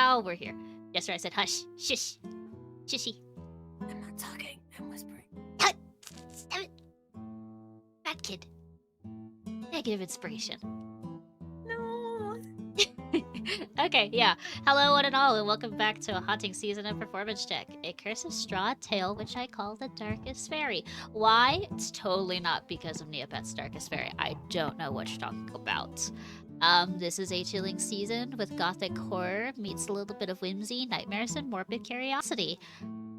now we're here. Jester, I said hush. Shush. Shushy. I'm not talking. I'm whispering. Stop it. Bad kid. Negative inspiration. No. Okay, yeah. Hello, one and all, and welcome back to a haunting season of Performance Check, a Curse of Strahd Tale, which I call the Darkest Faerie. Why? It's totally not because of Neopet's Darkest Faerie. I don't know what you're talking about. This is a chilling season with gothic horror meets a little bit of whimsy, nightmares, and morbid curiosity.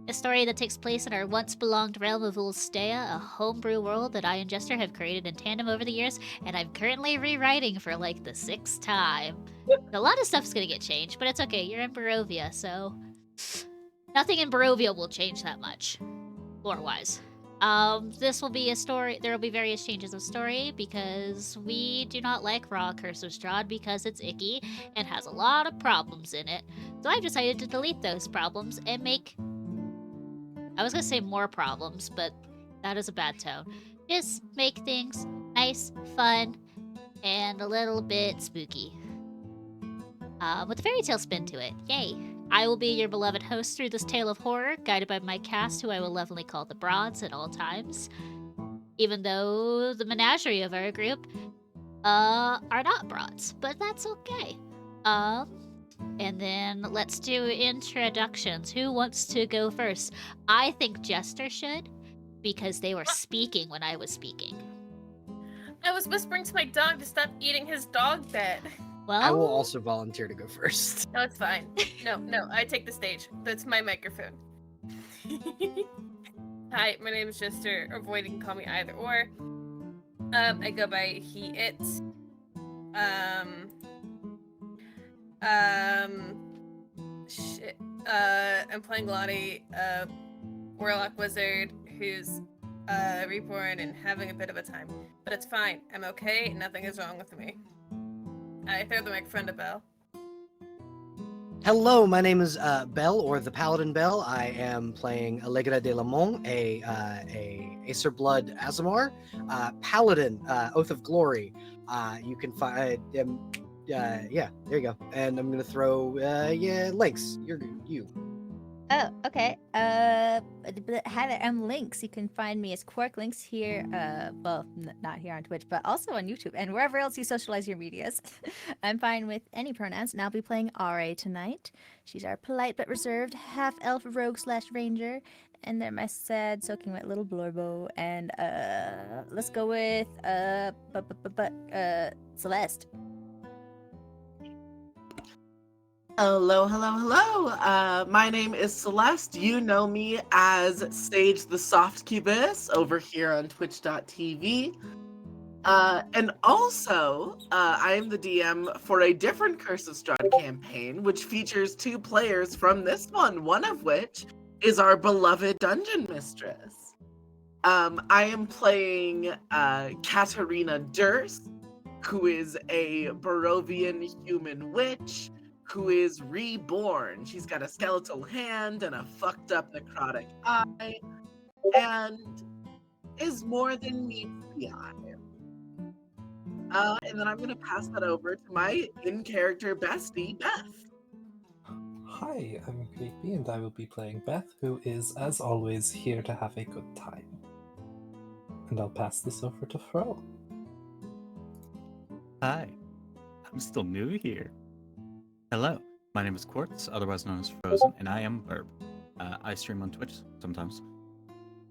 A story that takes place in our once-belonged realm of Ulstea, a homebrew world that I and Jester have created in tandem over the years, and I'm currently rewriting for like the 6th time. A lot of stuff's gonna get changed, but it's okay. You're in Barovia, so nothing in Barovia will change that much, lore-wise. This will be a story. There will be various changes of story because we do not like raw Curse of Strahd because it's icky and has a lot of problems in it. So I've decided to delete those problems and make. I was gonna say more problems, but that is a bad tone. Just make things nice, fun, and a little bit spooky. With a fairy tale spin to it. Yay! I will be your beloved host through this tale of horror, guided by my cast, who I will lovingly call the Broads at all times. Even though the menagerie of our group are not Broads, but that's okay. And then let's do introductions. Who wants to go first? I think Jester should, because they were speaking when I was speaking. I was whispering to my dog to stop eating his dog bed. Well, I will also volunteer to go first. No, it's fine. No, I take the stage. That's my microphone. Hi, my name is Jester, or you can call me either or. I go by he, it. Shit. I'm playing Lottie, warlock wizard who's reborn and having a bit of a time. But it's fine. I'm okay. Nothing is wrong with me. I throw the microphone to Belle. Hello, my name is Bell, or the Paladin Bell. I am playing Allegra de Lamont, a Acer Blood Azamar, Paladin, Oath of Glory. You can find yeah, there you go. And I'm gonna throw links. You. Oh, okay. Hi there, I'm Lynx. You can find me as Quark Lynx here, well, not here on Twitch, but also on YouTube and wherever else you socialize your medias. I'm fine with any pronouns, and I'll be playing RA tonight. She's our polite but reserved half-elf rogue/ranger, and they're my sad, soaking wet little Blorbo. And, let's go with, Celeste. Hello. My name is Celeste. You know me as Sage the Soft Cubist over here on twitch.tv. And also, I am the DM for a different Curse of Strahd campaign, which features 2 players from this one of which is our beloved Dungeon Mistress. I am playing Katarina Durst, who is a Barovian human witch, who is reborn. She's got a skeletal hand and a fucked up necrotic eye, and is more than meets the eye. And then I'm gonna pass that over to my in-character bestie, Beth. Hi, I'm Creepy, and I will be playing Beth, who is, as always, here to have a good time. And I'll pass this over to Fro. Hi, I'm still new here. Hello, my name is Quartz, otherwise known as Frozen, and I am Burb. I stream on Twitch sometimes.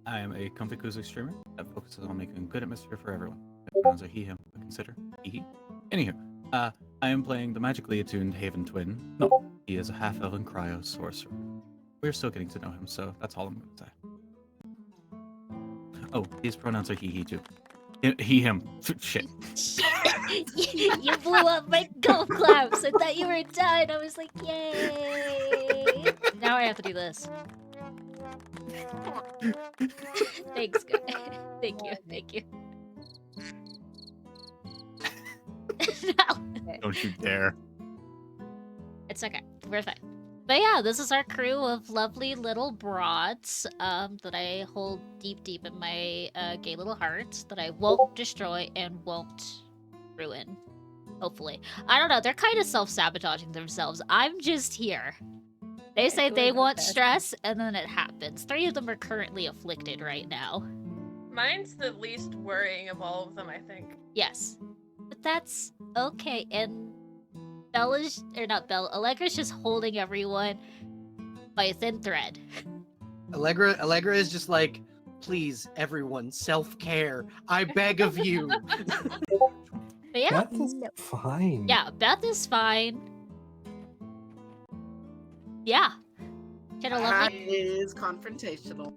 I am a comfy cozy streamer that focuses on making good atmosphere for everyone. My pronouns are he, him, but consider he. Anywho, I am playing the magically attuned Haven Twin. No, he is a half-elven cryo sorcerer. We're still getting to know him, so that's all I'm going to say. Oh, his pronouns are he too. He, him. Shit. You blew up my golf claps. I thought you were done. I was like, yay. Now I have to do this. Thanks, good. Thank you. No. Don't you dare. It's okay. We're fine. But yeah, this is our crew of lovely little broads that I hold deep in my gay little heart that I won't destroy and won't ruin. Hopefully. I don't know. They're kind of self-sabotaging themselves. I'm just here. They say doing they their want best. stress, and then it happens. 3 of them are currently afflicted right now. Mine's the least worrying of all of them, I think. Yes. But that's okay. And Bella's, or not Bella, Allegra's just holding everyone by a thin thread. Allegra is just like, please, everyone, self-care. I beg of you. But yeah, Beth is No. fine. yeah, Beth is fine. Yeah. She had a Cat lovely, is confrontational.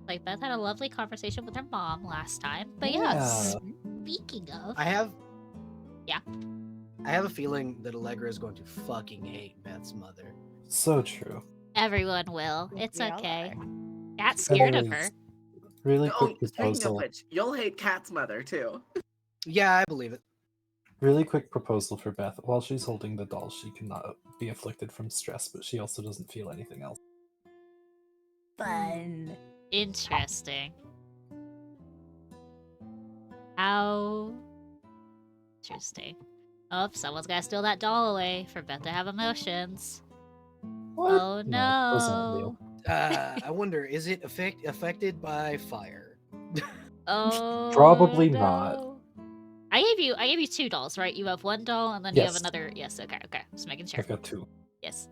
like, Beth had a lovely conversation with her mom last time. But Yeah. yes, speaking of, I have a Yeah. feeling that Allegra is going to fucking hate Beth's mother. So true. everyone will. It's We all okay. are. Cat's scared of her. Anyways, really Oh, quick speaking of proposal. which, you'll hate Cat's mother too. Yeah, I believe it. Really quick proposal for Beth. While she's holding the doll, she cannot be afflicted from stress, but she also doesn't feel anything else. Fun. Interesting. How interesting. Oh, someone's gotta steal that doll away for Beth to have emotions. What? Oh No, those aren't real. no. I wonder, is it affected by fire? Oh Probably not. no. I gave you 2 dolls, right? You have 1 doll and then you have Yes. another. Yes, okay. Just making sure. I've got 2. Yes.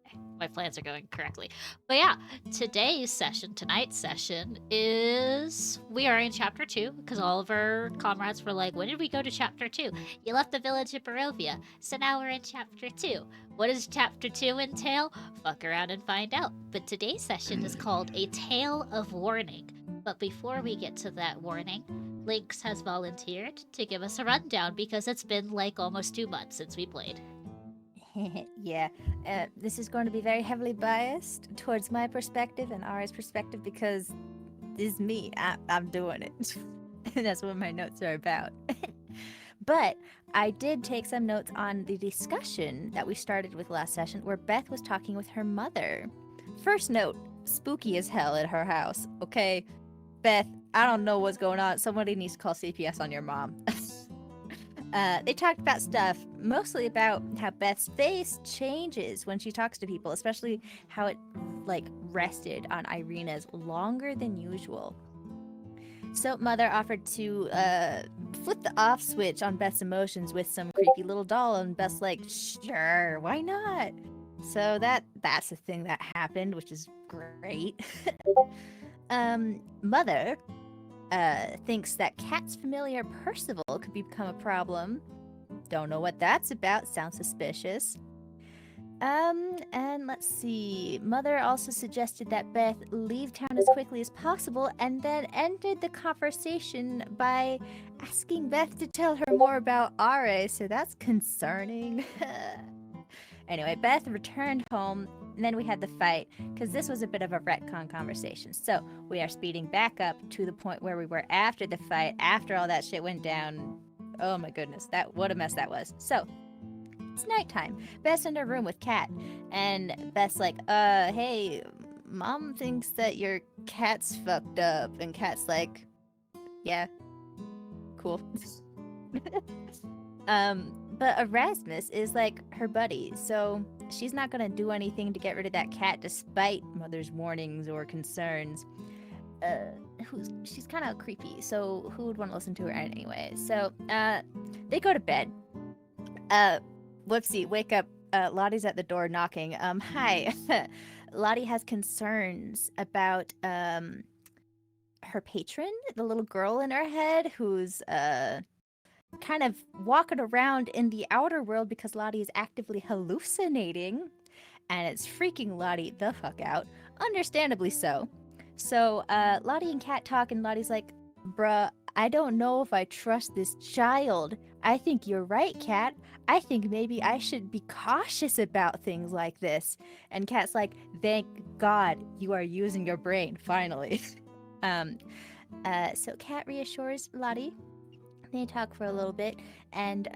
Okay, my plans are going correctly. But yeah, tonight's session is we are in chapter 2 because all of our comrades were like, when did we go to chapter 2? You left the village of Barovia, so now we're in chapter 2. What does chapter 2 entail? Fuck around and find out. But today's session is called A Tale of Warning. But before we get to that warning, Lynx has volunteered to give us a rundown because it's been like almost 2 months since we played. Yeah, this is going to be very heavily biased towards my perspective and Ara's perspective because this is me. I'm doing it. And that's what my notes are about. But I did take some notes on the discussion that we started with last session where Beth was talking with her mother. First note, spooky as hell at her house. Okay, Beth, I don't know what's going on. Somebody needs to call CPS on your mom. They talked about stuff, mostly about how Beth's face changes when she talks to people, especially how it, like, rested on Irina's longer than usual. So Mother offered to flip the off switch on Beth's emotions with some creepy little doll, and Beth's like, sure, why not? So that's a thing that happened, which is great. Mother thinks that Cat's familiar Percival could become a problem. Don't know what that's about. Sounds suspicious. And let's see. Mother also suggested that Beth leave town as quickly as possible and then ended the conversation by asking Beth to tell her more about Are, so that's concerning. Anyway, Beth returned home, and then we had the fight, because this was a bit of a retcon conversation. So we are speeding back up to the point where we were after the fight, after all that shit went down. Oh my goodness, what a mess that was. So it's nighttime. Beth's in her room with Kat, and Beth's like, hey, Mom thinks that your cat's fucked up, and Kat's like, yeah, cool. But Erasmus is like her buddy, so she's not gonna do anything to get rid of that cat despite Mother's warnings or concerns. She's kind of creepy, so who would want to listen to her anyway? So, they go to bed. Whoopsie, wake up. Lottie's at the door knocking. Hi. Lottie has concerns about, her patron, the little girl in her head who's, kind of walking around in the outer world because Lottie is actively hallucinating, and it's freaking Lottie the fuck out, understandably so. So Lottie and Kat talk, and Lottie's like, bruh, I don't know if I trust this child. I think you're right, Kat. I think maybe I should be cautious about things like this. And Kat's like, thank God you are using your brain, finally. So Kat reassures Lottie. They talk for a little bit, and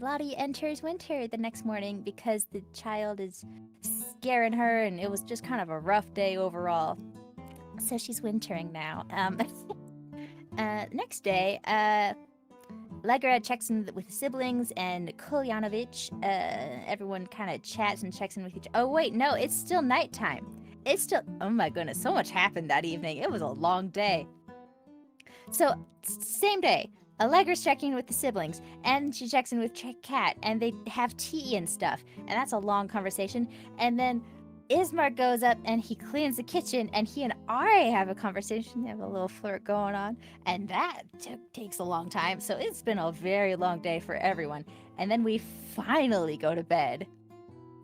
Lottie enters winter the next morning because the child is scaring her, and it was just kind of a rough day overall. So she's wintering now. Next day, Allegra checks in with the siblings, and Kulyanovich, everyone kind of chats and checks in with each. Oh wait, no, it's still nighttime. It's still. Oh my goodness, so much happened that evening. It was a long day. So same day, Allegra's checking in with the siblings, and she checks in with Kat, and they have tea and stuff, and that's a long conversation. And then Ismark goes up and he cleans the kitchen, and he and Ari have a conversation. They have a little flirt going on, and that takes a long time. So it's been a very long day for everyone. And then we finally go to bed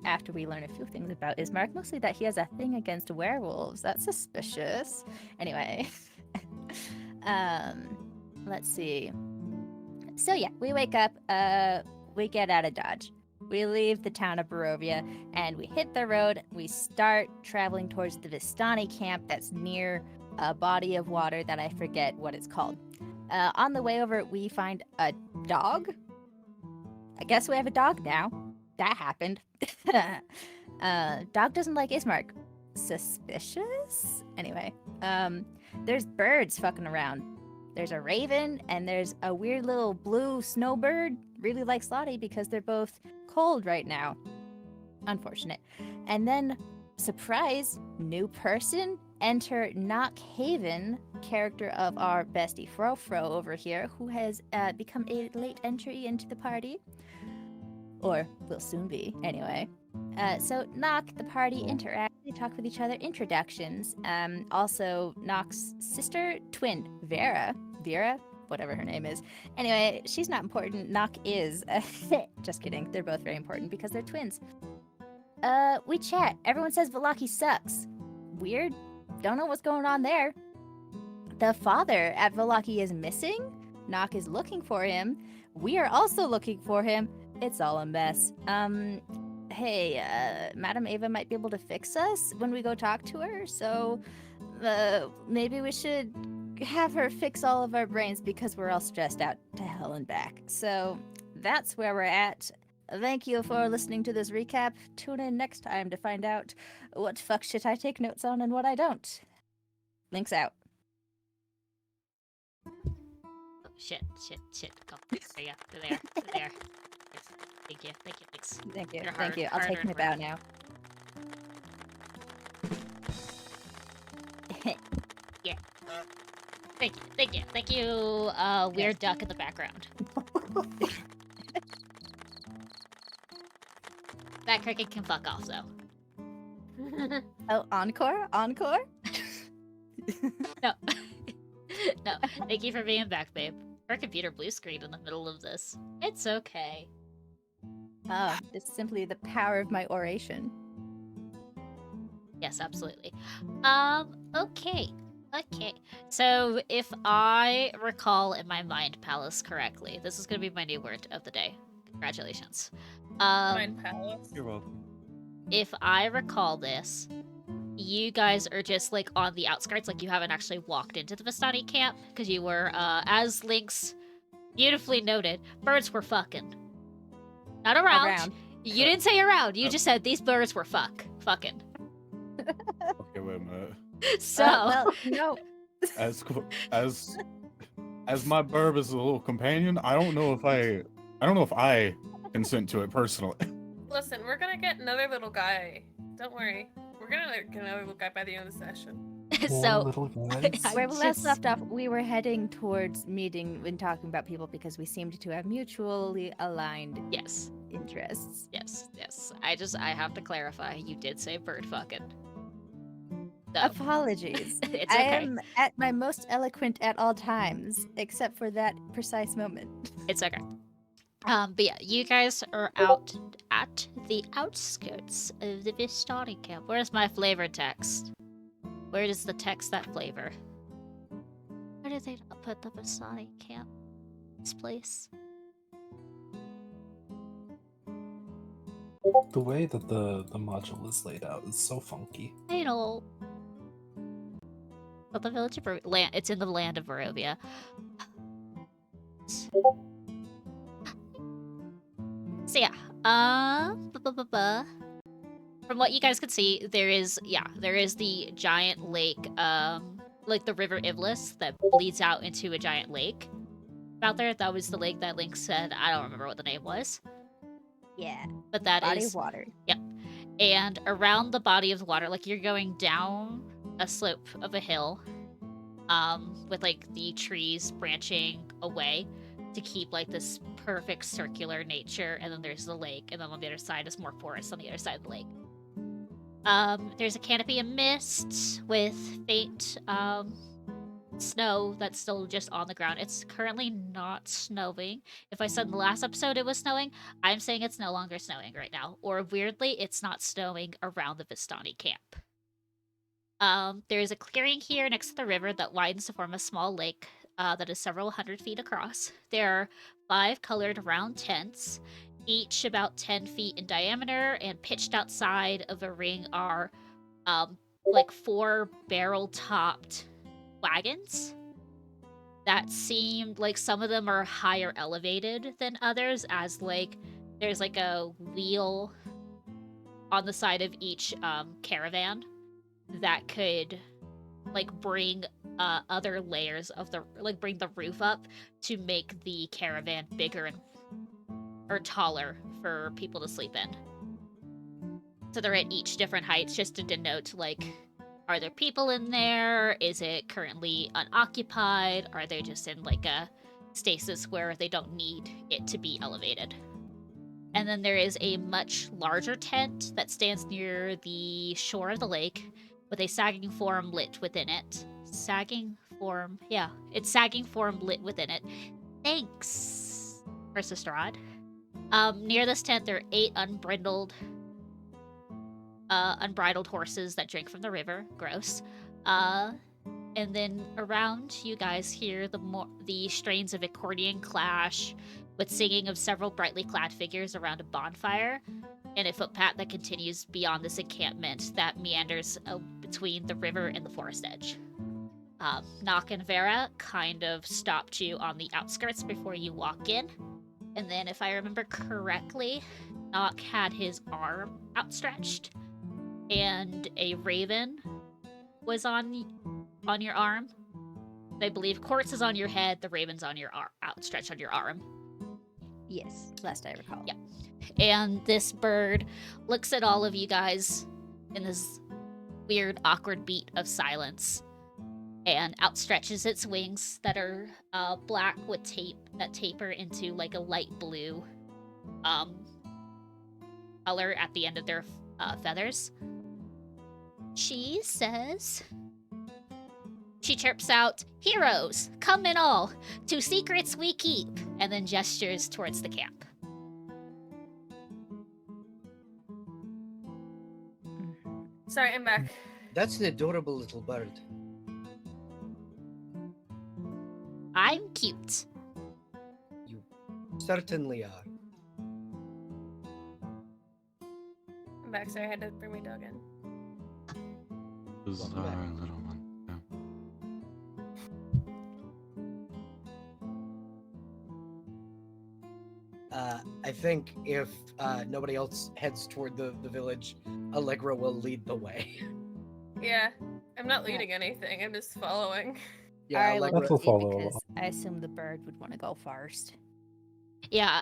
after we learn a few things about Ismark, mostly that he has a thing against werewolves. That's suspicious. Anyway, let's see. So yeah, we wake up, we get out of Dodge. We leave the town of Barovia, and we hit the road. We start traveling towards the Vistani camp that's near a body of water that I forget what it's called. On the way over, we find a dog. I guess we have a dog now. That happened. Dog doesn't like Ismark. Suspicious? Anyway, there's birds fucking around. There's a raven, and there's a weird little blue snowbird. Really likes Lottie because they're both cold right now. Unfortunate. And then, surprise, new person. Enter Knock Haven, character of our bestie Frofro over here, who has become a late entry into the party. Or will soon be, anyway. So Knock, the party, interact, they talk with each other, introductions. Also, Knock's sister, twin, Vera, whatever her name is. Anyway, she's not important, Knock is. Just kidding, they're both very important because they're twins. We chat, everyone says Vallaki sucks. Weird, don't know what's going on there. The father at Vallaki is missing. Knock is looking for him. We are also looking for him. It's all a mess. Hey, Madam Ava might be able to fix us when we go talk to her, so maybe we should have her fix all of our brains because we're all stressed out to hell and back. So that's where we're at. Thank you for listening to this recap. Tune in next time to find out what fuck shit I take notes on and what I don't. Links out. Oh, shit. Come. There you go. There. Thank you. Thanks. Thank you. You're Thank you. I'll hard take earned my bow now. Thank you, weird duck in the background. That cricket can fuck off, though. Oh, encore? Encore? No. No. Thank you for being back, babe. Our computer blue screen in the middle of this. It's okay. Oh, it's simply the power of my oration. Yes, absolutely. Okay. So, if I recall in my mind palace correctly, this is going to be my new word of the day. Congratulations. Mind palace. You're welcome. If I recall this, you guys are just, like, on the outskirts, like, you haven't actually walked into the Vistani camp, because you were, as Lynx beautifully noted, birds were fucking. Not around. You didn't say around, you just said these birds were fucking. Okay, wait a minute. So... well, no. As my burb is a little companion, I don't know if I consent to it personally. Listen, we're gonna get another little guy. Don't worry. We're gonna get another little guy by the end of the session. More So... little guys. I Where we last just- left off, we were heading towards meeting and talking about people because we seemed to have mutually aligned Yes. interests. Yes. I have to clarify, you did say bird fucking. So, Apologies. it's I okay. am at my most eloquent at all times, except for that precise moment. It's okay. But yeah, you guys are out at the outskirts of the Vistani camp. Where's my flavor text? Where is the text that flavor? Where did they not put the Vistani camp? This place? The way that the module is laid out is so funky. I know. But the village of Barovia. It's in the land of Barovia. So yeah, from what you guys can see, there is the giant lake, like the River Ivlis that bleeds out into a giant lake. out there. That was the lake that Link said. I don't remember what the name was, Yeah. but that Body is of water. Yep. And around the body of the water, like you're going down a slope of a hill, with like the trees branching away to keep like this perfect circular nature, and then there's the lake, and then on the other side is more forest on the other side of the lake. There's a canopy of mist with faint snow that's still just on the ground. It's currently not snowing. If I said in the last episode it was snowing, I'm saying it's no longer snowing right now. Or weirdly, it's not snowing around the Vistani camp. There's a clearing here next to the river that widens to form a small lake that is several hundred feet across. There are 5 colored round tents, each about 10 feet in diameter, and pitched outside of a ring are like 4 barrel-topped wagons that seemed like some of them are higher elevated than others, as like there's like a wheel on the side of each caravan that could like bring other layers of the like bring the roof up to make the caravan bigger and or taller for people to sleep in. So they're at each different heights just to denote like, are there people in there? Is it currently unoccupied? Are they just in like a stasis where they don't need it to be elevated? And then there is a much larger tent that stands near the shore of the lake with a sagging form lit within it. Sagging form, yeah, it's sagging form lit within it. Thanks, Curse of Strahd. Near this tent, there are 8 unbridled horses that drink from the river. Gross. And then around, you guys hear the strains of accordion clash, with singing of several brightly clad figures around a bonfire, and a footpath that continues beyond this encampment that meanders between the river and the forest edge. Nock and Vera kind of stopped you on the outskirts before you walk in, and then if I remember correctly, Nock had his arm outstretched, and a raven was on your arm. I believe Quartz is on your head, the raven's on your arm, outstretched on your arm. Yes, last I recall. Yeah. And this bird looks at all of you guys in this weird, awkward beat of silence and outstretches its wings that are black with tape that taper into like a light blue color at the end of their feathers. She says... She chirps out, "Heroes, come in all, to secrets we keep," and then gestures towards the camp. Sorry, I'm back. That's an adorable little bird. I'm cute. You certainly are. I'm back. Sorry, I had to bring my dog in. Bizarre little one. I think if nobody else heads toward the village, Allegra will lead the way. Yeah, I'm not leading anything. I'm just following. Yeah, I will Allegra. That's a proceed follow because along. I assume the bird would want to go first. Yeah,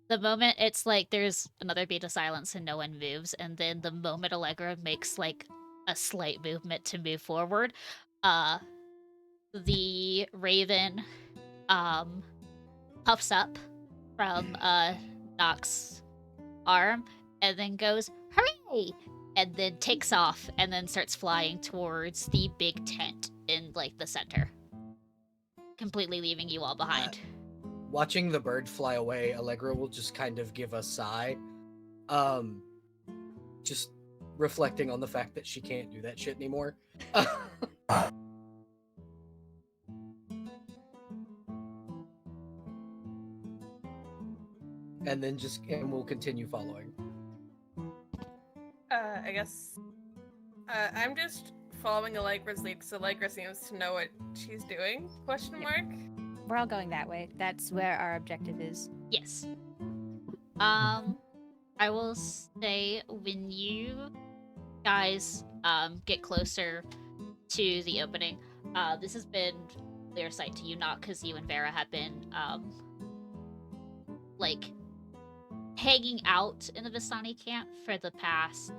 the moment it's like there's another beat of silence and no one moves, and then the moment Allegra makes like a slight movement to move forward, the raven puffs up from Nock's arm and then goes, "Hooray!" and then takes off and then starts flying towards the big tent in like the center, completely leaving you all behind. Watching the bird fly away, Allegra will just kind of give a sigh. Just reflecting on the fact that she can't do that shit anymore. And then we'll continue following. I guess. I'm just following Allegra's lead because Allegra seems to know what she's doing. Question mark. We're all going that way. That's where our objective is. Yes. I will say when you guys get closer to the opening, this has been clear sight to you, not because you and Vera have been like hanging out in the Vistani camp for the past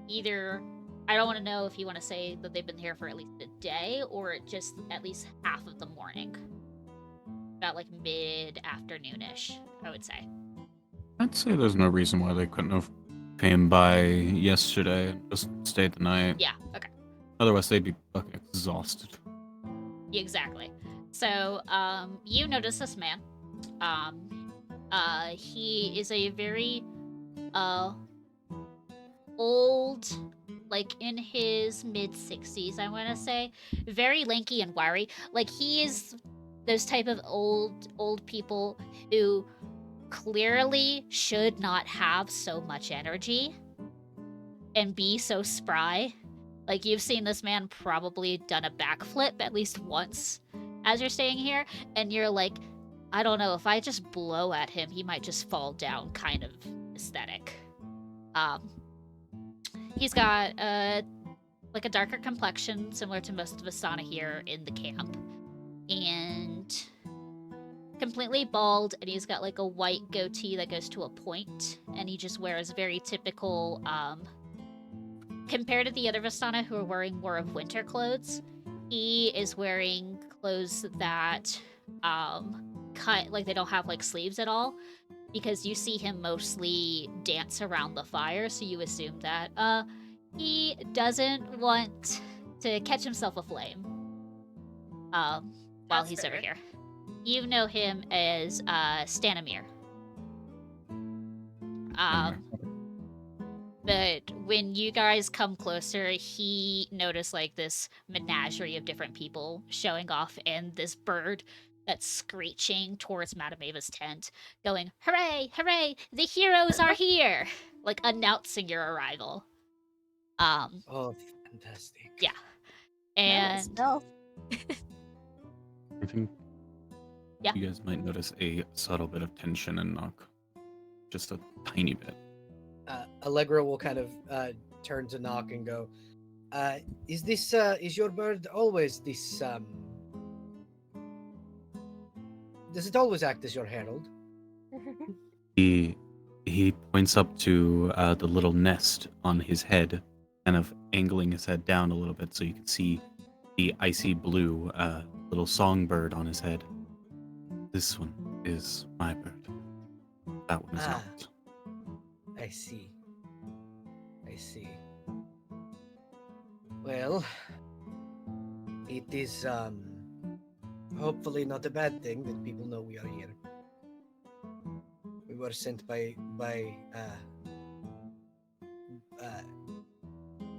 either. I don't want to know if you want to say that they've been here for at least a day or just at least half of the morning. About like mid-afternoonish, I would say. I'd say there's no reason why they couldn't have came by yesterday and just stayed the night. Yeah, okay. Otherwise, they'd be fucking exhausted. Exactly. So, you notice this man. He is a very, old, like in his mid-60s, I want to say. Very lanky and wiry. Like, he is those type of old people who clearly should not have so much energy and be so spry. Like, you've seen this man probably done a backflip at least once as you're staying here, and you're like, I don't know, if I just blow at him, he might just fall down kind of aesthetic. He's got like a darker complexion, similar to most of the Vistani here in the camp, and completely bald, and he's got like a white goatee that goes to a point, and he just wears very typical, compared to the other Vistana who are wearing more of winter clothes, he is wearing clothes that cut, like they don't have like sleeves at all, because you see him mostly dance around the fire, so you assume that he doesn't want to catch himself aflame while That's he's fair. over here. You know him as Stanimir. But when you guys come closer, he noticed like this menagerie of different people showing off, and this bird that's screeching towards Madame Ava's tent, going, "Hooray! Hooray! The heroes are here!" Like announcing your arrival. Oh, fantastic. Yeah. No, And stealth. I think Yeah. you guys might notice a subtle bit of tension and knock. Just a tiny bit. Allegra will kind of turn to Knock and go, is your bird always this, does it always act as your herald? He points up to the little nest on his head, kind of angling his head down a little bit so you can see the icy blue little songbird on his head. This one is my bird. That one is Ah. not. I see. I see. Well, it is hopefully not a bad thing that people know we are here. We were sent by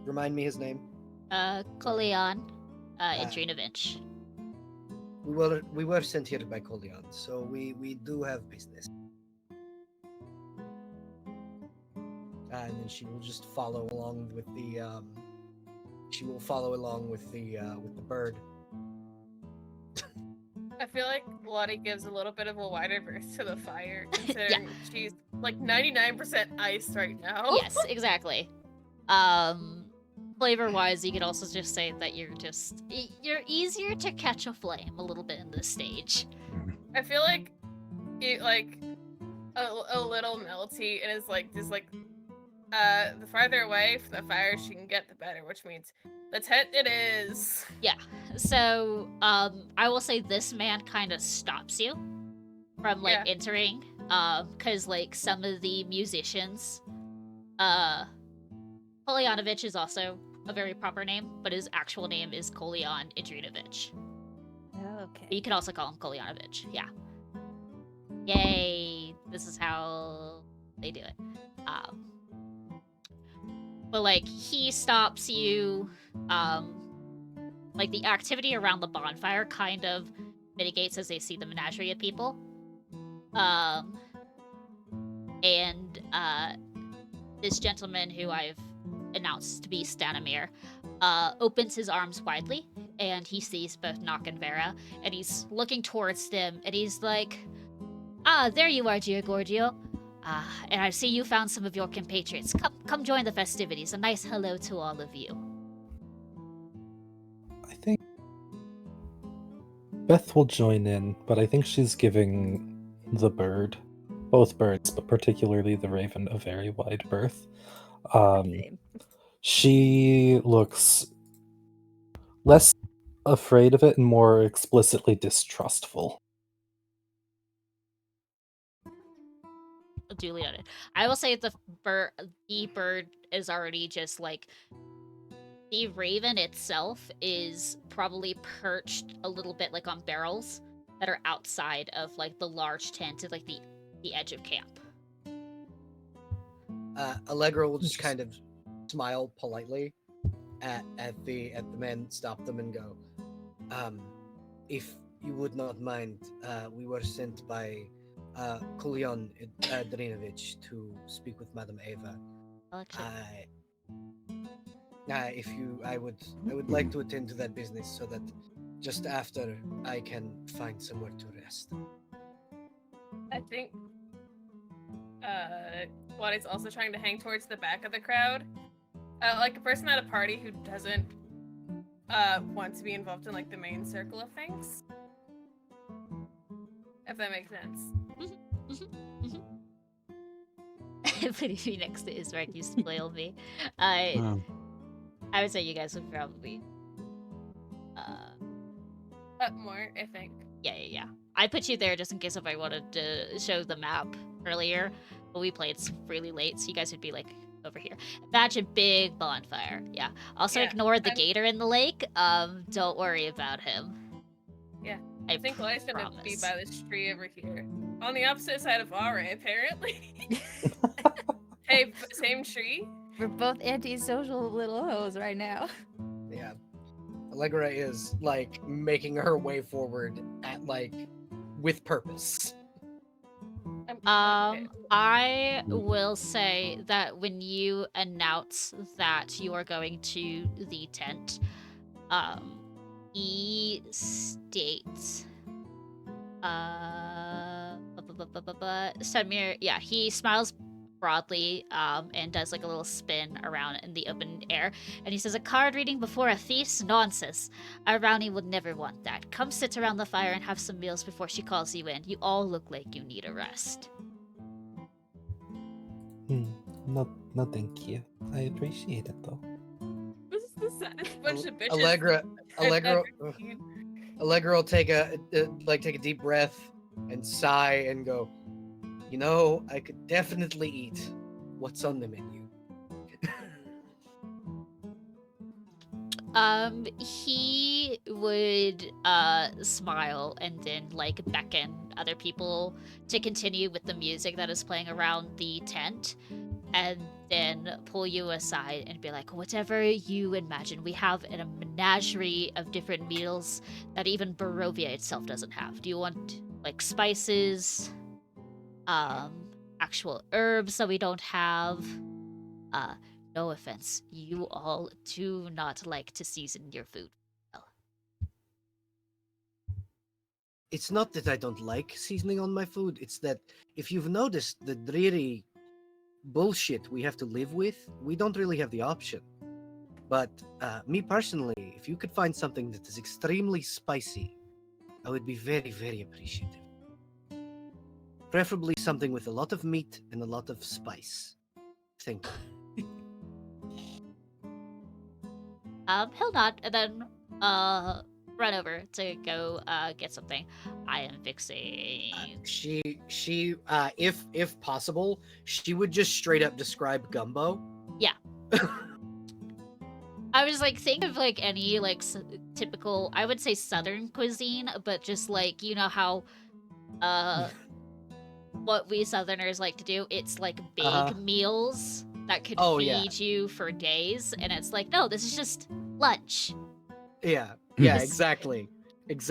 remind me his name. Kolian Adrinovich. We were sent here by Kolian, so we do have business. And then she will just follow along with the bird. I feel like Lottie gives a little bit of a wider berth to the fire, considering she's like 99% ice right now. Yes, exactly. Flavor wise, you could also just say that you're easier to catch a flame a little bit in this stage. I feel like it like a little melty, and it's like just like the farther away from the fire she can get, the better, which means the tent it is. Yeah. So, I will say this man kind of stops you from like Yeah. entering, because like some of the musicians, Kolyanovich is also a very proper name, but his actual name is Kolyan Idrinovich. Okay. You can also call him Kolyanovich. Yeah. Yay! This is how they do it. But like he stops you. Like the activity around the bonfire kind of mitigates as they see the menagerie of people. And this gentleman who I've announced to be Stanimir opens his arms widely, and he sees both Nock and Vera, and he's looking towards them, and he's like, "Ah, there you are, dear Gorgio. And I see you found some of your compatriots. Come join the festivities. A nice hello to all of you." I think Beth will join in, but I think she's giving the bird, both birds, but particularly the raven, a very wide berth. Same. She looks less afraid of it and more explicitly distrustful. Duly noted. I will say the bird is already just like the raven itself is probably perched a little bit like on barrels that are outside of like the large tent at like the edge of camp. Allegra will just kind of smile politely at the men, stop them, and go, if you would not mind, we were sent by Kulyon Drinovich to speak with Madame Eva. I would like to attend to that business so that just after I can find somewhere to rest. I think Lottie's also trying to hang towards the back of the crowd. Like a person at a party who doesn't want to be involved in like the main circle of things. If that makes sense. Putting me next to Ismark, you spoil me. I would say you guys would probably More, I think. Yeah. I put you there just in case if I wanted to show the map earlier, but we played really late, so you guys would be like over here. Imagine big bonfire. Yeah. Also ignore the gator in the lake. Don't worry about him. Yeah. I think Lottie's gonna be by this tree over here. On the opposite side of Aure, apparently. Hey, same tree? We're both antisocial little hoes right now. Yeah. Allegra is like making her way forward at like with purpose. I will say that when you announce that you are going to the tent, he states, Sedmir, yeah, he smiles broadly, and does like a little spin around in the open air, and he says, "A card reading before a feast? Nonsense. Our Brownie would never want that. Come sit around the fire and have some meals before she calls you in. You all look like you need a rest." No, thank you. I appreciate it though. This is the saddest bunch of bitches. Allegra will take a deep breath and sigh and go, "You know, I could definitely eat what's on the menu." He would smile and then like beckon other people to continue with the music that is playing around the tent, and then pull you aside and be like, "Whatever you imagine, we have a menagerie of different meals that even Barovia itself doesn't have. Do you want like spices, actual herbs that we don't have? No offense, you all do not like to season your food well." It's not that I don't like seasoning on my food, it's that if you've noticed the dreary bullshit we have to live with, we don't really have the option. But me personally, if you could find something that is extremely spicy, I would be very, very appreciative. Preferably something with a lot of meat and a lot of spice. Thank you. He'll nod and then run over to go get something. I am fixing. She if possible, she would just straight up describe gumbo. Yeah. I was like, think of like any like typical, I would say southern cuisine, but just like, you know how what we southerners like to do, it's like big meals that could feed you for days, and it's like, no, this is just lunch. Yeah, exactly. And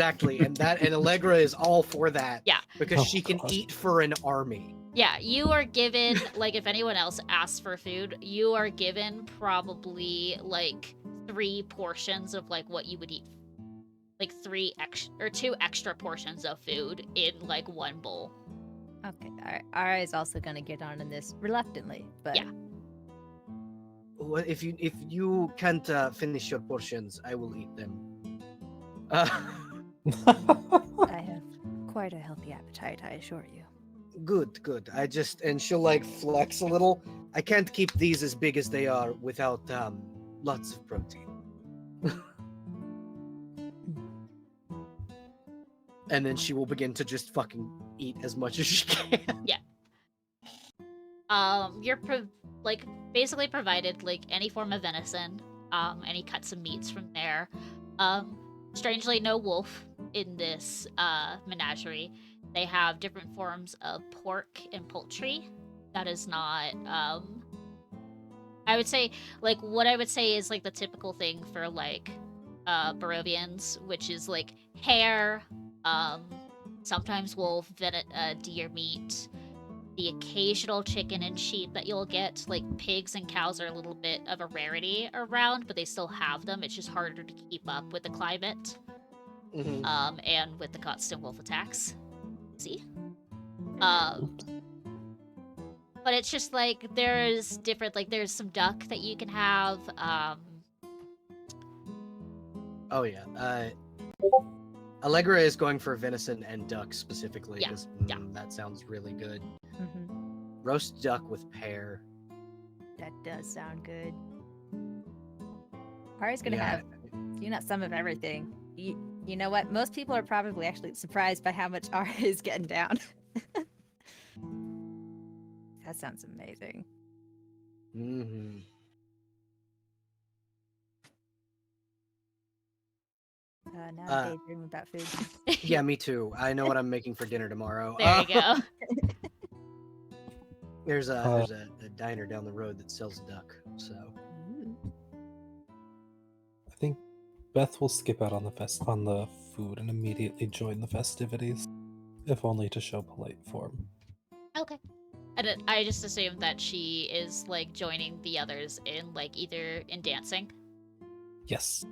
Allegra is all for that. Yeah. Because she can eat for an army. Yeah, you are given, like, if anyone else asks for food, you are given probably, like, 3 portions of, like, what you would eat. Like, 2 extra portions of food in, like, 1 bowl. Okay, Ara is also gonna get on in this reluctantly, but... Yeah. Well, if you can't finish your portions, I will eat them. I have quite a healthy appetite, I assure you. Good, good. And she'll like flex a little. I can't keep these as big as they are without lots of protein. And then she will begin to just fucking eat as much as she can. You're basically provided like any form of venison, any cuts of meats from there. Strangely, no wolf in this menagerie. They have different forms of pork and poultry. That is not I would say what I would say is like the typical thing for like Barovians, which is like hare, sometimes wolf, deer meat, the occasional chicken and sheep that you'll get. Like pigs and cows are a little bit of a rarity around, but they still have them. It's just harder to keep up with the climate, Mhm. and with the constant wolf attacks. See? But it's just like there's different, like there's some duck that you can have. Oh yeah. Allegra is going for venison and duck specifically Yeah, because yeah. that sounds really good. Mm-hmm. Roast duck with pear. That does sound good. Ari's gonna Yeah. have, not some of everything. You know what? Most people are probably actually surprised by how much Ari is getting down. That sounds amazing. Mm-hmm. Now I'm daydreaming about food. Yeah, me too. I know what I'm making for dinner tomorrow. There you go. There's a diner down the road that sells duck. So Ooh. I think Beth will skip out on the food and immediately join the festivities, if only to show polite form. Okay. And I just assume that she is like joining the others in like either in dancing. Yes.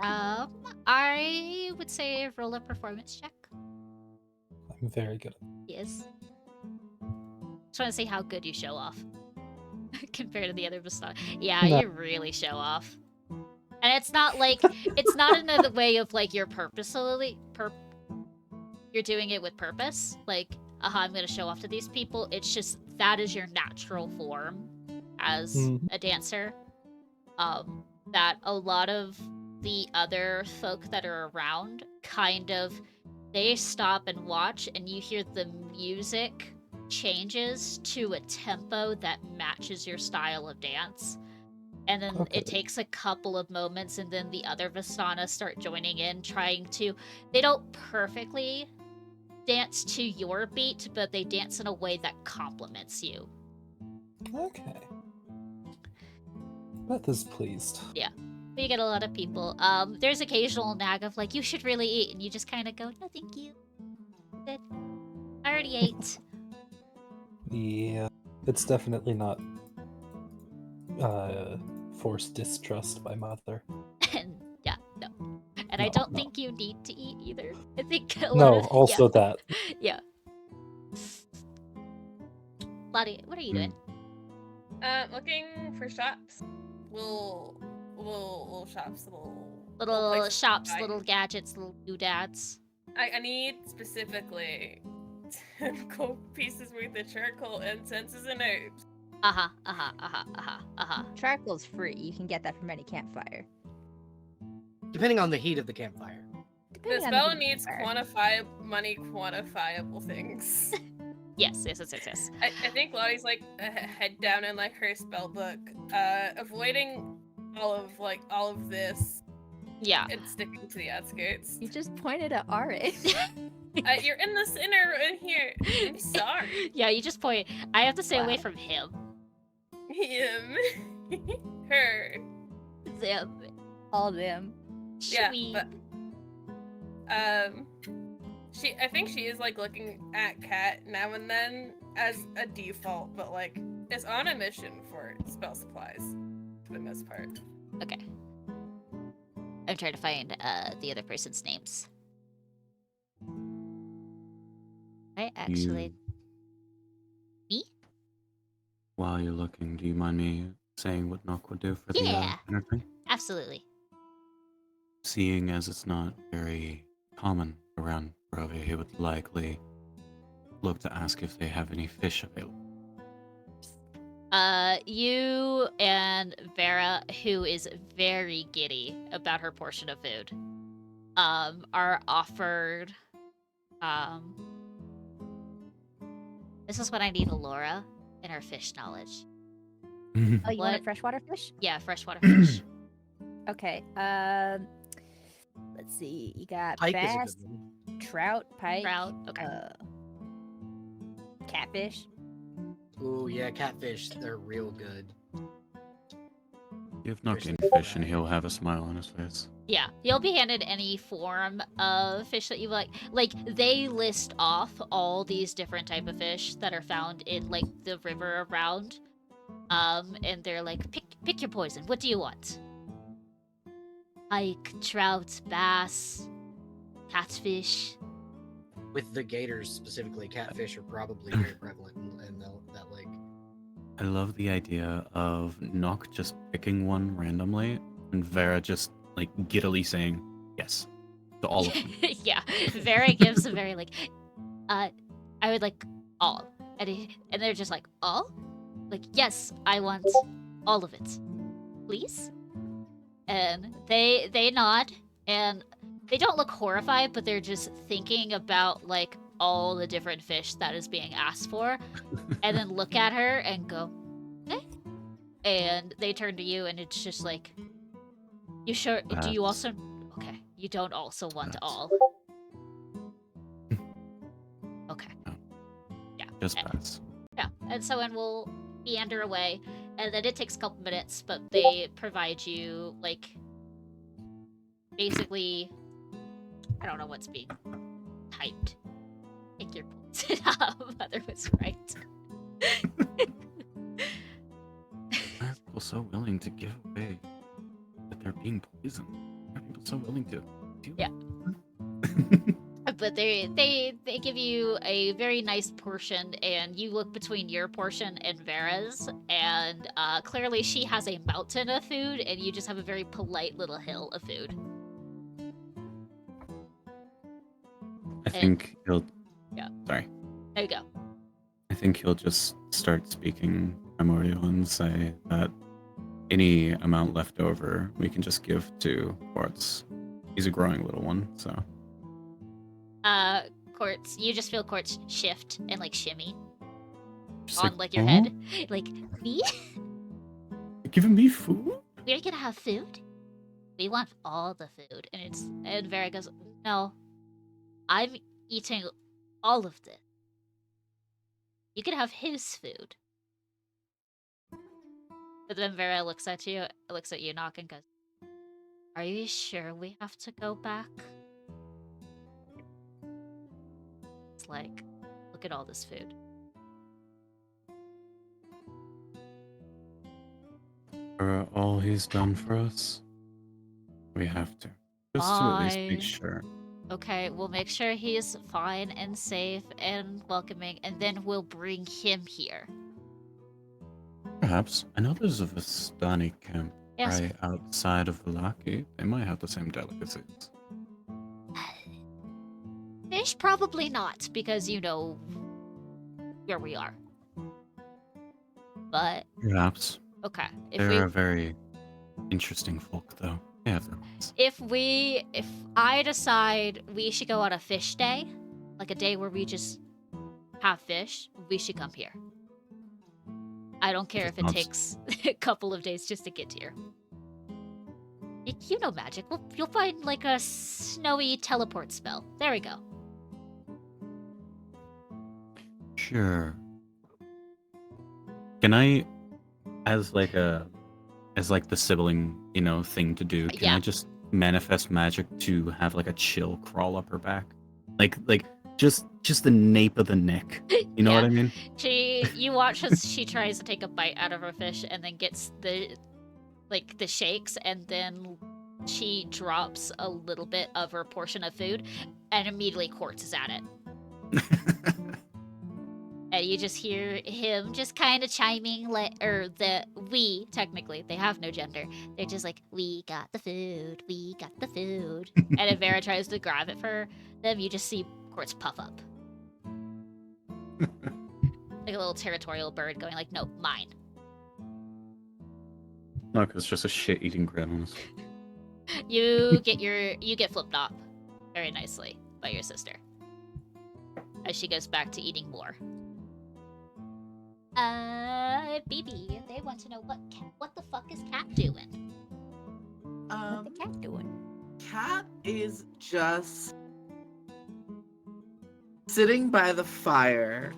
I would say roll a performance check. I'm very good at Yes. Just want to see how good you show off compared to the other Vistana. Yeah, No. you really show off. And it's not in the way of like you're you're doing it with purpose. Like, I'm gonna show off to these people. It's just that is your natural form as a dancer. That a lot of the other folk that are around kind of they stop and watch, and you hear the music changes to a tempo that matches your style of dance. And then Okay. it takes a couple of moments, and then the other Vistana start joining in, trying to. They don't perfectly dance to your beat, but they dance in a way that complements you. Okay. Beth is pleased. Yeah. You get a lot of people. There's occasional nag of like, you should really eat, and you just kind of go, no, thank you. Good. I already ate. Yeah. It's definitely not forced distrust by Mother. And yeah, no. And I No, don't no. think you need to eat either. I think a lot No, of also that. yeah. Lottie, what are you doing? Looking for shops. Little shops, Little places to shops, buy. little gadgets, little doodads. I need specifically 10 gold pieces worth of charcoal, incenses, and herbs. Charcoal's free. You can get that from any campfire. depending on the heat of the campfire. The Depending on spell heat of the needs campfire. quantifiable things. Yes. I think Lottie's like head down in like her spell book, avoiding all of this Yeah. and sticking to the outskirts. You just pointed at Ari. You're in the center in here. I'm sorry. Yeah, you just point. I have to stay away Wow. from him. Him. Her. Them. All them. Yeah, Sweet. but I think she is like looking at Kat now and then as a default, but like is on a mission for spell supplies for the most part. Okay. I'm trying to find the other person's names. I actually. Me? While you're looking, do you mind me saying what Nock would do for Yeah. the dinner thing? Absolutely. seeing as it's not very common around Grove, he would likely look to ask if they have any fish available. You and Vera, who is very giddy about her portion of food, are offered, this is when I need Alora and her fish knowledge. Oh, you want a What? freshwater fish? Yeah, freshwater fish. Okay. Let's see. You got Pike is a bass, good one. trout, pike, Trout, okay. catfish. Ooh, yeah, catfish. They're real good. Give Nock Fish any is fish and bad. he'll have a smile on his face. Yeah, you'll be handed any form of fish that you like. Like, they list off all these different type of fish that are found in, like, the river around. And they're like, pick your poison. What do you want? Pike, trout, bass, catfish. With the gators specifically, catfish are probably very prevalent in that lake. I love the idea of Nock just picking one randomly and Vera just like giddily saying yes to all of them. Yeah, Vera gives a very like, I would like all, and they're just like, all, like, yes, I want all of it, please. And they nod, and they don't look horrified, but they're just thinking about like all the different fish that is being asked for, and then look at her and go, okay. And they turn to you, and it's just like, you sure? Do you That's- also? Okay, you don't also want That's- all. Okay. Yeah. Just pass. Yeah. And so and we'll meander away, and then it takes a couple minutes, but they provide you like basically, I don't know what's being typed. Take your points. Mother was right. Why are people so willing to give away that they're being poisoned? Why are people so willing to do Yeah. But they give you a very nice portion, and you look between your portion and Vera's, and clearly she has a mountain of food, and you just have a very polite little hill of food. I think he'll. Yeah. Sorry. There you go. I think he'll just start speaking primordial and say that any amount left over we can just give to Quartz. He's a growing little one, so. Quartz, you just feel Quartz shift and like shimmy Just on like your "Oh, head. Like, me? you're giving me food? We're gonna have food? We want all the food. And Vera goes, no, I'm eating all of this. You can have his food. But then Vera looks at you, Nock, and goes, are you sure we have to go back? It's like, look at all this food. For all he's done for us, we have to. Just to at least Fine. make sure. Okay, we'll make sure he's fine and safe and welcoming, and then we'll bring him here. Perhaps. I know there's a Vistani camp Yes. right outside of Velaki. They might have the same delicacies. Fish, probably not, because you know where we are. But, Perhaps. okay. They're a very interesting folk, though. They have their ways. If I decide we should go on a fish day, like a day where we just have fish, we should come here. I don't care if it takes a couple of days just to get here. You know magic. You'll find like a snowy teleport spell. There we go. Sure. Can I, as the sibling, thing to do, can Yeah. I just manifest magic to have like a chill crawl up her back? Like just the nape of the neck. You know Yeah. what I mean? You watch as she tries to take a bite out of her fish and then gets the shakes, and then she drops a little bit of her portion of food, and immediately Quartz is at it. And you just hear him just kind of chiming, we, technically, they have no gender. They're just like, we got the food, we got the food. And if Vera tries to grab it for them, you just see Quartz puff up. Like a little territorial bird going like, no, mine. No, because it's just a shit-eating gremlins. You get flipped off very nicely by your sister. As she goes back to eating more. Bibi, they want to know what the fuck is Cat doing? What the cat doing? Cat is just sitting by the fire.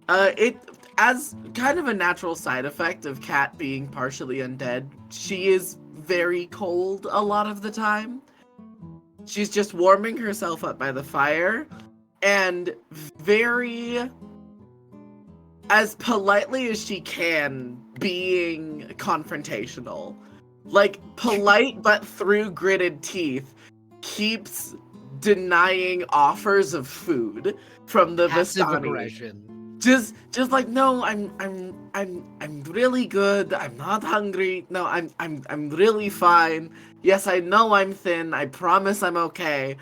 It as kind of a natural side effect of Cat being partially undead, she is very cold a lot of the time. She's just warming herself up by the fire and very as politely as she can being confrontational. Like polite but through gritted teeth keeps denying offers of food from the Passive Vistani. aggression. Just like, no, I'm really good. I'm not hungry. No, I'm really fine. Yes, I know I'm thin. I promise I'm okay.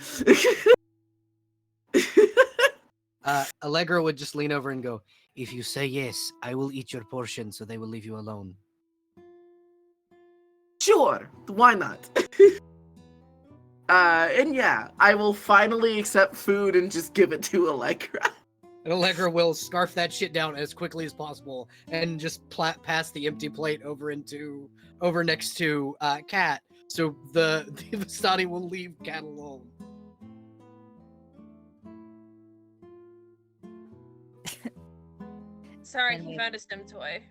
Allegra would just lean over and go, if you say yes, I will eat your portion, so they will leave you alone. Sure, why not? And yeah, I will finally accept food and just give it to Allegra. And Allegra will scarf that shit down as quickly as possible and just pass the empty plate over next to Cat, so the Vistani will leave Cat alone. Sorry, And he we- found a stim toy.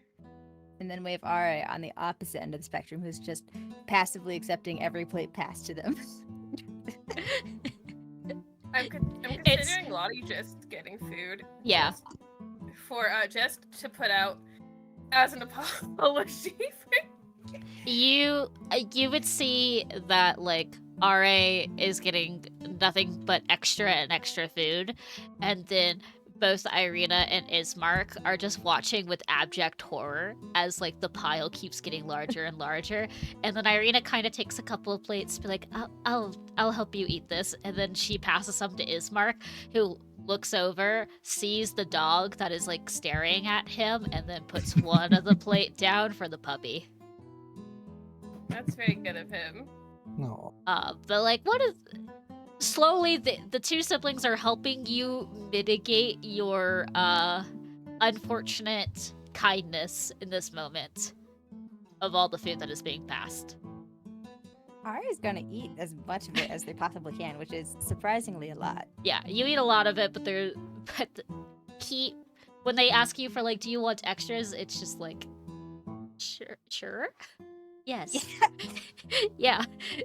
And then we have Ara on the opposite end of the spectrum, who's just passively accepting every plate passed to them. I'm considering Lottie just getting food. Yeah. Just for just to put out as an apology. You would see that like RA is getting nothing but extra and extra food, and then both Irina and Ismark are just watching with abject horror as like the pile keeps getting larger and larger. And then Irina kind of takes a couple of plates, be like, I'll help you eat this, and then she passes some to Ismark, who looks over, sees the dog that is like staring at him, and then puts one of the plate down for the puppy. That's very good of him. No. But like, what is? Slowly, the two siblings are helping you mitigate your unfortunate kindness in this moment of all the food that is being passed. Ara's gonna eat as much of it as they possibly can, which is surprisingly a lot. Yeah, you eat a lot of it, but when they ask you for like, do you want extras? It's just like, sure. Yes. Yeah.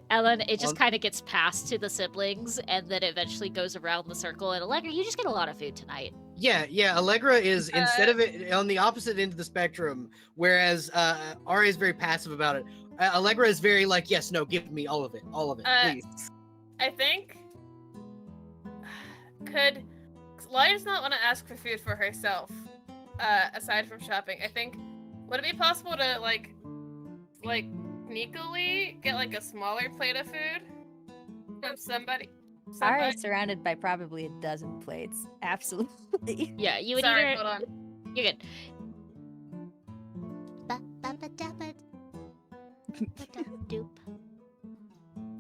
And then it just kind of gets passed to the siblings, and then eventually goes around the circle. And Allegra, you just get a lot of food tonight. Yeah. Allegra is, instead of it on the opposite end of the spectrum, whereas Ari is very passive about it. Allegra is very like, yes, no, give me all of it, please. I think Lottie does not want to ask for food for herself. Aside from shopping, I think would it be possible to like sneakily get like a smaller plate of food from somebody? Ara's surrounded by probably a dozen plates. Absolutely. Yeah, you would Sorry, either. hold on. You're good.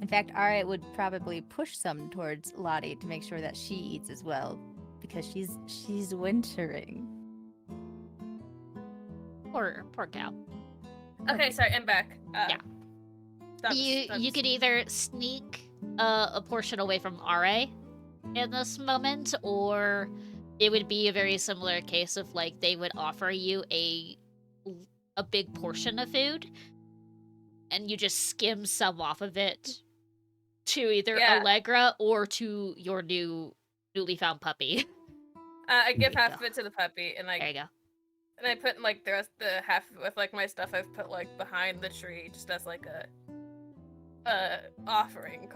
In fact, Ara would probably push some towards Lottie to make sure that she eats as well, because she's wintering. Poor cow. Okay, sorry, I'm back. Yeah. You could either sneak a portion away from RA in this moment, or it would be a very similar case of like they would offer you a big portion of food, and you just skim some off of it to either Allegra or to your newly found puppy. I give There you half go. of it to the puppy, and like There you go. and I put like the half with like my stuff I've put like behind the tree just as like a offering ?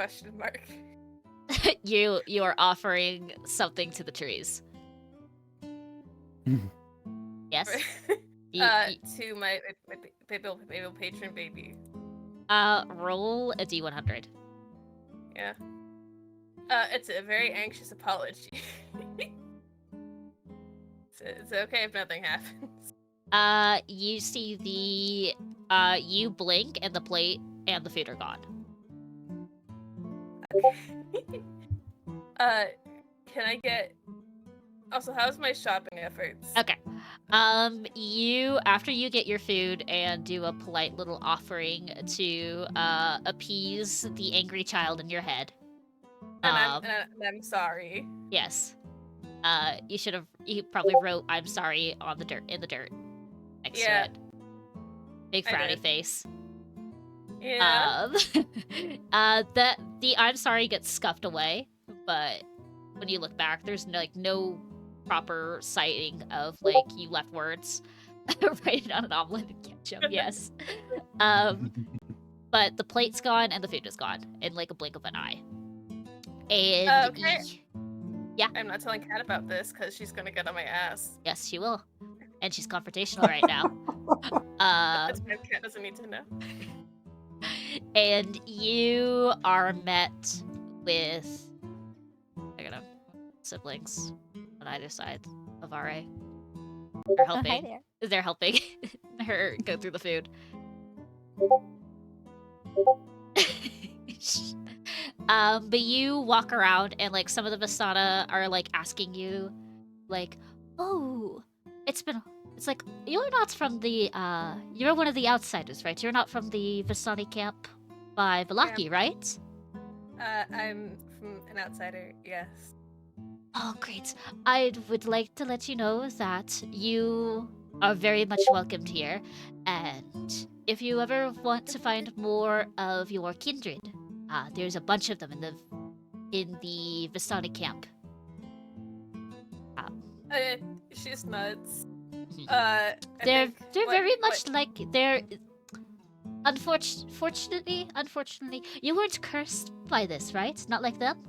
You are offering something to the trees. Yes. to my babel patron baby. Roll a d100. Yeah. It's a very anxious apology. It's okay if nothing happens. You see the you blink and the plate and the food are gone. Can I get? Also, how's my shopping efforts? Okay. You after you get your food and do a polite little offering to appease the angry child in your head. And I'm sorry. Yes. You probably wrote "I'm sorry" on the dirt in the dirt next to Yeah. it. Big I frowny did. face. Yeah. The "I'm sorry" gets scuffed away, but when you look back, there's no proper citing of you left words. Write it on an omelet and ketchup. Yes. But the plate's gone and the food is gone in a blink of an eye. And Okay. Yeah. I'm not telling Kat about this because she's gonna get on my ass. Yes, she will. And she's confrontational right now. That's fine. Kat doesn't need to know. And you are met with siblings on either side of RA. They're Oh, hi helping. there. They're helping her go through the food. But you walk around and some of the Vasana are asking you, oh, it's you're not from the you're one of the outsiders, right? You're not from the Vasani camp by Valaki, right? I'm from an outsider. Yes. Oh, great. I would like to let you know that you are very much welcomed here, and if you ever want to find more of your kindred, there's a bunch of them in the Vistani camp. She's nuts. Mhm. I They're think very much they're. Unfortunately, you weren't cursed by this, right? Not like them.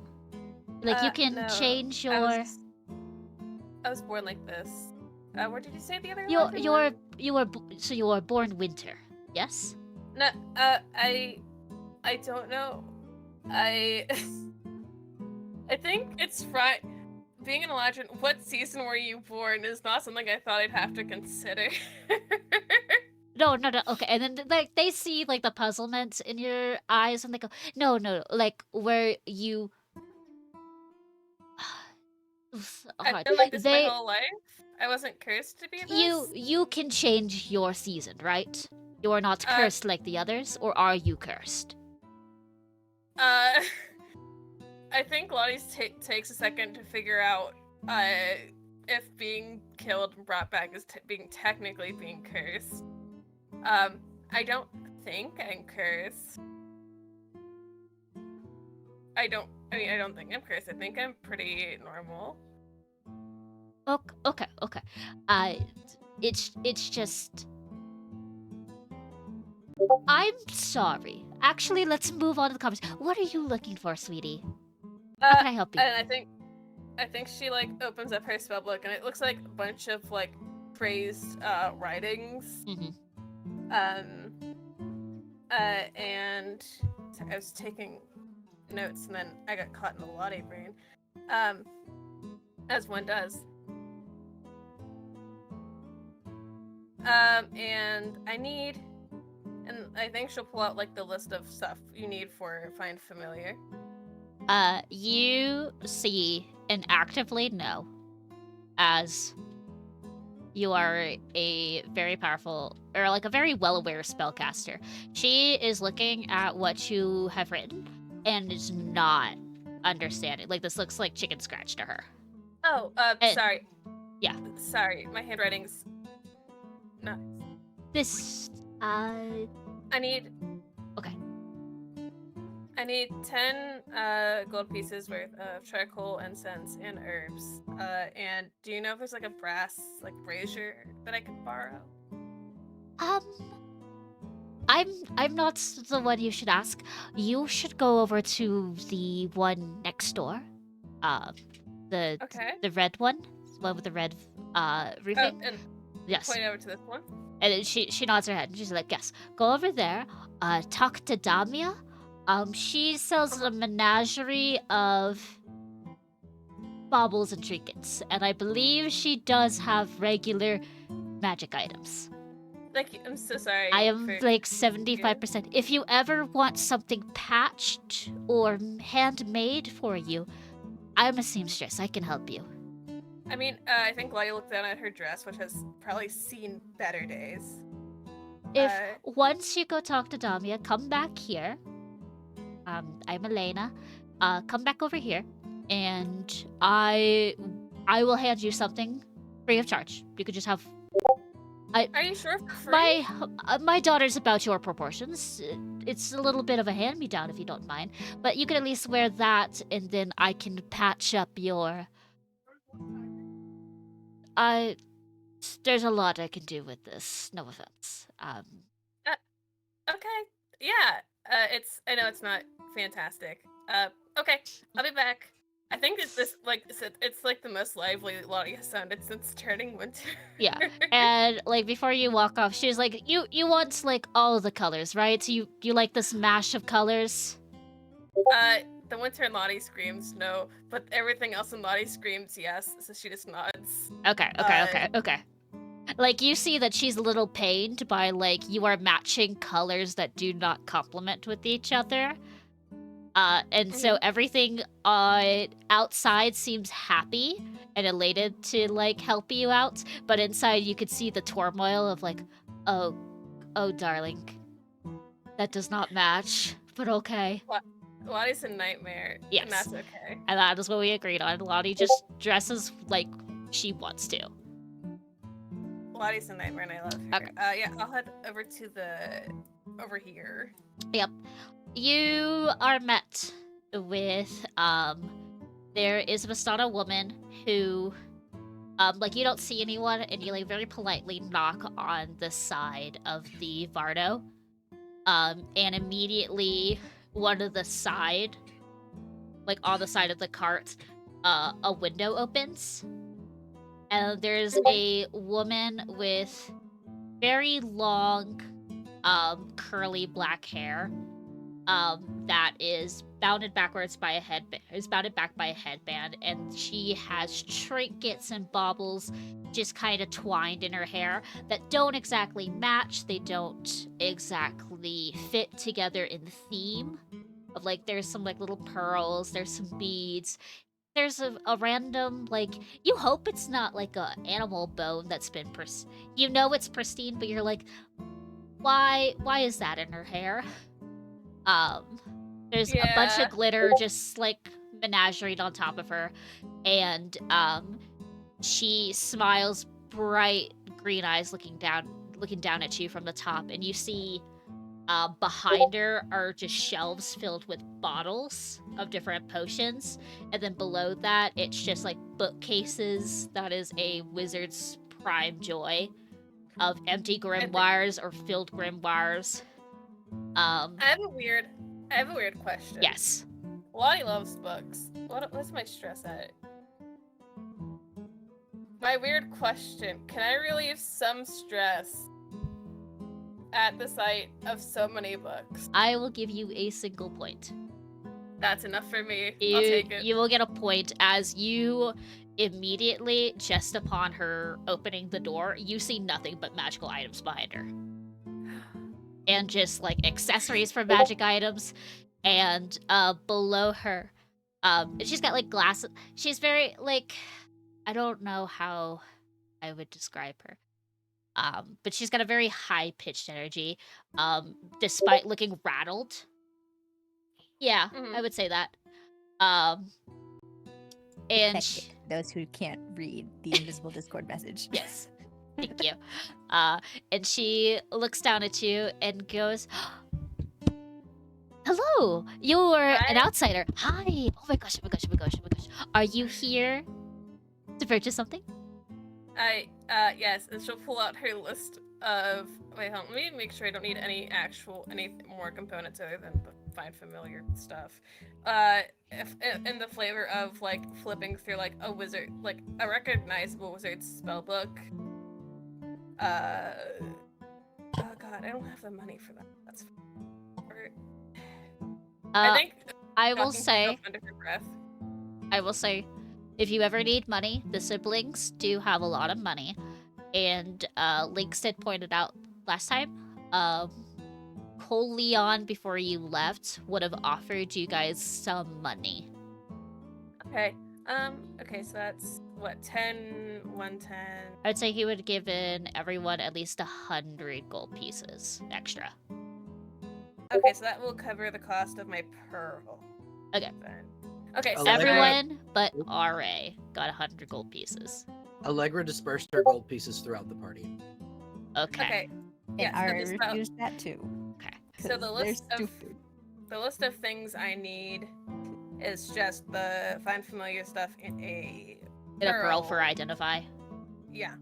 You can no, change your. I was born like this. What did you say the other one? You were born winter. Yes. No, I don't know. I think it's right. Being an Eladrin, what season were you born is not something I thought I'd have to consider. No. Okay, and then they see the puzzlement in your eyes, and they go, no, where you. I've been like this my whole life. I wasn't cursed to be this. You can change your season, right? You're not cursed like the others, or are you cursed? I think Lottie takes a second to figure out if being killed and brought back is being technically being cursed. I don't think I'm cursed. I don't think I'm cursed. I think I'm pretty normal. Okay. It's just. I'm sorry. Actually, let's move on to the conversation. What are you looking for, sweetie? How can I help you? And I think she opens up her spellbook and it looks like a bunch of phrased writings. Mm-hmm. And sorry, I was taking notes and then I got caught in the Lottie brain. As one does. And I think she'll pull out the list of stuff you need for Find Familiar. You see and actively know, as you are a very powerful, or a very well-aware spellcaster. She is looking at what you have written and is not understanding. This looks like chicken scratch to her. Oh, sorry. Yeah. Sorry, my handwriting's not. I need. Okay. I need 10 gold pieces worth of charcoal, incense, and herbs. And do you know if there's a brass brazier that I could borrow? I'm not the one you should ask. You should go over to the one next door. The Okay. the red one, the one with the red roofing. Yes. Point over to this one. And then she nods her head and she's like, yes, go over there, talk to Damia. She sells a menagerie of baubles and trinkets, and I believe she does have regular magic items. Thank you. I'm so sorry. I am for- like 75%. If you ever want something patched or handmade for you, I'm a seamstress. I can help you. I mean, I think Lottie looked down at her dress, which has probably seen better days. If Uh, once you go talk to Damia, come back here. I'm Elena. Come back over here, and I will hand you something free of charge. You could just have are you sure? For free? my daughter's about your proportions. It's a little bit of a hand-me-down if you don't mind, but you can at least wear that, and then I can patch up your. There's a lot I can do with this. No offense. Okay. Yeah. I know it's not fantastic. Okay. I'll be back. I think it's like the most lively Lottie has sounded since turning winter. Yeah, and like before you walk off, she's like, "You want like all the colors, right? So you like this mash of colors?" The winter in Lottie screams no, but everything else in Lottie screams yes. So she just nods. Okay. Like you see that she's a little pained by like you are matching colors that do not complement with each other. And so everything outside seems happy and elated to like help you out, but inside you could see the turmoil of like, oh darling, that does not match, but okay. Lottie's a nightmare. Yes. And that's okay. And that is what we agreed on. Lottie just dresses like she wants to. Lottie's a nightmare and I love her. Okay. Yeah, I'll head over here. Yep. You are met with there is a Vistana woman who like you don't see anyone and you like very politely knock on the side of the Vardo. And immediately one of the side, like on the side of the cart, a window opens. And there's a woman with very long, curly black hair, that is bounded backwards by a headband. Is bounded back by a headband, and she has trinkets and baubles just kind of twined in her hair that don't exactly match. They don't exactly fit together in the theme. Of like, there's some like little pearls. There's some beads. There's a random, like, you hope it's not like a animal bone that's been you know it's pristine, but you're like, why is that in her hair? There's a bunch of glitter just like menageried on top of her, and she smiles, bright green eyes looking down at you from the top, and you see behind her are just shelves filled with bottles of different potions, and then below that it's just like bookcases. That is a wizard's prime joy of empty grimoires or filled grimoires. I have a weird question. Yes. Lottie loves books. What's my stress at? My weird question: can I relieve some stress at the sight of so many books? I will give you a single point. That's enough for me. I'll take it. You will get a point as you immediately, just upon her opening the door, you see nothing but magical items behind her. And just like accessories for magic items. And below her, she's got like glasses. She's very like, I don't know how I would describe her. But she's got a very high-pitched energy, despite looking rattled. Yeah, I would say that. And Protected, those who can't read the invisible Discord message. yes, thank you. And she looks down at you and goes, "Hello, you're an outsider. Hi. Oh my gosh. Are you here to purchase something?" Yes, and she'll pull out her list of. Wait, hold on. Let me make sure I don't need any more components other than the fine familiar stuff. In the flavor of like flipping through like a recognizable wizard's spell book. Oh god, I don't have the money for that. That's or, Uh, I think I will talking to say, myself under her breath. if you ever need money, the siblings do have a lot of money. And Lynx had pointed out last time, Cole Leon, before you left, would have offered you guys some money. Okay. Okay, so that's what, 10, 110. I'd say he would have given everyone at least 100 gold pieces extra. Okay, so that will cover the cost of my pearl. Okay. Then. Okay, so Allegra- Everyone but RA got 100 gold pieces. Allegra dispersed her gold pieces throughout the party. Okay. Okay. And Yeah, I so this, refuse that too. Okay. so 'cause the they're list of stupid. things I need is just the find familiar stuff in a In a pearl for identify. Yeah.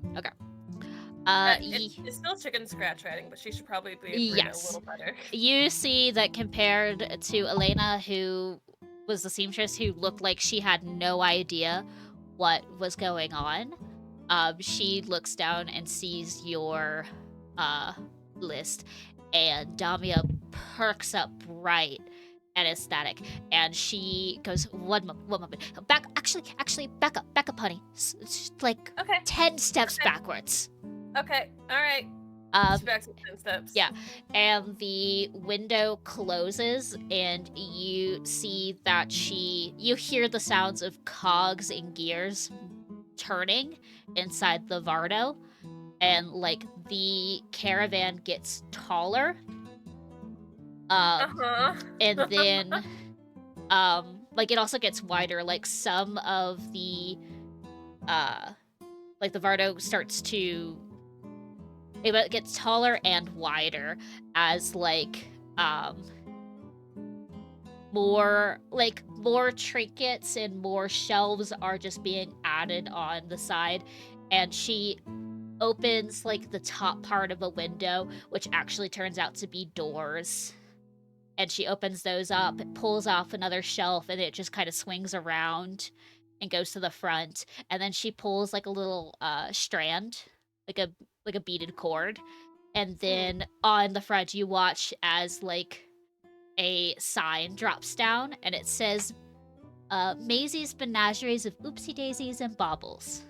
Ye- It's still chicken scratch writing, but she should probably be Yes. a little better. You see that compared to Elena, who was the seamstress, who looked like she had no idea what was going on, she looks down and sees your list, and Damia perks up bright and ecstatic, and she goes, one moment, back, actually, back up, honey, like Okay. 10 steps Okay. backwards. Okay. All right. She's back to 10 steps. yeah. And the window closes, and you see that you hear the sounds of cogs and gears turning inside the Vardo, and like the caravan gets taller. Uh-huh. And then like it also gets wider. Like some of the like the Vardo starts to, it gets taller and wider as more trinkets and more shelves are just being added on the side, and she opens like the top part of a window, which actually turns out to be doors, and she opens those up, pulls off another shelf, and it just kind of swings around and goes to the front, and then she pulls like a little strand, like a beaded cord, and then on the front you watch as like a sign drops down, and it says Maisie's Menageries of Oopsie Daisies and Baubles.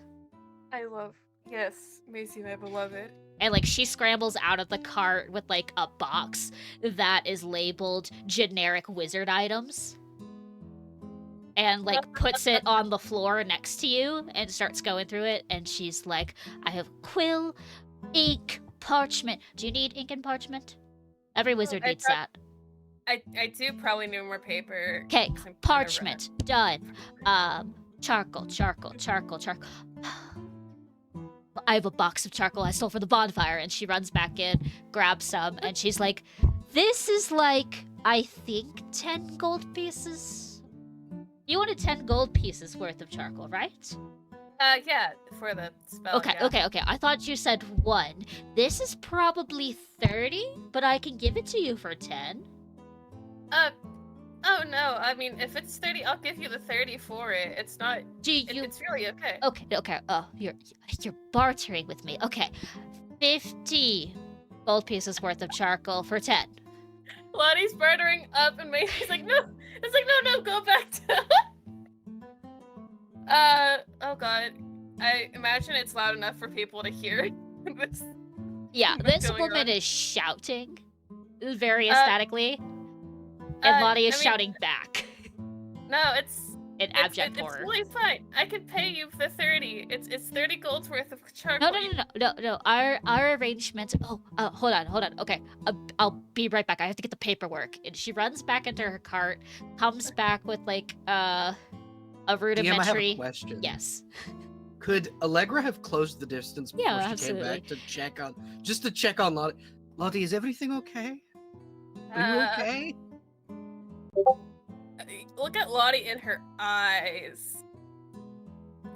Yes, Macy, my beloved. And like she scrambles out of the cart with like a box that is labeled generic wizard items, and like puts it on the floor next to you and starts going through it, and she's like, I have quill, ink, parchment. Do you need ink and parchment? Every wizard needs that. I do probably need more paper. Okay, 'cause I'm kinda parchment, done. Charcoal. I have a box of charcoal I stole for the bonfire, and she runs back in, grabs some, and she's like, this is like, I think 10 gold pieces? You wanted 10 gold pieces worth of charcoal, right? Yeah, for the spell. Okay, yeah. okay. I thought you said 1. This is probably 30, but I can give it to you for 10. Oh no, I mean, if it's 30, I'll give you the 30 for it. It's not, Do you... it's really okay. Okay. Oh, you're bartering with me. Okay. 50 gold pieces worth of charcoal for 10. Lottie's bartering up, and Macy's like, no. It's like, no, go back to... oh god. I imagine it's loud enough for people to hear this. Yeah, What's this going woman on? is shouting very ecstatically, and Lottie is shouting back No, it's in abject it's horror. really fine. I could pay you the 30. It's 30 gold's worth of charcoal. No. Our arrangement. Oh, hold on. Okay, I'll be right back. I have to get the paperwork. And she runs back into her cart, comes back with like a DM, I have a rudimentary. question. Yes. Could Allegra have closed the distance before Yeah, she absolutely. came back to check on Lottie? Lottie, is everything okay? Are you okay? Look at Lottie in her eyes.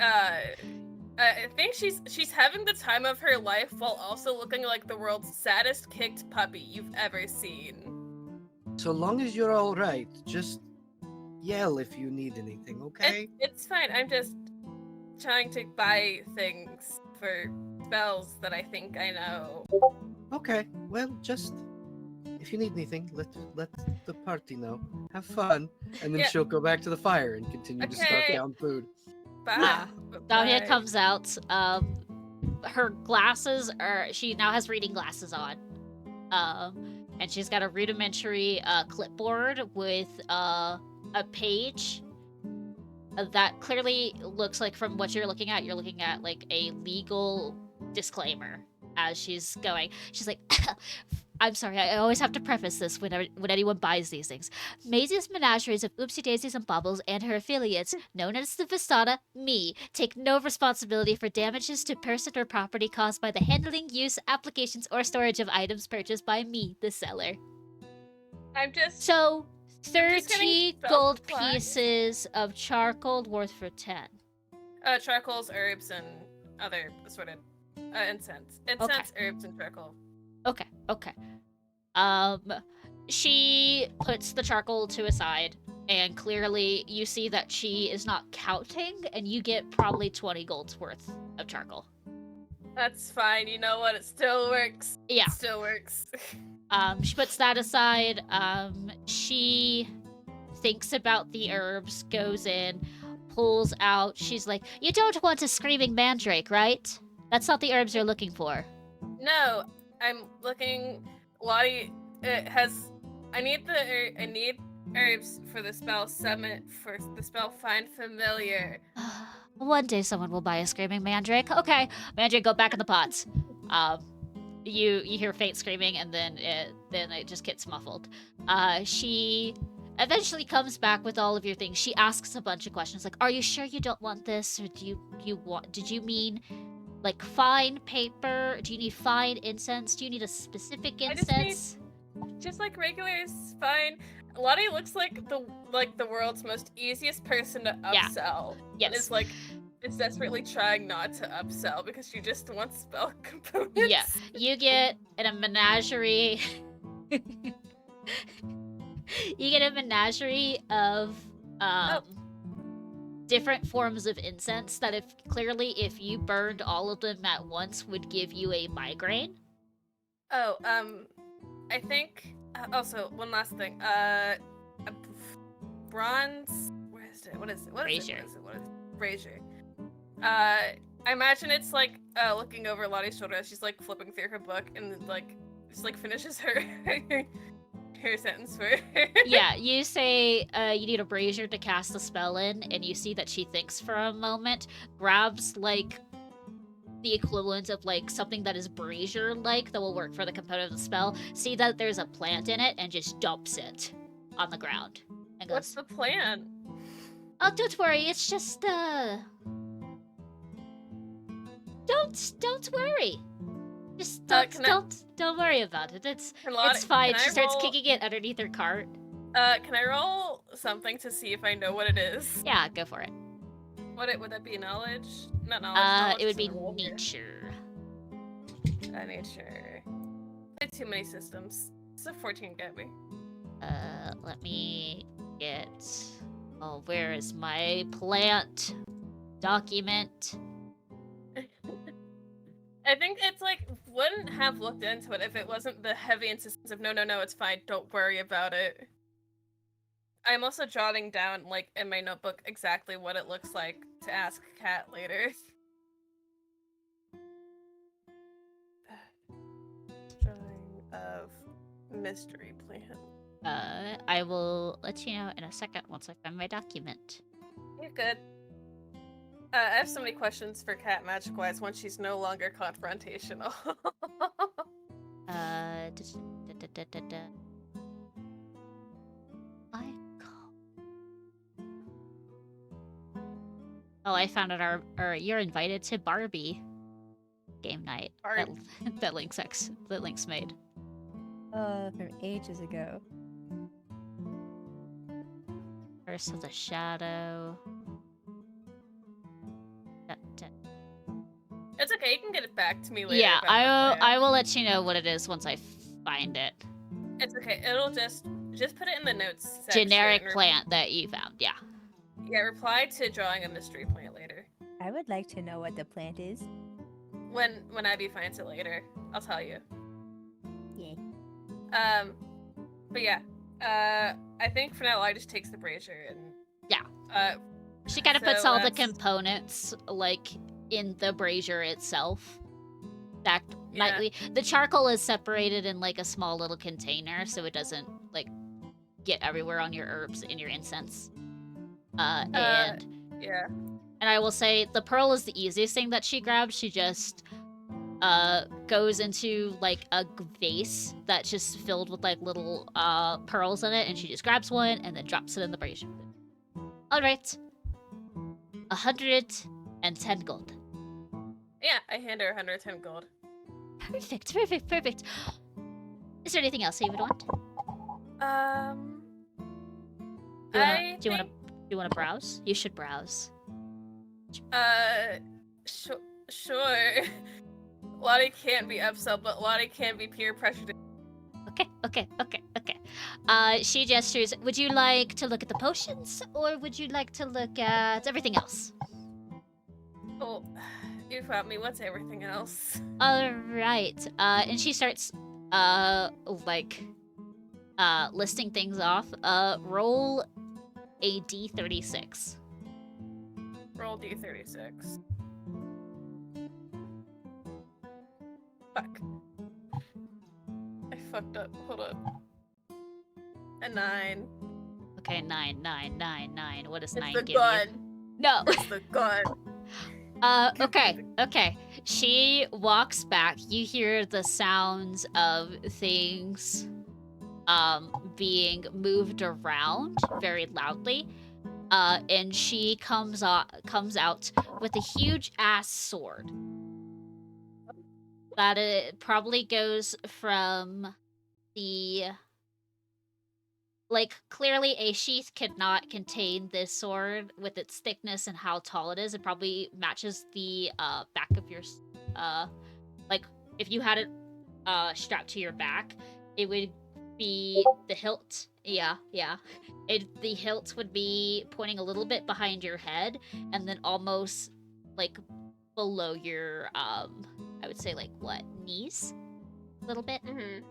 I think she's having the time of her life while also looking like the world's saddest kicked puppy you've ever seen. So long as you're all right, just yell if you need anything, okay? It's fine. I'm just trying to buy things for spells that I think I know. Okay, well, just if you need anything, let the party know. Have fun, and then Yeah. she'll go back to the fire and continue to scarf Okay. down food. Bye. Davia Bye. comes out. Her glasses are. She now has reading glasses on. And she's got a rudimentary clipboard with a page that clearly looks like, from what you're looking at like a legal disclaimer as she's going. She's like, I'm sorry, I always have to preface this when anyone buys these things. Maisie's menageries of Oopsie Daisies and Baubles and her affiliates, known as the Vistana, me, take no responsibility for damages to person or property caused by the handling, use, applications, or storage of items purchased by me, the seller. I'm just. So, just 30 getting gold self-supplies. pieces of charcoal worth for 10. Charcoals, herbs, and other assorted incense. Incense, herbs, and charcoal. Okay. She puts the charcoal to a side, and clearly you see that she is not counting, and you get probably 20 gold's worth of charcoal. That's fine. You know what? It still works. Yeah. It still works. She puts that aside. She thinks about the herbs, goes in, pulls out. She's like, "You don't want a screaming mandrake, right? That's not the herbs you're looking for." No, I'm looking. Lottie has. I need herbs for the spell summit, for the spell find familiar. One day someone will buy a screaming mandrake. Okay, mandrake, go back in the pots. You hear faint screaming, and then it just gets muffled. She eventually comes back with all of your things. She asks a bunch of questions like, "Are you sure you don't want this, or do you want? Did you mean like fine paper? Do you need fine incense? Do you need a specific I just need- incense?" Just like regular is fine. Lottie looks like the world's most easiest person to upsell. Yes. And is desperately trying not to upsell because she just wants spell components. Yeah, you get in a menagerie. You get a menagerie of different forms of incense that if you burned all of them at once would give you a migraine. Oh, I think also one last thing. Bronze. Where is it? What is it? Brazier. What is it? Brazier. I imagine it's like looking over Lottie's shoulder as she's like flipping through her book and like just like finishes her her sentence for her. Yeah, you say you need a brazier to cast the spell in, and you see that she thinks for a moment, grabs like the equivalent of like something that is brazier-like that will work for the component of the spell, see that there's a plant in it, and just dumps it on the ground. And goes, What's the plan? "Oh, don't worry, it's just Don't worry. Just don't worry about it. It's fine." Can She I starts roll- kicking it underneath her cart. Can I roll something to see if I know what it is? Yeah, go for it. Would that be knowledge? Not knowledge. It would be knowledge is nature. Nature. I had too many systems. It's a 14 get me. Let me get. Oh, where is my plant document? I think it's like wouldn't have looked into it if it wasn't the heavy insistence of no, it's fine, don't worry about it. I'm also jotting down like in my notebook exactly what it looks like to ask Kat later. Drawing of mystery plant. I will let you know in a second once I find my document. You're good. I have so many questions for Kat magic-wise once she's no longer confrontational. I found it. You're invited to Barbie game night that Lynx made. From ages ago. Curse of the Shadow. It's okay, you can get it back to me later. Yeah, about the plan. I will let you know what it is once I find it. It's okay. It'll just put it in the notes section. Generic plant that you found. Yeah. Yeah, reply to drawing a mystery plant later. I would like to know what the plant is. when Ivy finds it later, I'll tell you. Yeah. But yeah, I think for now I just takes the brazier and Yeah. She kind of puts so all the that's- components like in the brazier itself. Stacked Yeah. nightly. The charcoal is separated in like a small little container, so it doesn't like get everywhere on your herbs and your incense. And yeah. I will say the pearl is the easiest thing that she grabs. She just goes into like a vase that's just filled with like little pearls in it, and she just grabs one and then drops it in the brazier. All right, 110 gold. Yeah, I hand her 110 gold. Perfect. Is there anything else you would want? Do you want to browse? You should browse. Sure. Lottie can't be upset, but Lottie can be peer pressured. Okay. She gestures. Would you like to look at the potions, or would you like to look at everything else? Oh, you found me. What's everything else? All right. And she starts, listing things off. Roll a d36. Roll d36. Fuck. I fucked up. Hold up. A 9. Okay, 9. What does It's 9 the give gun. you? No. It's the gun. Okay. She walks back. You hear the sounds of things being moved around very loudly. And she comes out with a huge ass sword. That it probably goes from the clearly a sheath could not contain this sword with its thickness and how tall it is. It probably matches the back of your if you had it strapped to your back, it would be the hilt. Yeah. The hilt would be pointing a little bit behind your head and then almost below your I would say knees a little bit. Mm-hmm.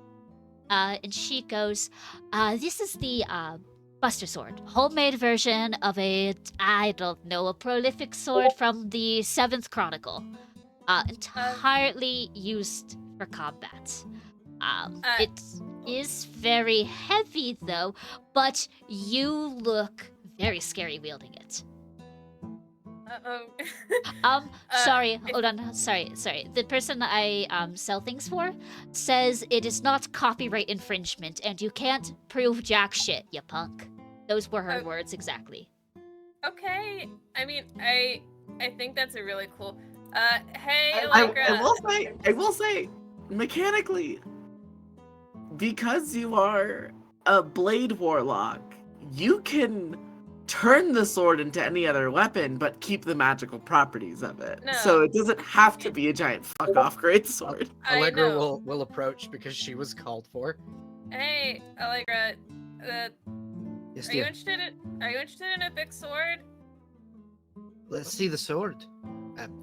And she goes, this is the Buster Sword, homemade version of a prolific sword from the 7th Chronicle, entirely used for combat. It is very heavy though, but you look very scary wielding it. Sorry, hold on. Sorry. The person I sell things for says it is not copyright infringement and you can't prove jack shit, you punk. Those were her words exactly. Okay. I mean, I think that's a really cool. Hey, I Allegra. will say, mechanically, because you are a blade warlock, you can turn the sword into any other weapon, but keep the magical properties of it. No. So it doesn't have to be a giant fuck off great sword. I Allegra know. will approach because she was called for. Hey, Allegra. Yes, Are you dear. interested in a big sword? Let's see the sword.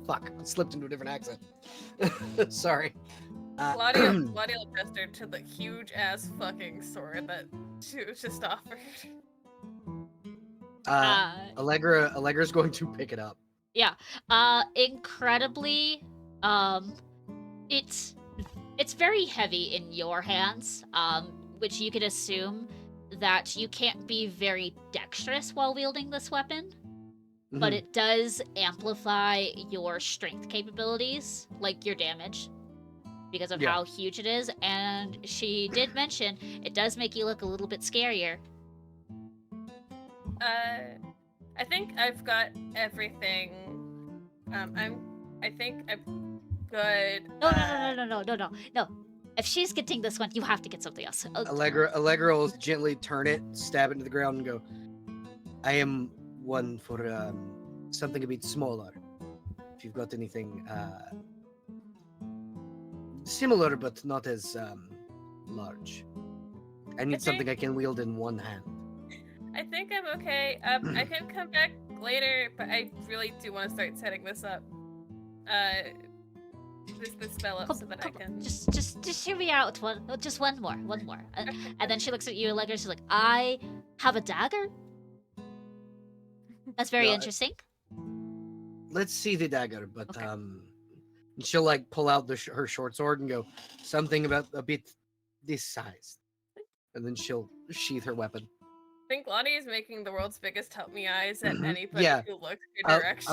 Fuck, I slipped into a different accent. Sorry. Claudia addressed her to the huge ass fucking sword that she was just offered. Allegra's going to pick it up. Yeah. Incredibly, it's very heavy in your hands, which you could assume that you can't be very dexterous while wielding this weapon, but it does amplify your strength capabilities, like your damage, because of how huge it is. And she did mention it does make you look a little bit scarier. I think I've got everything. I think I'm good. No. If she's getting this one, you have to get something else. Allegra will gently turn it, stab it into the ground, and go, I am one for something a bit smaller. If you've got anything similar but not as large. I need something I can wield in one hand. I think I'm okay. I can come back later, but I really do want to start setting this up. this spell up so that I can. Just hear me out. Just one more. And then she looks at you, Allegra. She's like, I have a dagger. That's very No, interesting. Let's see the dagger, but Okay. she'll like pull out her short sword and go something about a bit this size, and then she'll sheath her weapon. I think Lottie is making the world's biggest help me eyes at anybody Yeah. who looks her direction.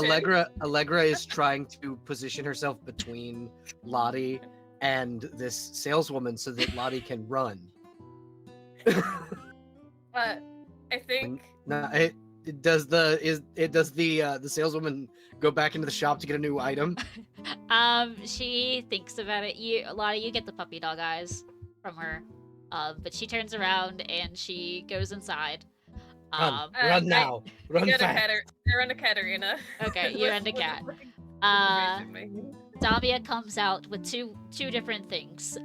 Allegra is trying to position herself between Lottie and this saleswoman so that Lottie can run. But I think No, does the saleswoman go back into the shop to get a new item? She thinks about it. Lottie, you get the puppy dog eyes from her. But she turns around and she goes inside. Run now! Run you're fast! on a Katarina. Okay, you're on the cat. Damia comes out with two different things.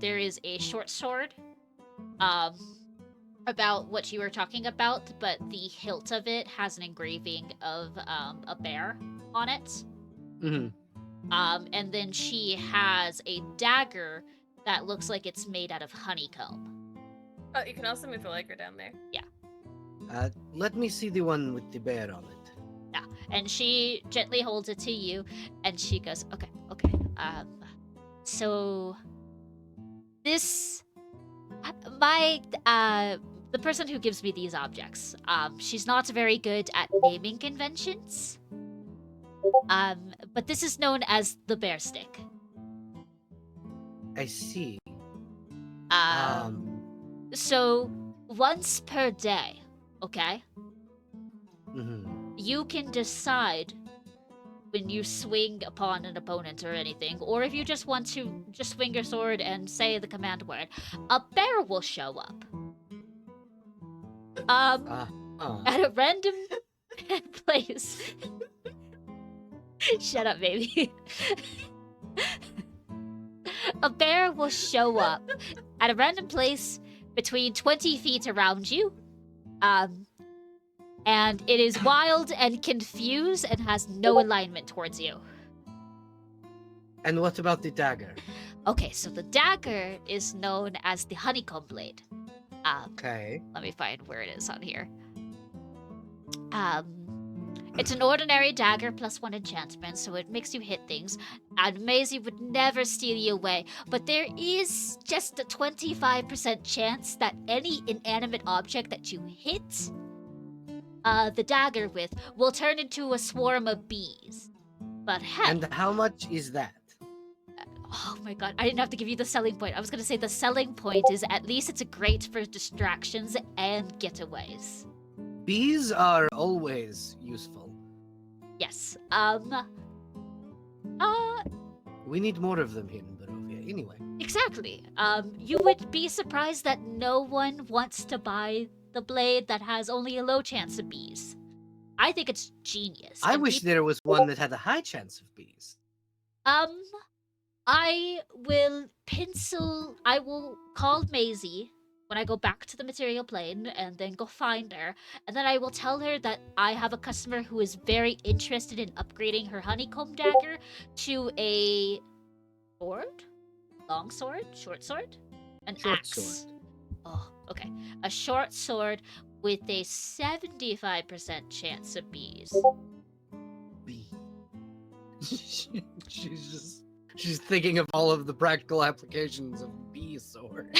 There is a short sword, about what you were talking about, but the hilt of it has an engraving of a bear on it. Mm-hmm. And then she has a dagger that looks like it's made out of honeycomb. Oh, you can also move the Allegra down there. Let me see the one with the bear on it. Yeah, and she gently holds it to you, and she goes, okay. So this, the person who gives me these objects, she's not very good at naming conventions. But this is known as the bear stick. I see. So once per day, okay, Mhm. you can decide when you swing upon an opponent or anything, or if you just want to just swing your sword and say the command word, a bear will show up. At a random place. Shut up, baby. A bear will show up at a random place between 20 feet around you. And it is wild and confused and has no alignment towards you. And what about the dagger? Okay, so the dagger is known as the honeycomb blade. Okay. Let me find where it is on here. It's an ordinary dagger plus 1 enchantment, so it makes you hit things. And Maisie would never steal you away, but there is just a 25% chance that any inanimate object that you hit the dagger with will turn into a swarm of bees. But heck, And how much is that? oh my god, I didn't have to give you the selling point. I was gonna say the selling point is at least it's great for distractions and getaways. Bees are always useful. Yes. We need more of them here in Barovia. Anyway. Exactly. You would be surprised that no one wants to buy the blade that has only a low chance of bees. I think it's genius. I and wish there was one that had a high chance of bees. I will call Maisie when I go back to the material plane and then go find her, and then I will tell her that I have a customer who is very interested in upgrading her honeycomb dagger to a sword? Long sword? Short sword? An Short axe. sword. Oh, okay. A short sword with a 75% chance of bees. Bee. She's thinking of all of the practical applications of bee sword.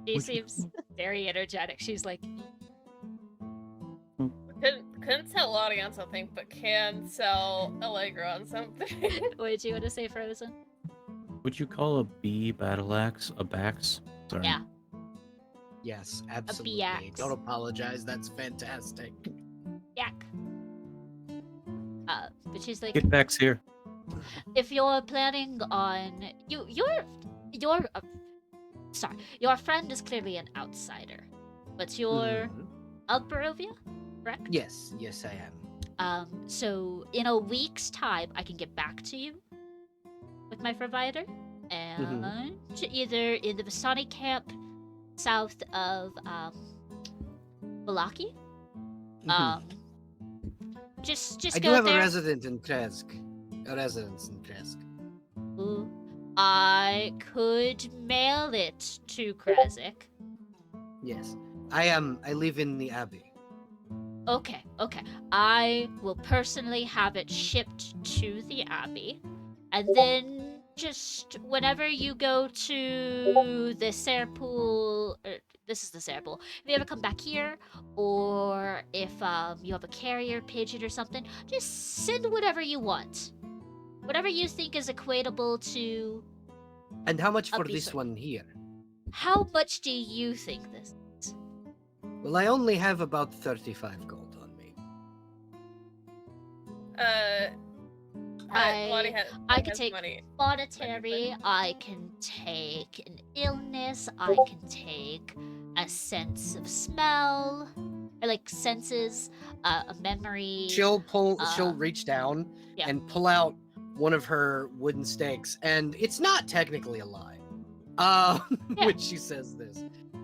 She seems very energetic. She's like, Couldn't sell Lottie on something, but can sell Allegra on something. what did you want to say, Frozen? Would you call a bee battle axe a bax? Sorry. Yeah. Yes, absolutely. axe. Don't apologize. That's fantastic. Yak. But she's like, Get back here. if you're planning on your friend is clearly an outsider, but you're Mhm. of Barovia, correct? Yes, I am. So in a week's time, I can get back to you with my provider, and either in the Vistani camp south of Balaki. Mhm. Just I go do have there. a resident in Kresk. a residence in Kresk. Ooh. I could mail it to Krazik. Yes. I live in the Abbey. Okay. I will personally have it shipped to the Abbey. And then just whenever you go to the Serpool, this is the Serpool. If you ever come back here, or if you have a carrier pigeon or something, just send whatever you want. Whatever you think is equatable to And how much a for beast this sword. one here? How much do you think this is? Well, I only have about 35 gold on me. Lottie I could has take money. monetary, I can take an illness, I can take a sense of smell, or like senses, a memory. She'll reach down yeah. and pull out one of her wooden stakes, and it's not technically a lie. Yeah. When she says this.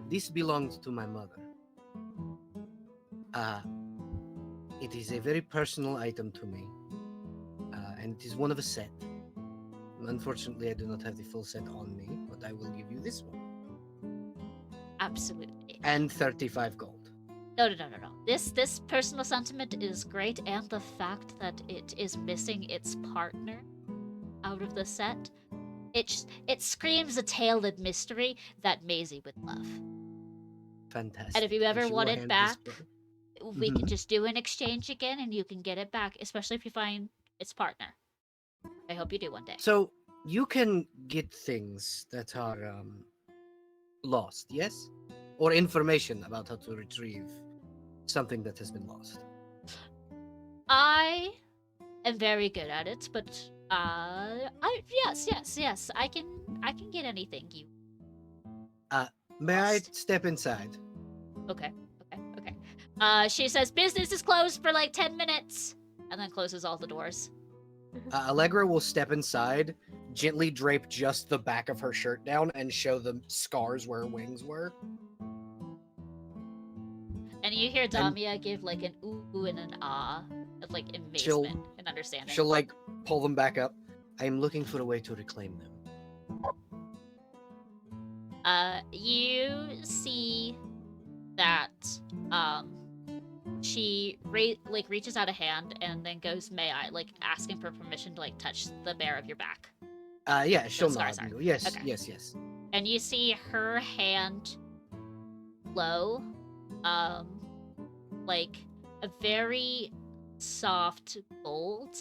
This belonged to my mother. It is a very personal item to me. And it is one of a set. Unfortunately, I do not have the full set on me, but I will give you this one. Absolutely. And 35 gold. No. This personal sentiment is great, and the fact that it is missing its partner out of the set, it screams a tale of mystery that Maisie would love. Fantastic. And if you ever she will want it hand back, this to her. we can Mhm. just do an exchange again, and you can get it back, especially if you find its partner. I hope you do one day. So you can get things that are lost, yes? Or information about how to retrieve something that has been lost. I am very good at it, but yes, I can get anything you. May I Lost. step inside? Okay. She says business is closed for like 10 minutes, and then closes all the doors. Allegra will step inside, gently drape just the back of her shirt down, and show the scars where her wings were. And you hear Damia give like an ooh and an ah of like amazement and understanding. She'll like pull them back up. I am looking for a way to reclaim them. You see that she reaches out a hand and then goes, "May I?" like asking for permission to like touch the bare of your back. Yeah, she'll scars nod. are. Yes, Okay. yes. And you see her hand glow, like a very soft gold,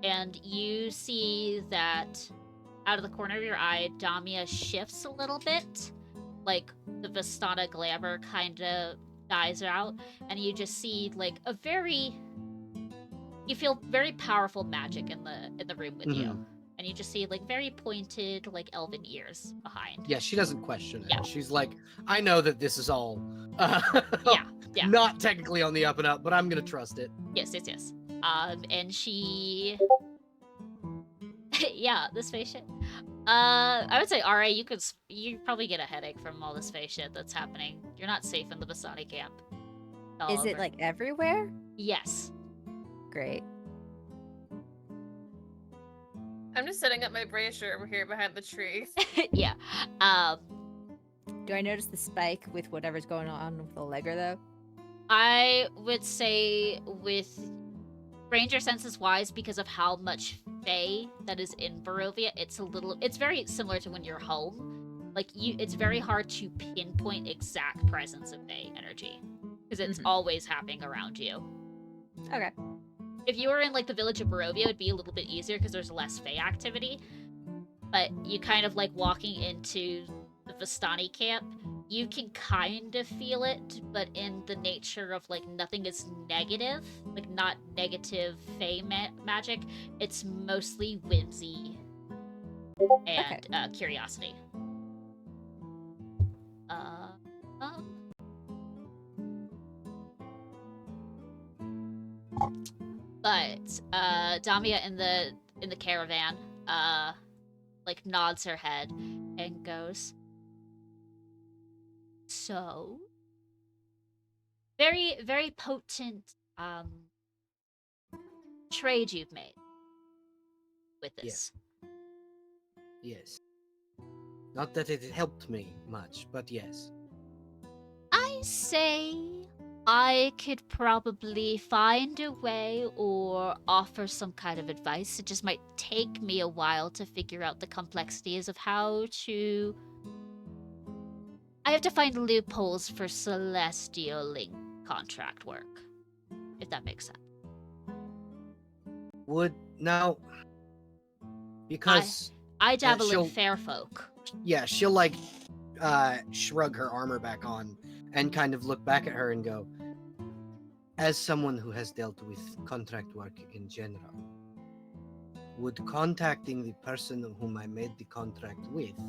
and you see that out of the corner of your eye, Damia shifts a little bit, like the Vistana glamour kind of dies out, and you just see like you feel very powerful magic in the room with you. Mhm. And you just see like very pointed like elven ears behind. Yeah, she doesn't question it. Yeah. She's like, I know that this is all Yeah. not technically on the up and up, but I'm gonna trust it. Yes. And she yeah, this face shit. I would say, RA, you probably get a headache from all this face shit that's happening. You're not safe in the Vasani camp. All Is it over. like everywhere? Yes. Great. I'm just setting up my brazier over here behind the tree. Yeah. Do I notice the spike with whatever's going on with Allegra though? I would say with Ranger senses wise, because of how much Fae that is in Barovia, it's very similar to when you're home. Like it's very hard to pinpoint exact presence of Fae energy because it's always happening around you. Okay. If you were in like the village of Barovia, it'd be a little bit easier because there's less Fae activity. But you kind of like walking into the Vistani camp, you can kind of feel it, but in the nature of like nothing is negative, like not negative Fae magic. It's mostly whimsy and curiosity. But Damia in the caravan like nods her head and goes, so very, very potent trade you've made. with this. Yes. Not that it helped me much, but yes. I say I could probably find a way or offer some kind of advice. It just might take me a while to figure out the complexities of how to. I have to find loopholes for celestial link contract work, if that makes sense. Would now because I dabble in she'll fair folk. she'll like shrug her armor back on and kind of look back at her and go, as someone who has dealt with contract work in general, would contacting the person whom I made the contract with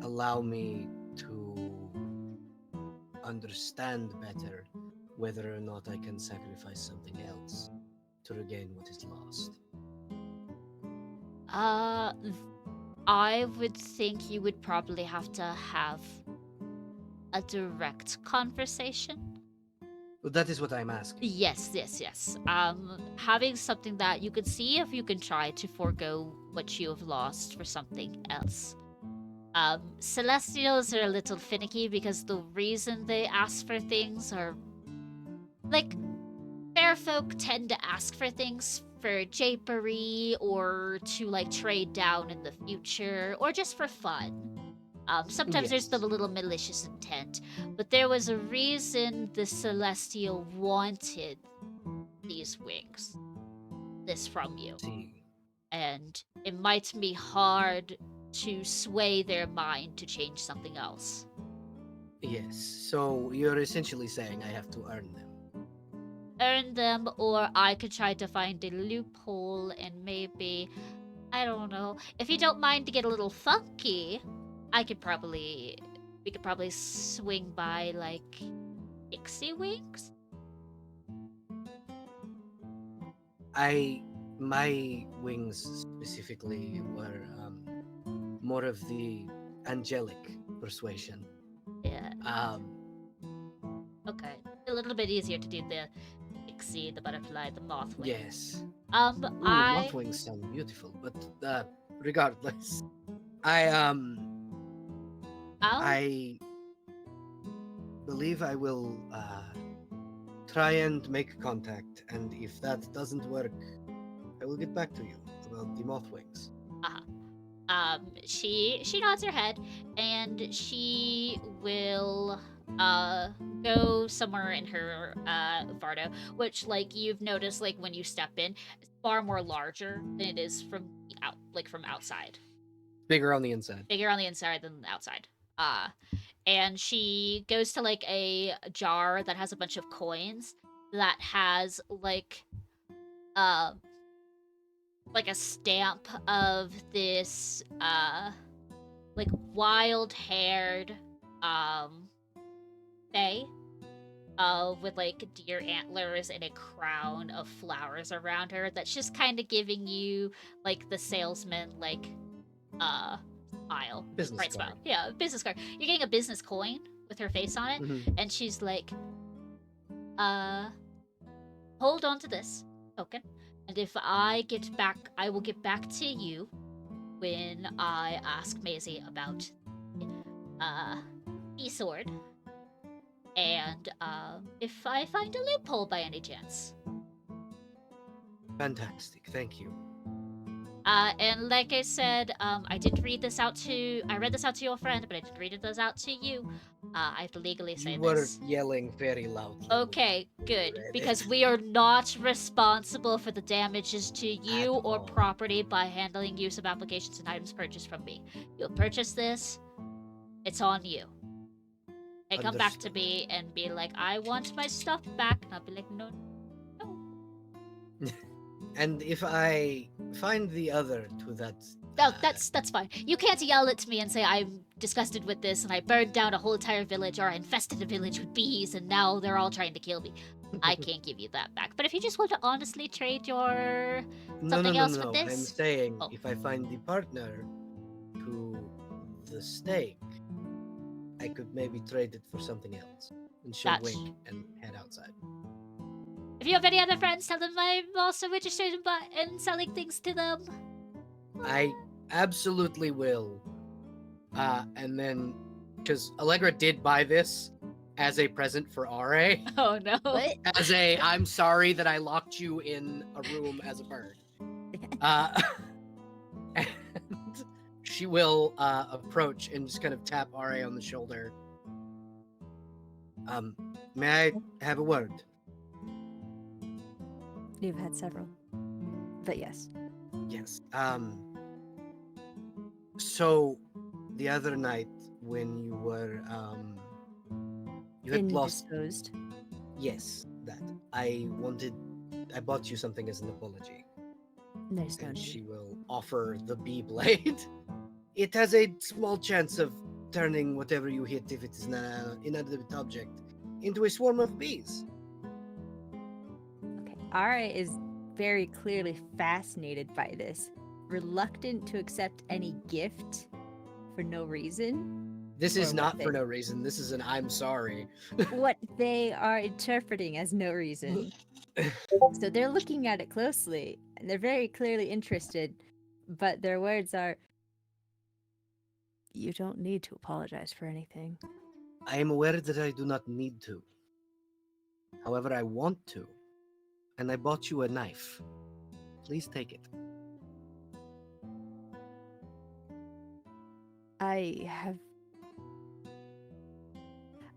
allow me to understand better whether or not I can sacrifice something else to regain what is lost? I would think you would probably have to have a direct conversation. Well, that is what I'm asking. Yes. Having something that you could see if you can try to forego what you have lost for something else. Celestials are a little finicky because the reason they ask for things are like fair folk tend to ask for things for japery or to like trade down in the future or just for fun. Sometimes there's the Yes. little malicious intent, but there was a reason the Celestial wanted these wings, this from you, See. and it might be hard to sway their mind to change something else. Yes. So you're essentially saying I have to earn them. Earn them, or I could try to find a loophole and maybe, I don't know, if you don't mind to get a little funky, we could probably swing by like pixie wings. My wings specifically were more of the angelic persuasion. Yeah. Okay. A little bit easier to do the pixie, the butterfly, the moth wing. Yes. Ooh, moth wings sound beautiful, but regardless, I believe I will try and make contact, and if that doesn't work, I will get back to you about the moth wings. She nods her head, and she will go somewhere in her Vardo, which like you've noticed like when you step in, it's far more larger than it is from from outside. Bigger on the inside. Bigger on the inside than the outside. And she goes to like a jar that has a bunch of coins that has like a stamp of this like wild-haired fae with like deer antlers and a crown of flowers around her that's just kind of giving you like the salesman like smile. Business Bright card. smile. Yeah, business card. You're getting a business coin with her face on it, Mhm. and she's like, hold on to this token, and if I get back, I will get back to you when I ask Maisie about E-Sword, and if I find a loophole by any chance. Fantastic, thank you. And like I said, I read this out to your friend, but I didn't read this out to you. I have to legally say You were this. yelling very loudly. Okay, when good. you read Because it. we are not responsible for the damages to you At or all. property by handling use of applications and items purchased from me. You'll purchase this, it's on you. They come back to Understood. me and be like, I want my stuff back. And I'll be like, no. And if I find the other to that... No, that's fine. You can't yell at me and say I'm disgusted with this and I burned down a whole entire village or I infested a village with bees and now they're all trying to kill me. I can't give you that back. But if you just want to honestly trade your something else with I'm this. saying Oh. if I find the partner to the stake, I could maybe trade it for something else. And she'll That's- wink and head outside. If you have any other friends, tell them I'm also interested in selling things to them. I absolutely will. And then, because Allegra did buy this as a present for RA, Oh no. What? as a I'm sorry that I locked you in a room as a bird. And she will approach and just kind of tap RA on the shoulder. May I have a word? You've had several. But yes. Yes. So the other night when you were you had lost. Indisposed. Yes, that. I bought you something as an apology. There's no And need. she will offer the bee blade. It has a small chance of turning whatever you hit, if it is an inanimate object, into a swarm of bees. Okay. Ara is very clearly fascinated by this, reluctant to accept any gift for no reason. This is Or not what for they- no reason. This is an I'm sorry. What they are interpreting as no reason. So they're looking at it closely, and they're very clearly interested, but their words are, "You don't need to apologize for anything." I am aware that I do not need to. However, I want to. And I bought you a knife. Please take it.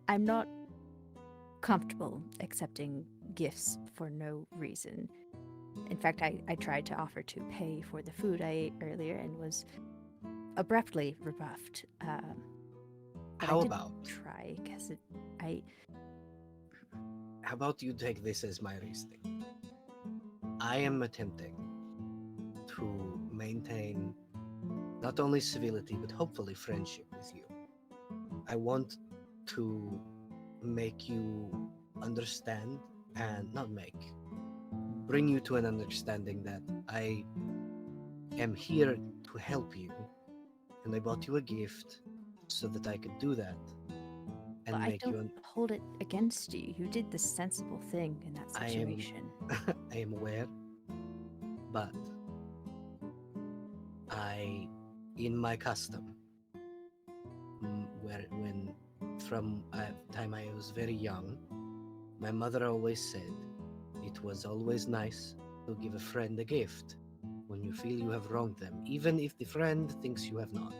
I'm not comfortable accepting gifts for no reason. In fact, I tried to offer to pay for the food I ate earlier and was abruptly rebuffed. But How I did about? try because How about you take this as my reasoning? I am attempting to maintain not only civility, but hopefully friendship with you. I want to make you understand and bring you to an understanding that I am here to help you. And I bought you a gift so that I could do that. And But I make you don't hold it against you. You did the sensible thing in that I am- situation. I am aware, but in my custom, when from time I was very young, my mother always said it was always nice to give a friend a gift when you feel you have wronged them, even if the friend thinks you have not.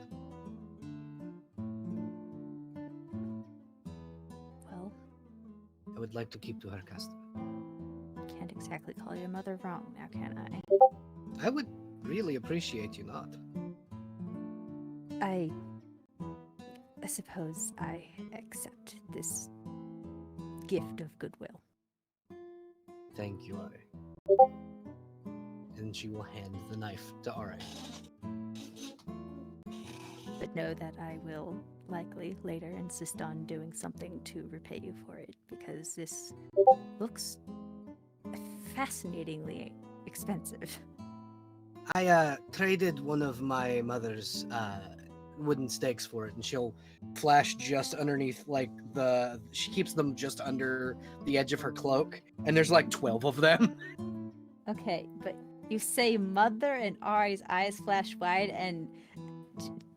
Well, I would like to keep to her custom. can't exactly call your mother wrong now, can I? I would really appreciate you not. I suppose I accept this gift of goodwill. Thank you, Ari. And she will hand the knife to Ari. But know that I will likely later insist on doing something to repay you for it, because this looks fascinatingly expensive. I traded one of my mother's wooden stakes for it, and she'll flash just underneath, like she keeps them just under the edge of her cloak, and there's like 12 of them. Okay, but you say mother, and Ari's eyes flash wide, and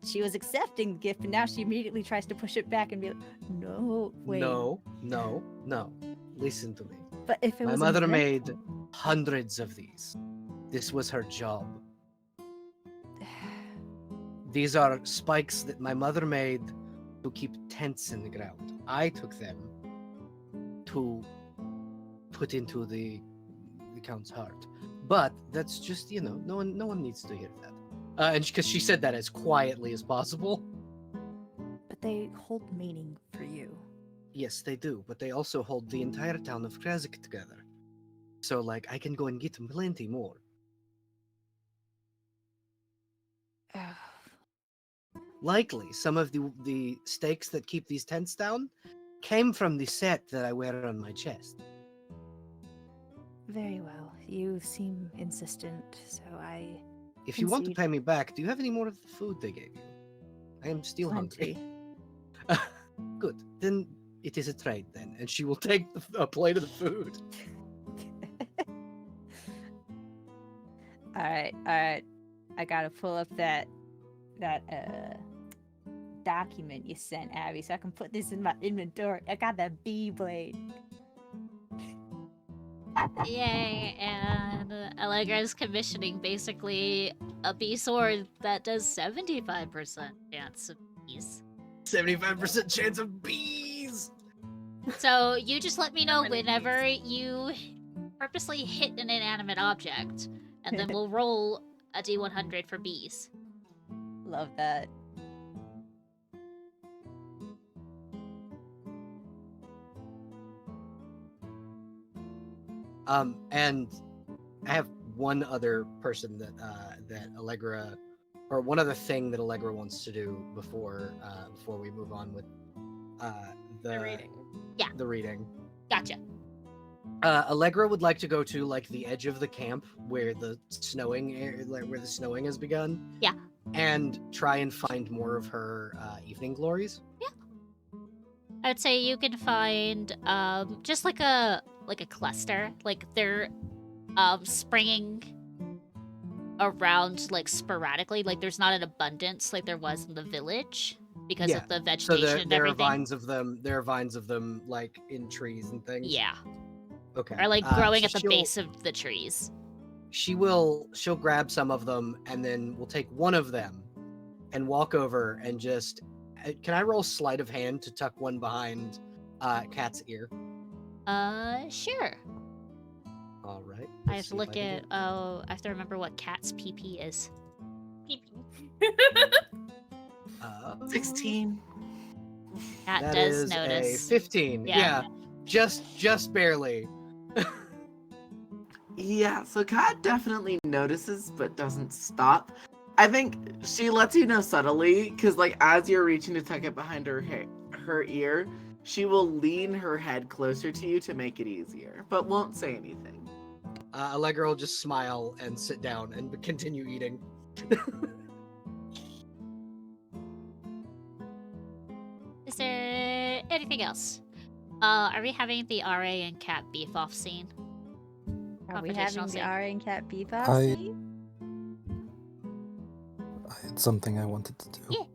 she was accepting the gift, and now she immediately tries to push it back and be like, no, wait. No. Listen to me. But if it My was mother a made hundreds of these. This was her job. These are spikes that my mother made to keep tents in the ground. I took them to put into the Count's heart. But that's just, no one needs to hear that. And because she said that as quietly as possible. But they hold meaning for you. Yes, they do, but they also hold the entire town of Krazik together. So, I can go and get plenty more. Likely, some of the stakes that keep these tents down came from the set that I wear on my chest. Very well. You seem insistent, so I If you want to concede. pay me back, do you have any more of the food they gave you? I am still hungry. Plenty. Good. Then it is a trade then, and she will take a plate of the food. Alright. I gotta pull up that document you sent, Abby, so I can put this in my inventory. I got that bee blade. Yay, and Allegra's commissioning basically a bee sword that does 75% chance of bees. 75% chance of bees. So you just let me know many whenever you purposely hit an inanimate object, and then we'll roll a d100 for bees. Love that. And I have one other person that Allegra, or one other thing that Allegra wants to do before we move on with The reading. The reading. Gotcha. Allegra would like to go to like the edge of the camp where the snowing has begun. Yeah. And try and find more of her evening glories. I would say you can find just like a cluster, like they're springing around like sporadically, like there's not an abundance like there was in the village because Yeah, of the So vegetation and there are everything. vines of them. There are vines of them like in trees and things. Yeah, Okay. or like growing so at the she'll- base of the trees. She'll grab some of them and then we'll take one of them and walk over and just. Can I roll sleight of hand to tuck one behind Cat's ear? Sure. All right. I have to look at. Oh, I have to remember what cat's PP is. PP. 16. Cat That does is notice. a 15. Yeah. Just barely. Yeah, so Kat definitely notices but doesn't stop. I think she lets you know subtly, because like as you're reaching to tuck it behind her ear, she will lean her head closer to you to make it easier, but won't say anything. Allegra will just smile and sit down and continue eating. Is there anything else? Are we having the RA and cat beef off scene? Are we Confrontational having the scene? Ari and Cat beef I- scene? I had something I wanted to do. Yeah.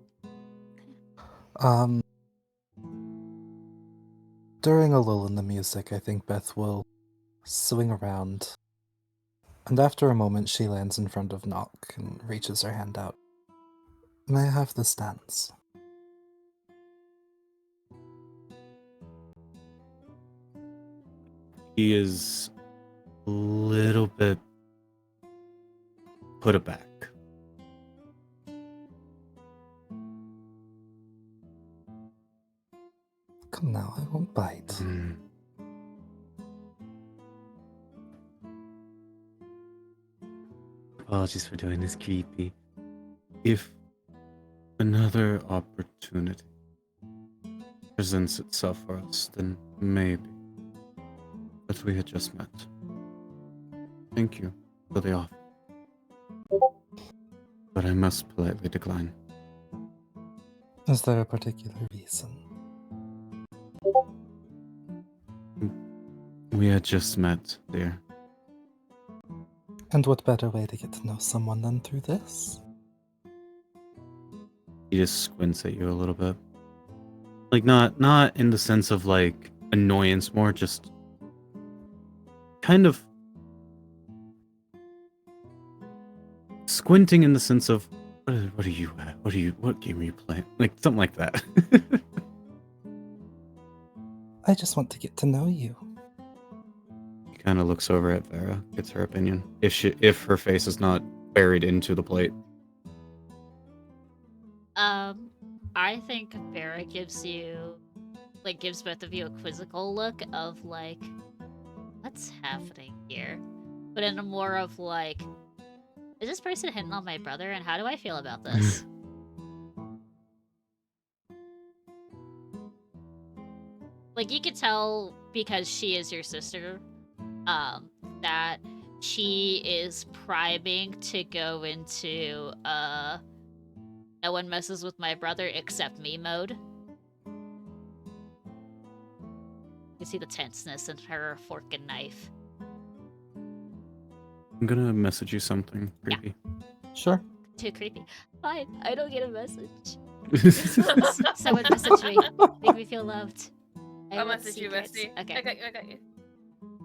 During a lull in the music, I think Beth will swing around, and after a moment she lands in front of Nock and reaches her hand out. May I have this dance? He is a little bit put aback. Come now, I won't bite. Apologies for doing this, creepy. If another opportunity presents itself for us, then maybe. But we had just met. Thank you for the offer. But I must politely decline. Is there a particular reason? We had just met, dear. And what better way to get to know someone than through this? He just squints at you a little bit. Like, not in the sense of, like, annoyance, more just kind of squinting in the sense of, what are you at? What game are you playing? Like, something like that. I just want to get to know you. He kind of looks over at Vera, gets her opinion. If her face is not buried into the plate. I think Vera gives both of you a quizzical look of like, what's happening here? But in a more of like, is this person hitting on my brother and how do I feel about this? Like, you could tell because she is your sister, that she is priming to go into, no one messes with my brother except me mode. You see the tenseness in her fork and knife. I'm gonna message you something Yeah. creepy. Sure. Too creepy. Fine, I don't get a message. Someone message me. Make me feel loved. I I'll want message you, secrets. bestie. Okay. I got you.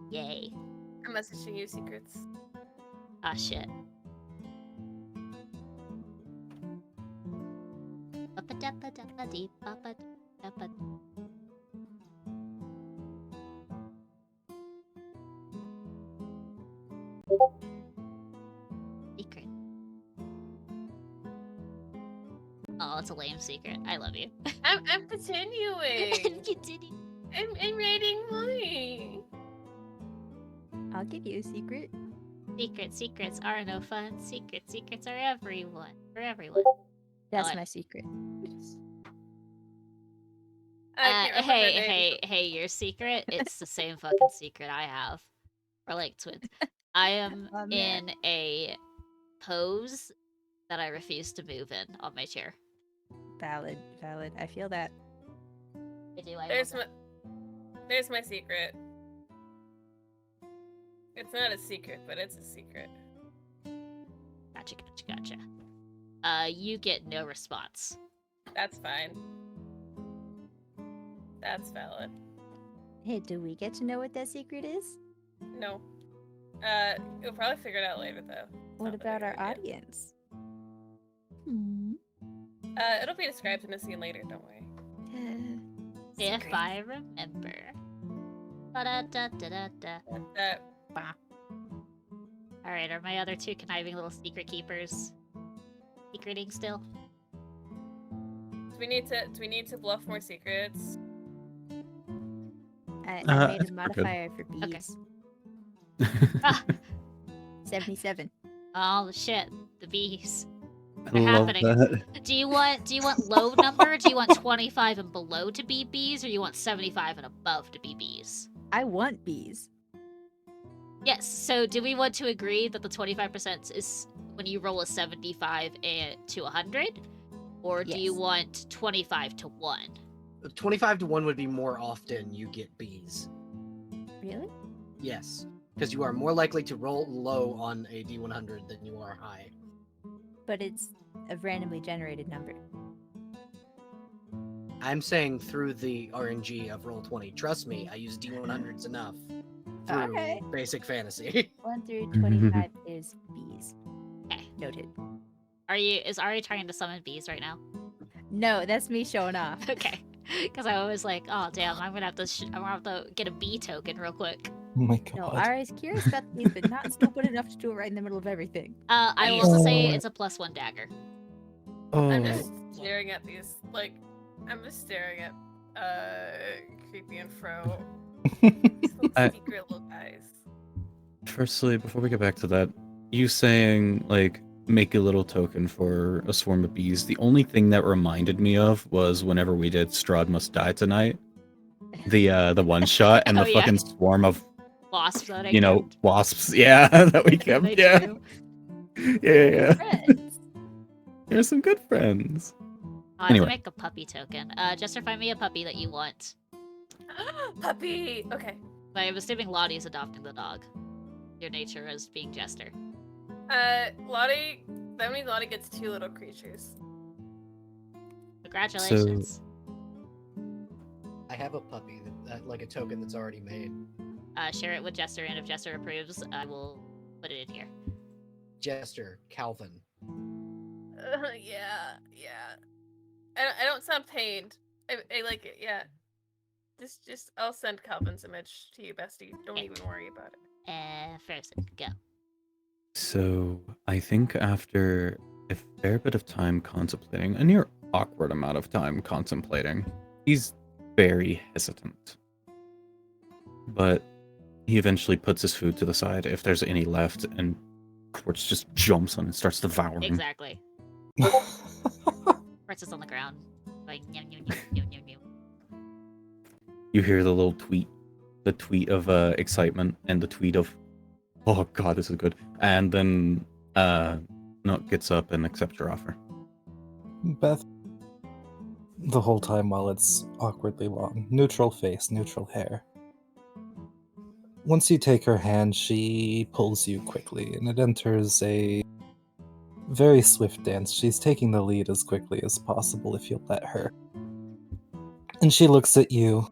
Yay. I'm messaging you secrets. Ah, shit. Ba-ba-da-ba-da-ba-dee-ba-ba-da-ba. Secret. Oh, it's a lame secret. I love you. I'm continuing. Continue. I'm writing more. I'll give you a secret. Secrets are no fun. Secrets are everyone. For everyone. That's Oh, my secret. I can't remember their names. Hey, your secret? It's the same fucking secret I have. We're like twins. I am Oh, man. in a pose that I refuse to move in on my chair. Valid. I feel that. I do. I There's my secret. It's not a secret, but it's a secret. Gotcha. You get no response. That's fine. That's valid. Hey, do we get to know what that secret is? No. You'll probably figure it out later, though. It's What not that about big our of a deal. audience? Hmm. It'll be described in a scene later, don't worry. If I remember. Ba-da-da-da-da-da. Alright, are my other two conniving little secret keepers secreting still? Do we need to bluff more secrets? I Uh, made I a think we're good. modifier for bees. Ah! 77. Oh shit, the bees. I They're love happening. that. Do you want low number? Do you want 25 and below to be bees, or you want 75 and above to be bees? I want bees. Yes. So do we want to agree that the 25% is when you roll a 75 to 100, or do you Yes. want 25 to 1? 25 to 1 would be more often you get bees. Really? Yes, because you are more likely to roll low on a D100 than you are high. But it's a randomly generated number. I'm saying through the RNG of Roll20. Trust me, I use D100s enough through Okay. basic fantasy. 1 through 25 is bees. Okay. Noted. Is Ari trying to summon bees right now? No, that's me showing off. Okay. Because I was like, oh damn, I'm gonna have to get a bee token real quick. Oh my No, god. Ari's curious about these, but not stupid enough to do it right in the middle of everything. I will also say it's a +1 dagger. I'm Oh. just staring at these, like, I'm just staring at, Creepy and Fro. These little I- secret little guys. Firstly, before we get back to that, you saying, like, make a little token for a swarm of bees, the only thing that reminded me of was whenever we did Strahd Must Die Tonight, the one shot, and Oh, the yeah. fucking swarm of, Wasp that I you know, kept. wasps, yeah, that we kept, They yeah. do. Yeah. Friends. You're some good friends. I have Anyway. to make a puppy token. Jester, find me a puppy that you want. Puppy! Okay. I'm assuming Lottie's adopting the dog. Your nature as being Jester. Lottie, that means Lottie gets 2 little creatures. Congratulations. I have a puppy, like a token that's already made. Share it with Jester, and if Jester approves, I will put it in here. Jester, Calvin. Yeah. I don't sound pained. I like it, yeah. Just, I'll send Calvin's image to you, bestie. Don't even worry about it. Frozen, go. So, I think after a fair bit of time contemplating, a near awkward amount of time contemplating, he's very hesitant. But he eventually puts his food to the side if there's any left, and Quartz just jumps on and starts devouring. Exactly. Quartz is on the ground. Going, yum, yum, yum, yum, yum, yum. You hear the little tweet, the tweet of excitement, and the tweet of, oh god, this is good. And then Nook gets up and accepts your offer. Beth, the whole time while it's awkwardly long, neutral face, neutral hair. Once you take her hand, she pulls you quickly, and it enters a very swift dance. She's taking the lead as quickly as possible if you'll let her. And she looks at you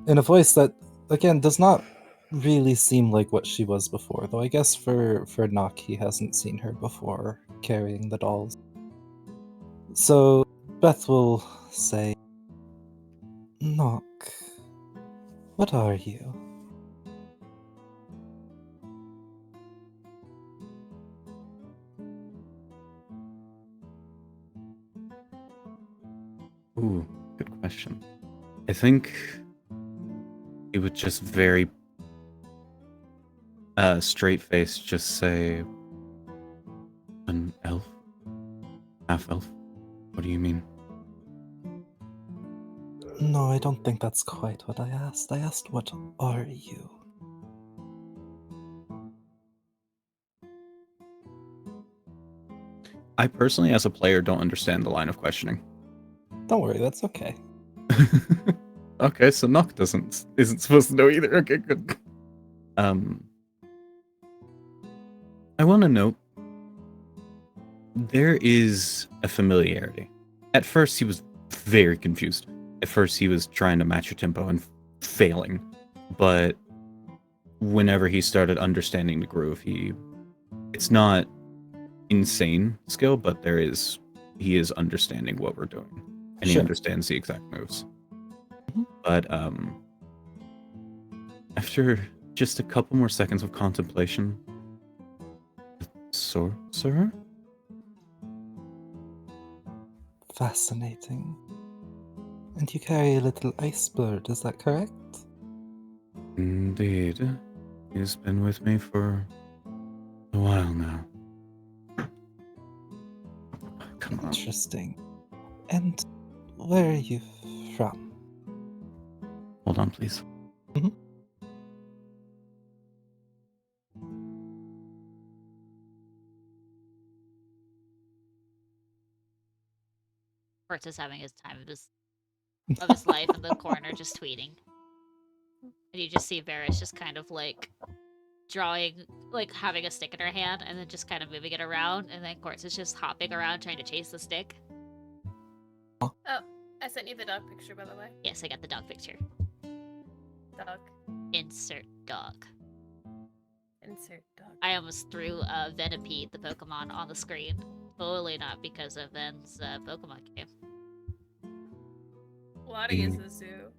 in a voice that, again, does not really seem like what she was before, though I guess for Nock, he hasn't seen her before carrying the dolls. So Beth will say, Nock, what are you? Ooh, good question. I think he would just very straight face just say, an elf? Half elf? What do you mean? No, I don't think that's quite what I asked. I asked, what are you? I personally, as a player, don't understand the line of questioning. Don't worry, that's okay. Okay, so Nock isn't supposed to know either. Okay, good. I want to note there is a familiarity. At first, he was very confused. At first, he was trying to match your tempo and failing, but whenever he started understanding the groove, it's not insane skill, but he is understanding what we're doing, and he Sure. understands the exact moves. Mhm. But after just a couple more seconds of contemplation, sorcerer? Fascinating. And you carry a little ice bird, is that correct? Indeed. He's been with me for a while now. Come on. Interesting. And where are you from? Hold on, please. Quartz is having his time of his life in the corner, just tweeting. And you just see Varys just kind of like drawing, like having a stick in her hand, and then just kind of moving it around, and then Quartz is just hopping around trying to chase the stick. Oh, I sent you the dog picture, by the way. Yes, I got the dog picture. Dog. Insert dog. Insert dog. I almost threw Venipede, the Pokemon, on the screen. Totally not because of Ven's Pokemon game. Lottie is a zoo.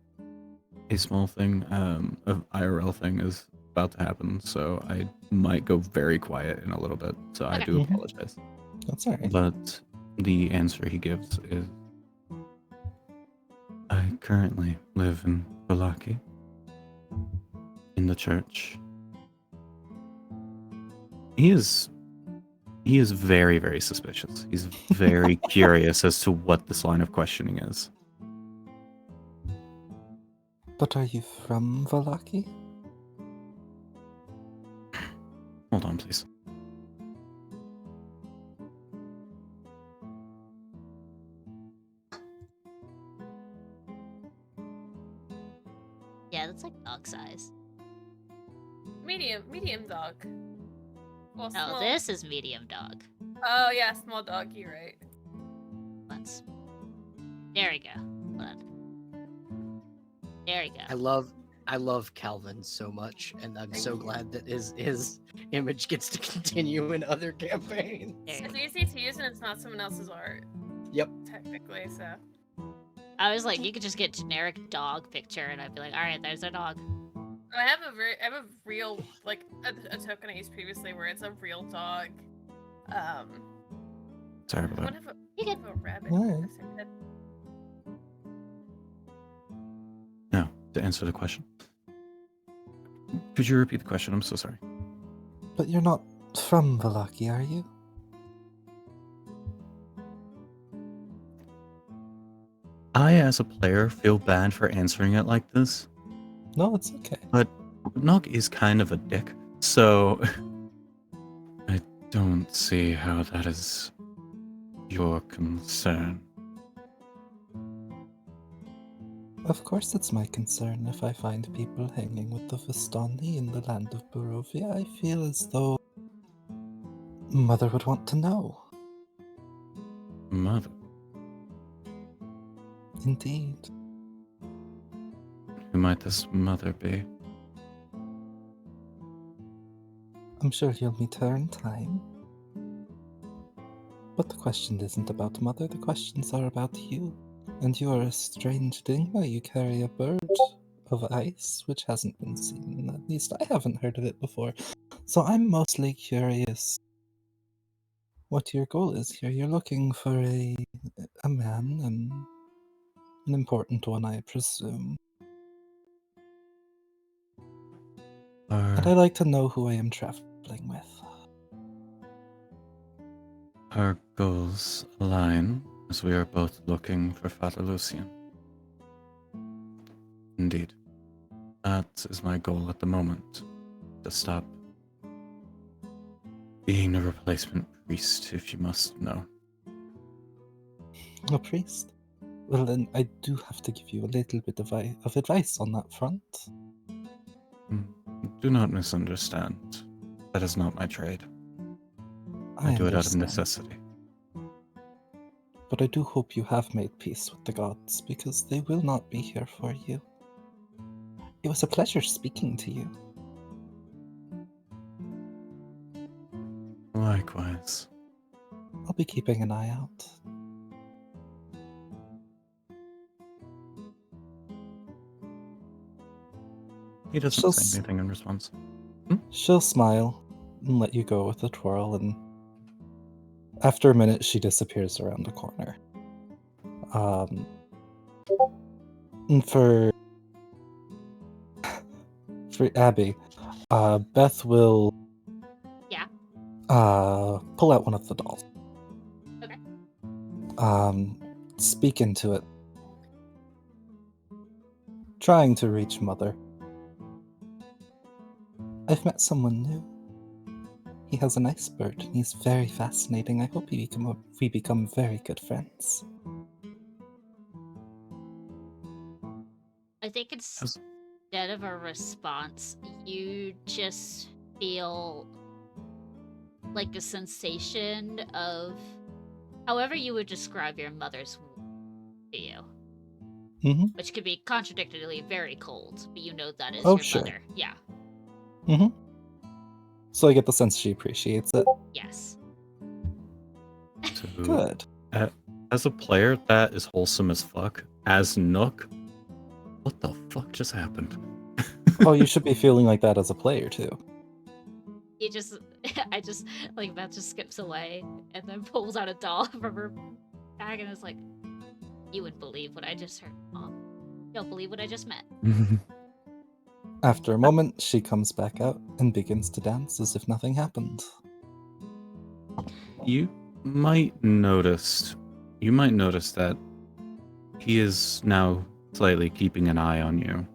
A small thing, of IRL thing is about to happen, so I might go very quiet in a little bit, so I Okay. do Mhm. apologize. That's alright. But the answer he gives is, I currently live in Balaki, in the church. He is very, very suspicious. He's very curious as to what this line of questioning is. But are you from Valaki? Hold on, please. Yeah, that's like dog size. Medium dog. Well, No, small. this is medium dog. Oh yeah, small dog. You're right. There we go. Hold on. There we go. I love Calvin so much, and I'm so glad that his image gets to continue in other campaigns. There you It's go. easy to use, and it's not someone else's art. Yep. Technically, so. I was like, you could just get generic dog picture, and I'd be like, all right, there's our dog. I have a real, like, a token I used previously where it's a real dog. Sorry about I that. have You get a rabbit. Alright. No, to answer the question. Could you repeat the question? I'm so sorry. But you're not from Valaki, are you? I, as a player, feel bad for answering it like this. No, it's okay. But Nog is kind of a dick, so I don't see how that is your concern. Of course it's my concern if I find people hanging with the Vistani in the land of Barovia. I feel as though Mother would want to know. Mother, Indeed. who might this mother be? I'm sure you'll meet her in time. But the question isn't about Mother, the questions are about you. And you are a strange Dingma. You carry a bird of ice, which hasn't been seen. At least I haven't heard of it before. So I'm mostly curious what your goal is here. You're looking for a man, and an important one, I presume. And I'd like to know who I am traveling with. Our goals align, as we are both looking for Father Lucian. Indeed. That is my goal at the moment. To stop being a replacement priest, if you must know. A priest? Well, then I do have to give you a little bit of advice on that front. Do not misunderstand. That is not my trade. I do it out of understand. necessity. But I do hope you have made peace with the gods, because they will not be here for you. It was a pleasure speaking to you. Likewise. I'll be keeping an eye out. He doesn't She'll say anything in response. She'll smile and let you go with a twirl, and after a minute, she disappears around the corner. And for Abby, Beth will Yeah. pull out one of the dolls. Okay. Speak into it, trying to reach Mother. I've met someone new. He has a nice bird, and he's very fascinating. I hope we become very good friends. I think instead of a response, you just feel like a sensation of however you would describe your mother's wound to you. Mm-hmm. Which could be contradictorily very cold, but you know that is Oh, your sure. mother. Yeah. Mm-hmm. So I get the sense she appreciates it. Yes. So, Good. as a player, that is wholesome as fuck. As Nook, what the fuck just happened? Oh, you should be feeling like that as a player, too. Beth just skips away and then pulls out a doll from her bag and is like, you wouldn't believe what I just heard, Mom. You don't believe what I just met. After a moment, she comes back out and begins to dance as if nothing happened. You might notice that he is now slightly keeping an eye on you.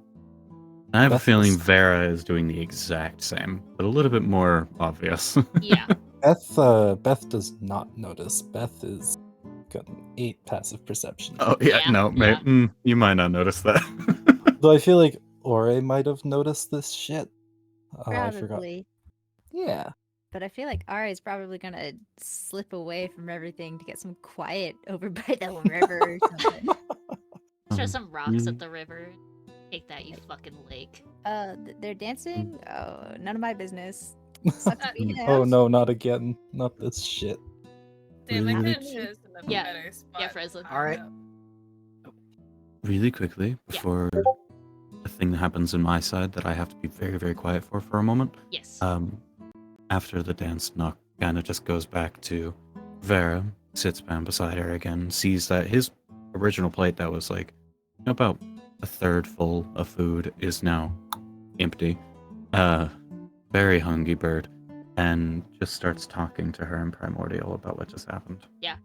I have a feeling Vera is doing the exact same, but a little bit more obvious. Yeah. Beth does not notice. Beth is got an 8 passive perception. Oh yeah, Yeah, no, yeah. you might not notice that. Though I feel like Ore might have noticed this shit. Oh, I forgot. Probably. Yeah. But I feel like Ari is probably gonna slip away from everything to get some quiet over by the river or something. Throw some rocks at the river. Take that, you fucking lake. They're dancing? Oh, none of my business. Sucks to be Oh them. no, not again. Not this shit. Damn, I Really could have chosen a Yeah. better spot. Yeah, Freslin. All right. Really quickly, before the thing that happens in my side that I have to be very, very quiet for a moment. Yes. After the dance, Nock kind of just goes back to Vera, sits down beside her again, sees that his original plate that was like about a third full of food is now empty. Very hungry bird, and just starts talking to her in Primordial about what just happened. Yeah.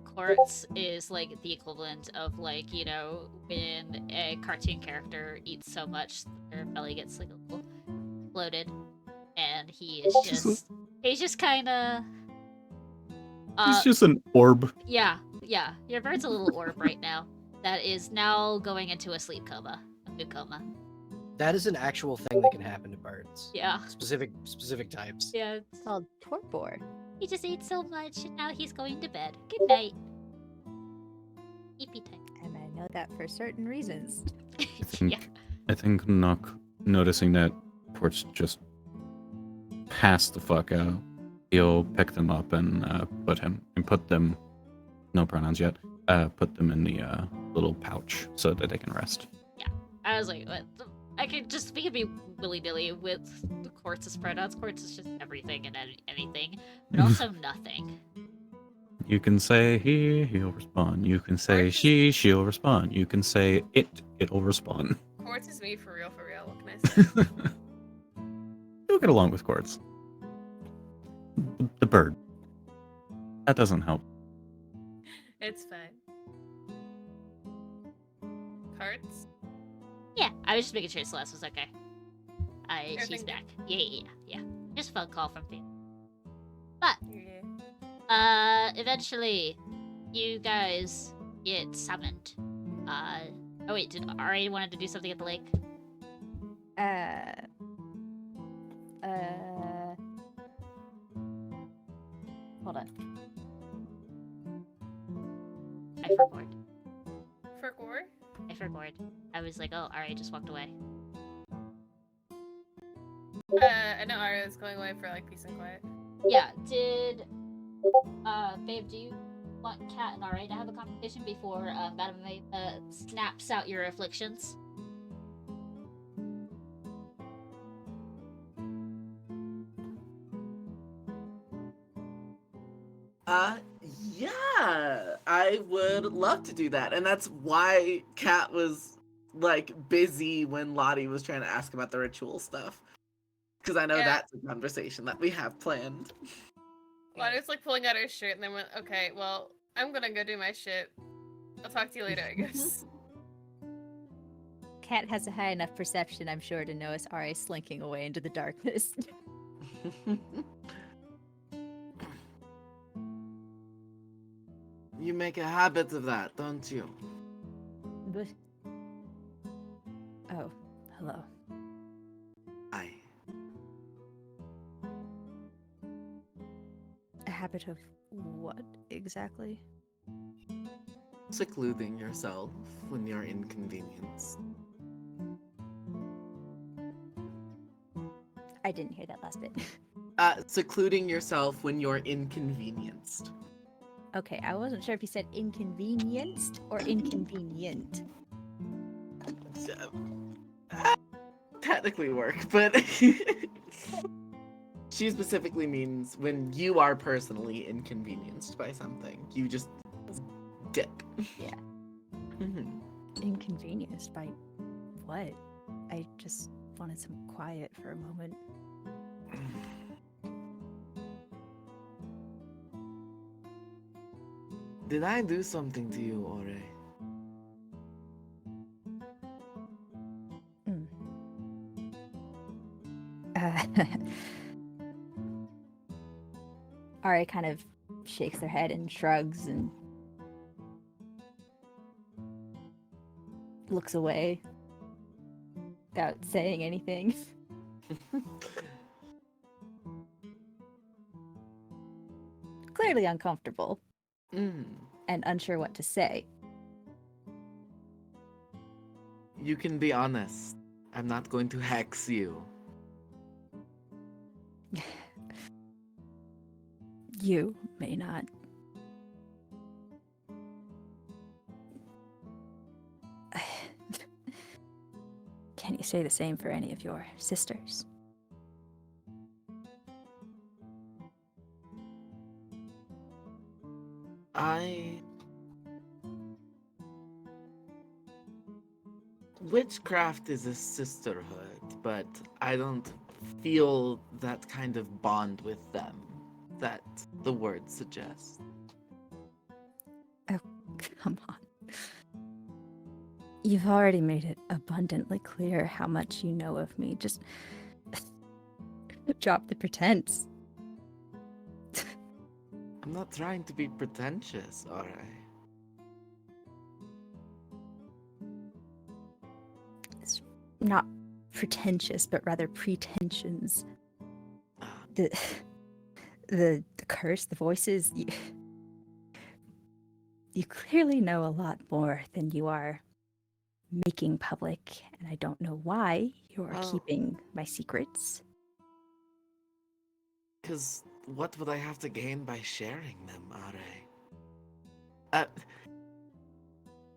Quartz is like the equivalent of like, you know, when a cartoon character eats so much their belly gets like a little bloated. And he's just kinda He's just an orb. Yeah. Your bird's a little orb right now. that is now going into a sleep coma, a food coma. That is an actual thing that can happen to birds. Yeah. Specific types. Yeah. It's called torpor. He just ate so much, and now he's going to bed. Good night. Eepy time. And I know that for certain reasons. Yeah. I think Nook, noticing that Port's just passed the fuck out, he'll pick them up and put them, no pronouns yet, put them in the little pouch so that they can rest. I was like, what? I could just, we could be willy-nilly with Quartz's pronouns. Quartz is just everything and anything, but also nothing. You can say he, he'll respond. You can say Quartz she, she'll respond. You can say it'll respond. Quartz is me for real, for real. What can I say? You'll get along with Quartz. The bird. That doesn't help. It's fine. Carts? Yeah, I was just making sure Celeste was okay. She's Everything back. Yeah. Just a phone call from family. But, Yeah. eventually, you guys get summoned. Oh wait, did Ari wanted to do something at the lake? Hold on. I forgot. For Gore? I forgot. I was like, oh, Ari just walked away. I know Arya is going away for like peace and quiet. Yeah, did babe, do you want Kat and Ari to have a conversation before Madame May snaps out your afflictions? Yeah, I would love to do that. And that's why Kat was like busy when Lottie was trying to ask about the ritual stuff. Because I know Yeah. that's a conversation that we have planned. Lana's like pulling out her shirt and then went, okay, well, I'm gonna go do my shit. I'll talk to you later, I guess. Cat has a high enough perception, I'm sure, to notice Ari slinking away into the darkness. You make a habit of that, don't you? Oh, hello. Aye. A habit of what exactly? Secluding yourself when you're inconvenienced. I didn't hear that last bit. Secluding yourself when you're inconvenienced. Okay, I wasn't sure if you said inconvenienced or inconvenient. Technically work, but she specifically means when you are personally inconvenienced by something. You just dip. Yeah. Mhm. Inconvenienced by what? I just wanted some quiet for a moment. Did I do something to you, Ore? Ari kind of shakes their head and shrugs and looks away without saying anything. Clearly uncomfortable and unsure what to say. You can be honest. I'm not going to hex you. You may not. Can you say the same for any of your sisters? Witchcraft is a sisterhood, but I don't feel that kind of bond with them that the word suggests. Oh, come on. You've already made it abundantly clear how much you know of me. Just drop the pretense. I'm not trying to be pretentious, alright? not pretentious, but rather pretensions. The the curse, the voices. You clearly know a lot more than you are making public, and I don't know why you are Well- keeping my secrets. Because what would I have to gain by sharing them, Are?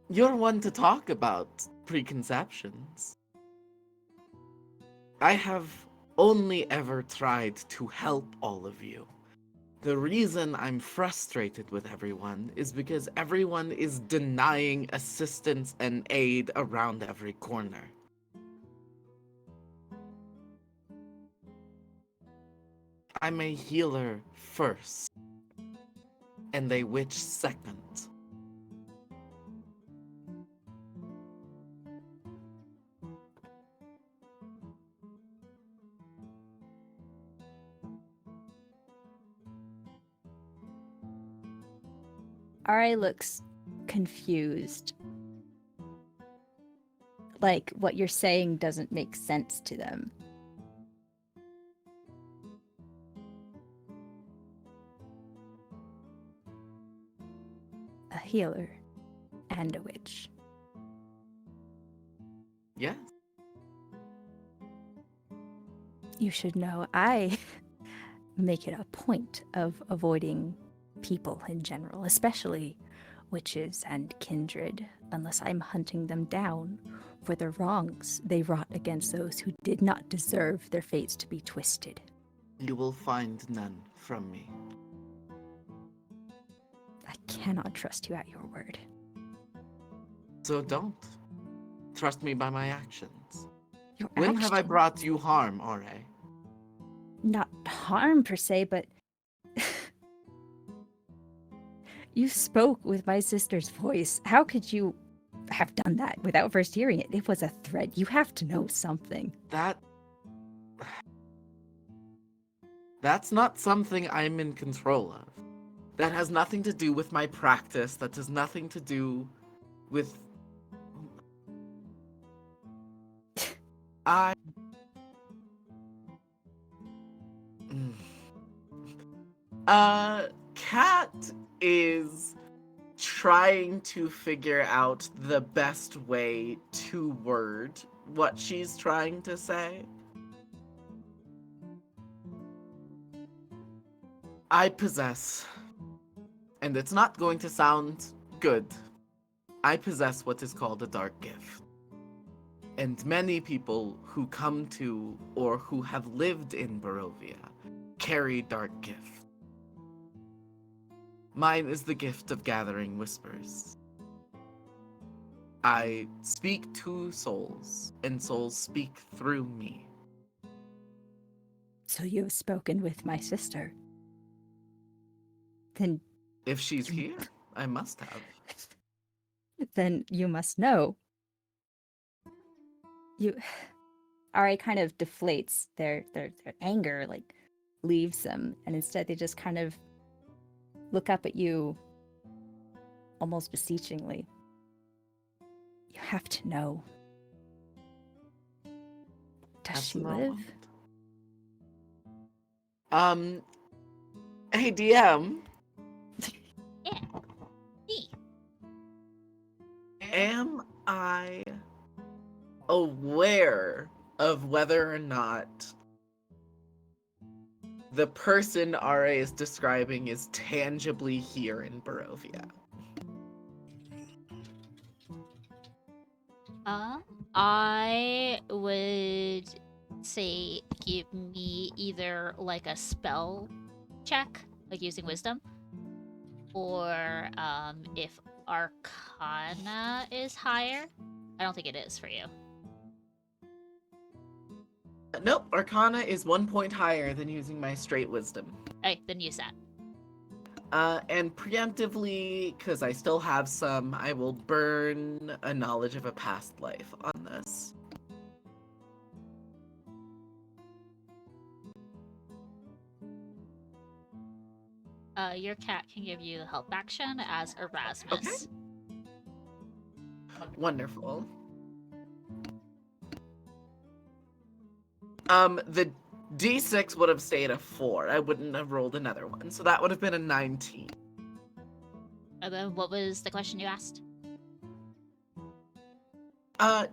You're one to talk about preconceptions. I have only ever tried to help all of you. The reason I'm frustrated with everyone is because everyone is denying assistance and aid around every corner. I'm a healer first, and a witch second. Ari looks confused. Like what you're saying doesn't make sense to them. A healer and a witch. Yes? You should know I make it a point of avoiding people in general, especially witches and kindred, unless I'm hunting them down for the wrongs they wrought against those who did not deserve their fates to be twisted. You will find none from me. I cannot trust you at your word. So don't. Trust me by my actions. Your When have I actions- brought you harm, Are? Not harm per se, but you spoke with my sister's voice. How could you have done that without first hearing it? It was a threat. You have to know something. That's not something I'm in control of. That has nothing to do with my practice. That has nothing to do with... I... Kat is trying to figure out the best way to word what she's trying to say. I possess, and it's not going to sound good, I possess what is called a dark gift. And many people who come to or who have lived in Barovia carry dark gift. Mine is the gift of gathering whispers. I speak to souls, and souls speak through me. So you have spoken with my sister. Then If she's here, I must have. then you must know. You Ari kind of deflates their anger, like leaves them, and instead they just kind of look up at you almost beseechingly. You have to know. Does That's she not live? what- Hey DM, Yeah. Me. am I aware of whether or not the person RA is describing is tangibly here in Barovia? I would say give me either like a spell check, like using wisdom, or if Arcana is higher. I don't think it is for you. Nope, Arcana is 1 point higher than using my straight wisdom. Okay, then use that. And preemptively, because I still have some, I will burn a knowledge of a past life on this. Your cat can give you the help action as Erasmus. Wonderful. The D6 would have stayed a 4. I wouldn't have rolled another one. So that would have been a 19. And then what was the question you asked?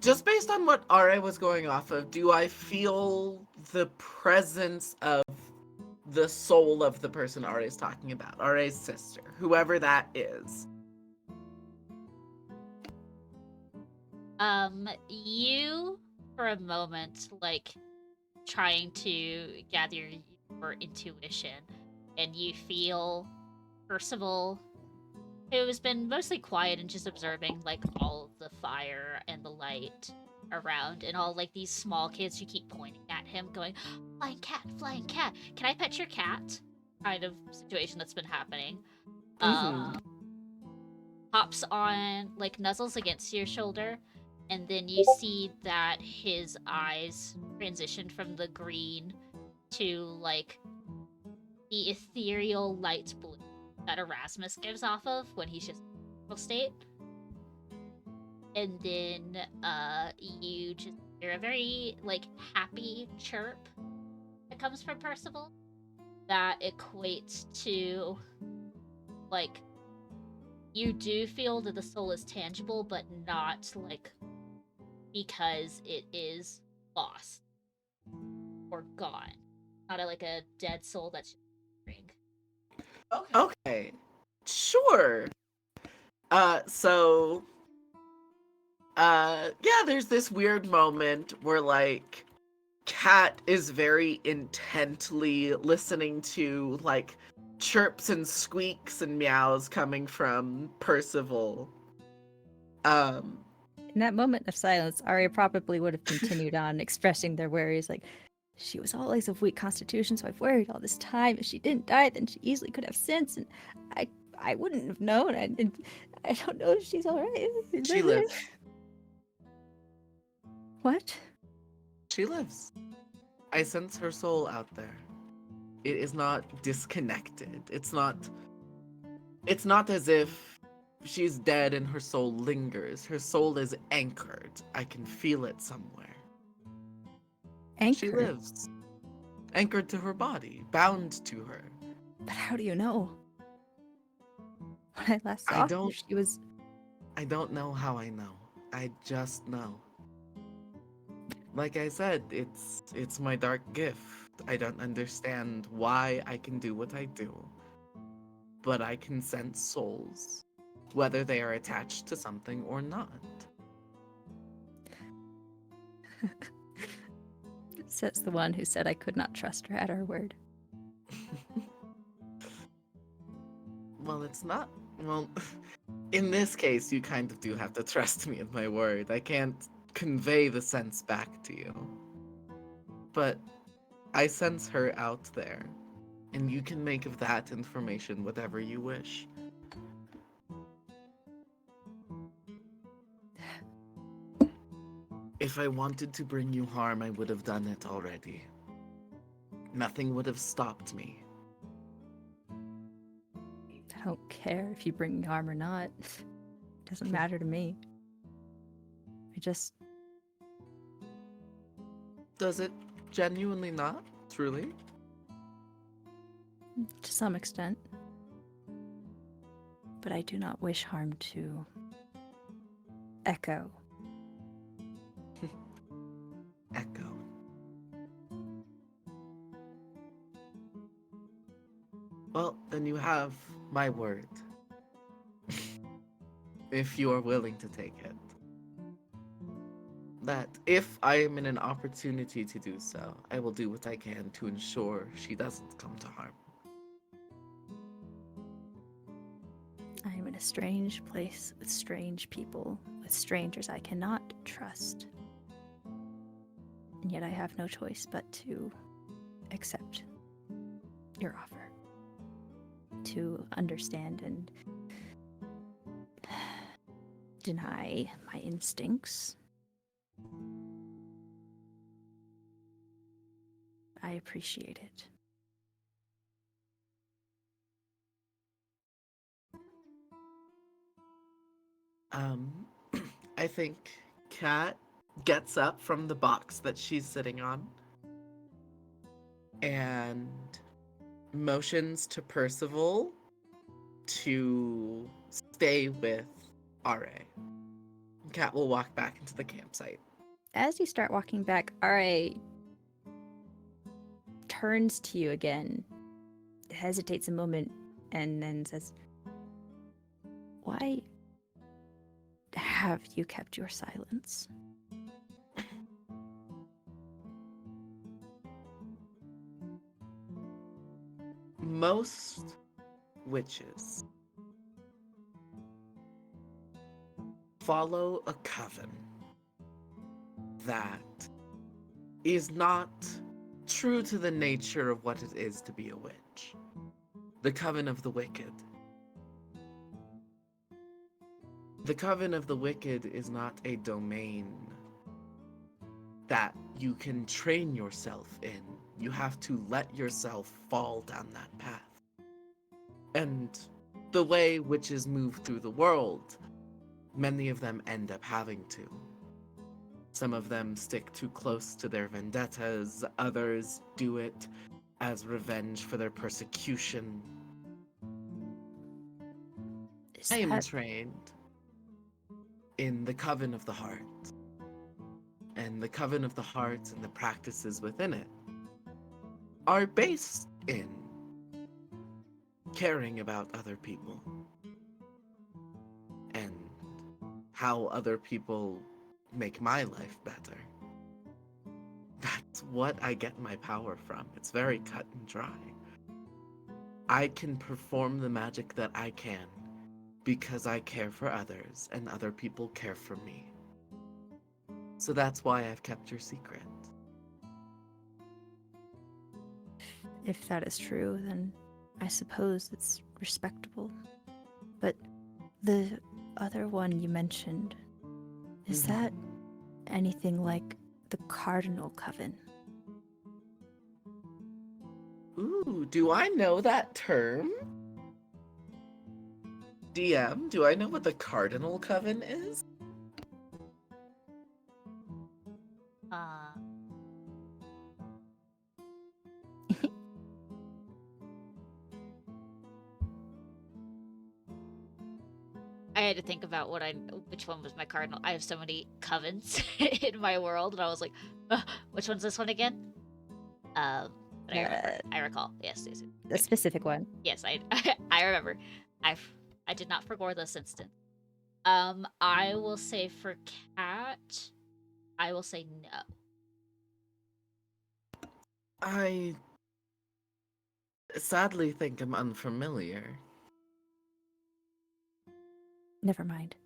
Just based on what RA was going off of, do I feel the presence of the soul of the person RA is talking about? RA's sister, whoever that is. You for a moment, like, trying to gather your intuition, and you feel Percival, who has been mostly quiet and just observing, like, all of the fire and the light around, and all, like, these small kids who keep pointing at him, going, flying cat, can I pet your cat? Kind of situation that's been happening. Hops on, like, nuzzles against your shoulder, and then you see that his eyes transitioned from the green to, like, the ethereal light blue that Erasmus gives off of when he's just in a neutral state. And then you just hear a very, like, happy chirp that comes from Percival that equates to, like, you do feel that the soul is tangible, but not, like, because it is lost or gone. Not like a dead soul that's just Okay. Sure. So yeah, there's this weird moment where, like, Cat is very intently listening to, like, chirps and squeaks and meows coming from Percival. In that moment of silence, Arya probably would have continued on expressing their worries, like, she was always of weak constitution, so I've worried all this time. If she didn't die, then she easily could have sense, and I wouldn't have known. I don't know if she's all right. She lives. What? She lives. I sense her soul out there. It is not disconnected. It's not as if she's dead and her soul lingers. Her soul is anchored. I can feel it somewhere. Anchored? She lives. Anchored to her body, bound to her. But how do you know? When I last saw her, she was... I don't know how I know. I just know. Like I said, it's my dark gift. I don't understand why I can do what I do. But I can sense souls, whether they are attached to something or not. Says the one who said I could not trust her at her word. Well, it's not. Well, in this case, you kind of do have to trust me at my word. I can't convey the sense back to you. But I sense her out there, and you can make of that information whatever you wish. If I wanted to bring you harm, I would have done it already. Nothing would have stopped me. I don't care if you bring me harm or not. It doesn't matter to me. I just... Does it genuinely not? Truly? To some extent. But I do not wish harm to Echo. Echo. Well, then you have my word. If you are willing to take it. That if I am in an opportunity to do so, I will do what I can to ensure she doesn't come to harm. I am in a strange place with strange people, with strangers I cannot trust. And yet I have no choice but to accept your offer. To understand and deny my instincts. I appreciate it. I think Kat gets up from the box that she's sitting on and motions to Percival to stay with RA. Cat will walk back into the campsite. As you start walking back, RA turns to you again, hesitates a moment, and then says, "Why have you kept your silence?" Most witches follow a coven that is not true to the nature of what it is to be a witch. The Coven of the Wicked. The Coven of the Wicked is not a domain that you can train yourself in. You have to let yourself fall down that path. And the way witches move through the world, many of them end up having to. Some of them stick too close to their vendettas, others do it as revenge for their persecution. I am trained in the Coven of the Heart. And the Coven of the Heart and the practices within it are based in caring about other people and how other people make my life better. That's what I get my power from. It's very cut and dry. I can perform the magic that I can because I care for others and other people care for me. So that's why I've kept your secret. If that is true, then I suppose it's respectable. But the other one you mentioned, is that anything like the Cardinal Coven? Ooh, do I know that term? DM, do I know what the Cardinal Coven is? I had to think about which one was my cardinal. I have so many covens in my world, and I was like, which one's this one again? But I remember. I recall. Yes. A specific one. Yes, I remember. I did not forget this instant. I will say for cat, I will say no. I sadly think I'm unfamiliar. Never mind.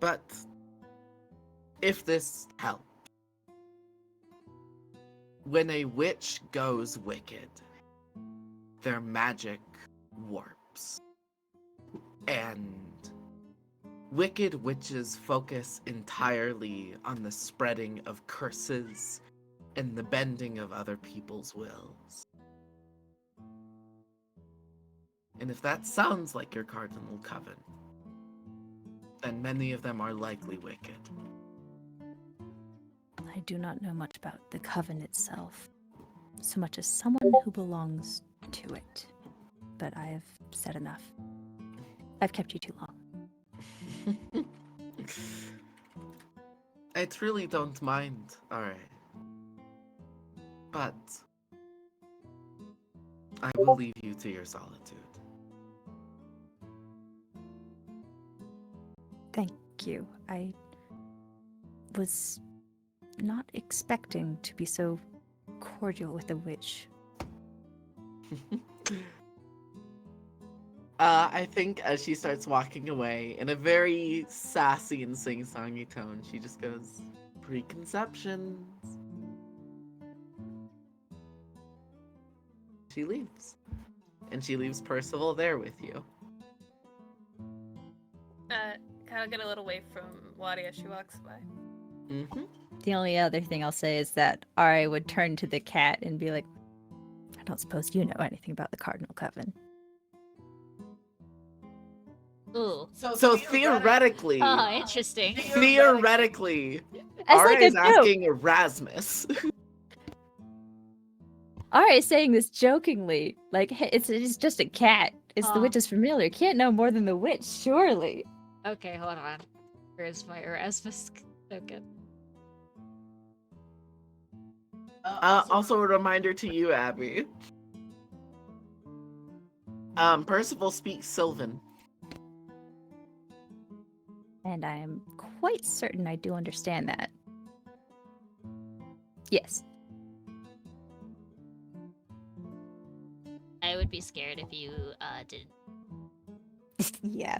But if this helps, when a witch goes wicked, their magic warps. And wicked witches focus entirely on the spreading of curses and the bending of other people's wills. And if that sounds like your Cardinal Coven, then many of them are likely wicked. I do not know much about the Coven itself, so much as someone who belongs to it. But I have said enough. I've kept you too long. I truly don't mind, alright. But I will leave you to your solitude. Thank you. I was not expecting to be so cordial with a witch. I think as she starts walking away, in a very sassy and sing-songy tone, she just goes, "Preconceptions." She leaves. And she leaves Percival there with you. Kind of get a little away from Lottie as she walks by. Mm-hmm. The only other thing I'll say is that Ari would turn to the cat and be like, I don't suppose you know anything about the Cardinal Coven. Ooh. So theoretically, Oh, interesting. theoretically, As Ara like a is joke. asking Erasmus. Alright, saying this jokingly. Like, hey, it's just a cat. It's the Aw. witch's familiar. Can't know more than the witch, surely. Okay, hold on. Where's my Erasmus token? Also a reminder to you, Abby. Percival speaks Sylvan. And I am quite certain I do understand that. Yes. I would be scared if you didn't. Yeah.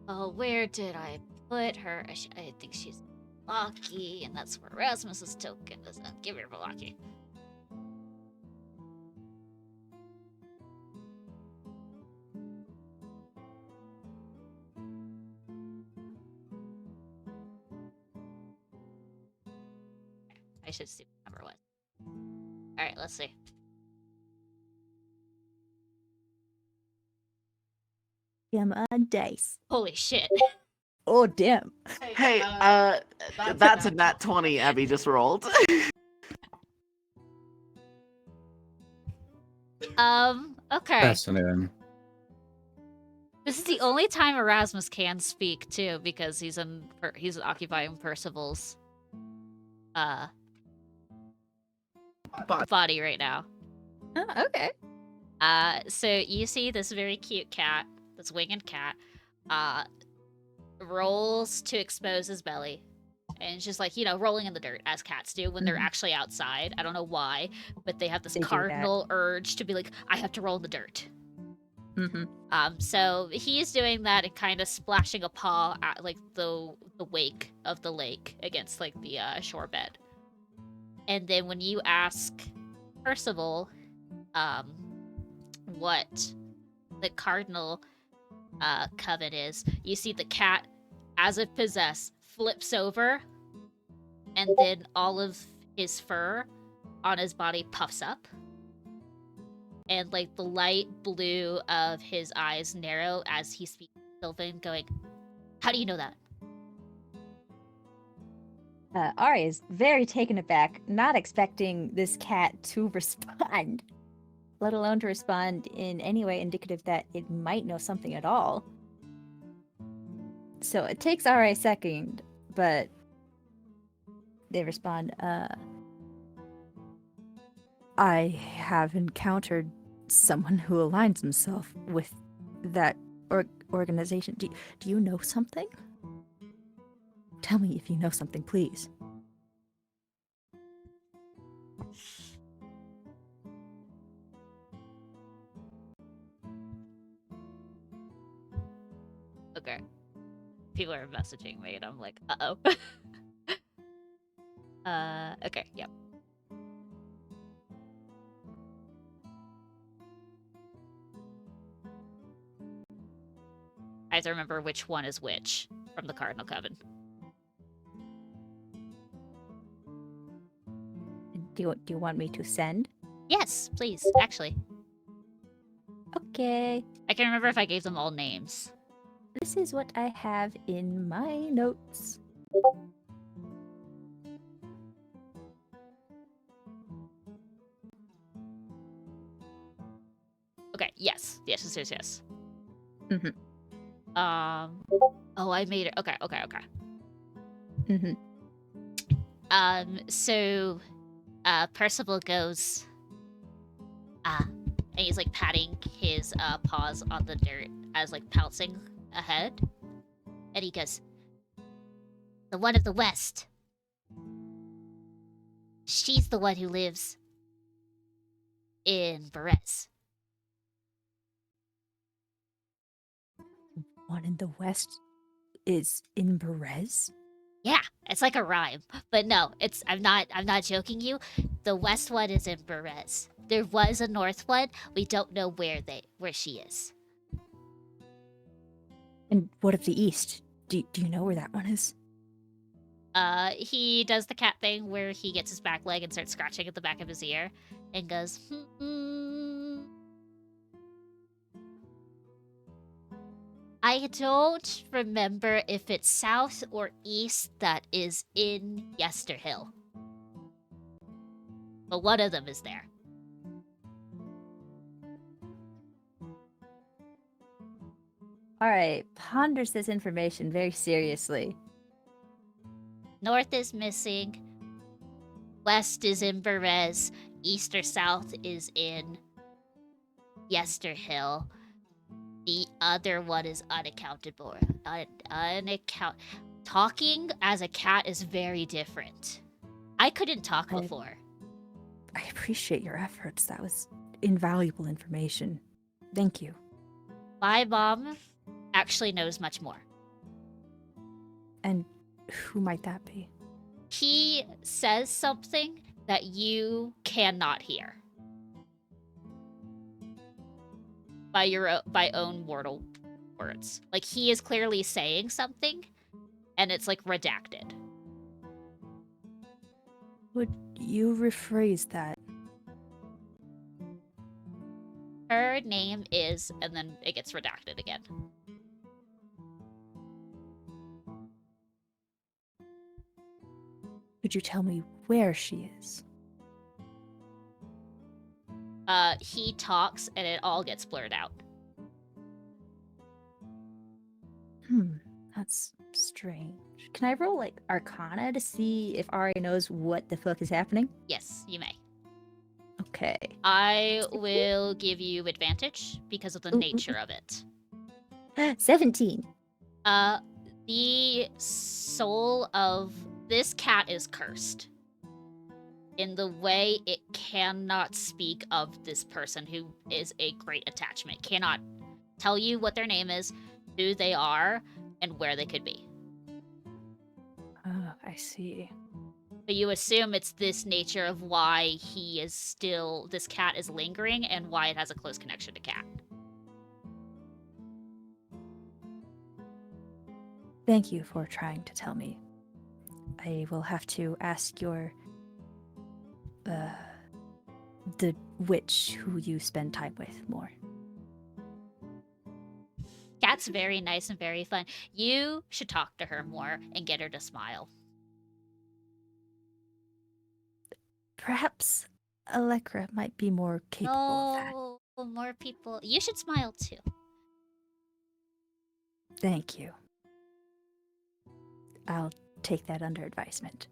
Oh, where did I put her? I think she's Lucky, and that's where Erasmus's token is. Give her Lucky. I should see what the number was. Alright, let's see. Damn on dice. Holy shit. Oh, damn. Hey, that's a nat 20 Abby just rolled. Okay. Fascinating. This is the only time Erasmus can speak too, because he's occupying Percival's body right now. Oh, okay. So you see this very cute cat, this winged cat, rolls to expose his belly. And it's just like, rolling in the dirt as cats do when they're actually outside. I don't know why, but they have this They do that. cardinal urge to be like, I have to roll in the dirt. Mm-hmm. So he's doing that and kind of splashing a paw at like the wake of the lake against like the shore bed. And then when you ask Percival, what the cardinal coven is, you see the cat, as if possessed, flips over, and then all of his fur on his body puffs up. And like the light blue of his eyes narrow as he speaks Sylvan, going, "How do you know that?" Ari is very taken aback, not expecting this cat to respond, let alone to respond in any way indicative that it might know something at all. So it takes Ari a second, but they respond, I have encountered someone who aligns himself with that organization. Do you know something? Tell me if you know something, please. Okay. People are messaging me, and I'm like, uh-oh. Okay, yep. I have to remember which one is which from the Cardinal Coven. Do you want me to send? Yes, please, actually. Okay. I can remember if I gave them all names. This is what I have in my notes. Okay, yes. Yes. Mhm. Oh, I made it. Okay. Mm-hmm. So, Percival goes, and he's like patting his paws on the dirt as like pouncing ahead, and he goes, "The one of the west. She's the one who lives in Berez." One in the west is in Berez? Yeah, it's like a rhyme, but no, I'm not joking you. The west one is in Berez. There was a north one. We don't know where she is. And what of the east? Do you know where that one is? He does the cat thing where he gets his back leg and starts scratching at the back of his ear and goes, I don't remember if it's south or east that is in Yesterhill. But one of them is there. All right, ponders this information very seriously. North is missing. West is in Berez. East or south is in Yesterhill. The other one is unaccountable. Talking as a cat is very different. I couldn't talk I- before. I appreciate your efforts. That was invaluable information. Thank you. My mom actually knows much more. And who might that be? He says something that you cannot hear by own mortal words. Like, he is clearly saying something, and it's like redacted. Would you rephrase that? Her name is, and then it gets redacted again. Could you tell me where she is? He talks, and it all gets blurred out. That's strange. Can I roll like Arcana to see if Ari knows what the fuck is happening? Yes, you may. Okay. I will give you advantage because of the Ooh, nature of it. 17. The soul of this cat is cursed in the way it cannot speak of this person who is a great attachment. Cannot tell you what their name is, who they are, and where they could be. Oh, I see. But you assume it's this nature of why this cat is lingering and why it has a close connection to cat. Thank you for trying to tell me. I will have to ask the witch who you spend time with more. Cat's very nice and very fun. You should talk to her more and get her to smile. Perhaps Allegra might be more capable of that. No, more people. You should smile too. Thank you. I'll take that under advisement.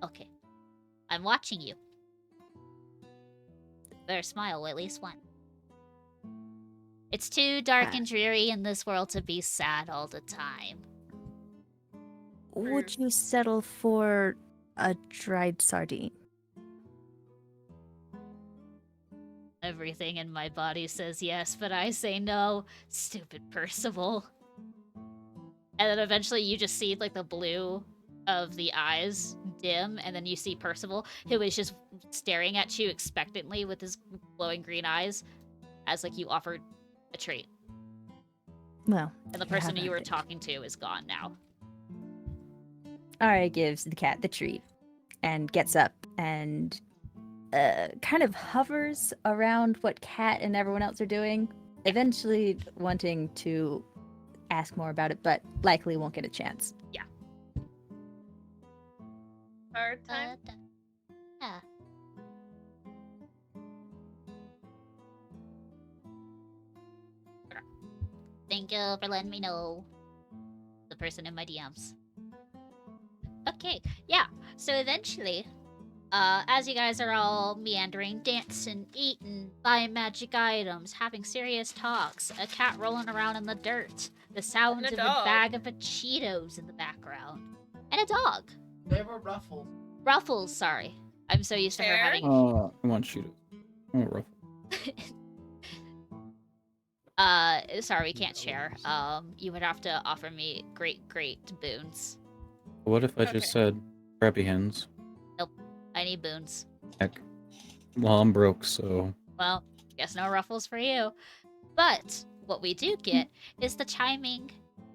Okay. I'm watching you. Better smile at least once. It's too dark and dreary in this world to be sad all the time. Would you settle for a dried sardine? Everything in my body says yes, but I say no. Stupid Percival. And then eventually you just see like the blue of the eyes dim, and then you see Percival, who is just staring at you expectantly with his glowing green eyes, as like you offered a treat. Well, And the you person have you were earned it. talking to is gone now. Ari gives the cat the treat and gets up and kind of hovers around what Cat and everyone else are doing, eventually wanting to ask more about it, but likely won't get a chance. Hard time. Yeah. Thank you for letting me know. The person in my DMs. Okay, yeah. So eventually, as you guys are all meandering, dancing, eating, buying magic items, having serious talks, a cat rolling around in the dirt, the sounds And of a a dog. bag of Cheetos in the background, and a dog. They were ruffled. Ruffles, sorry. I'm so used to her Fair. having. I want Cheetos. I want Ruffles. Sorry, we can't share. You would have to offer me great boons. What if I Okay. just said crappy hens? I need boons. Heck. Well, I'm broke, so Well, guess no ruffles for you. But what we do get is the chiming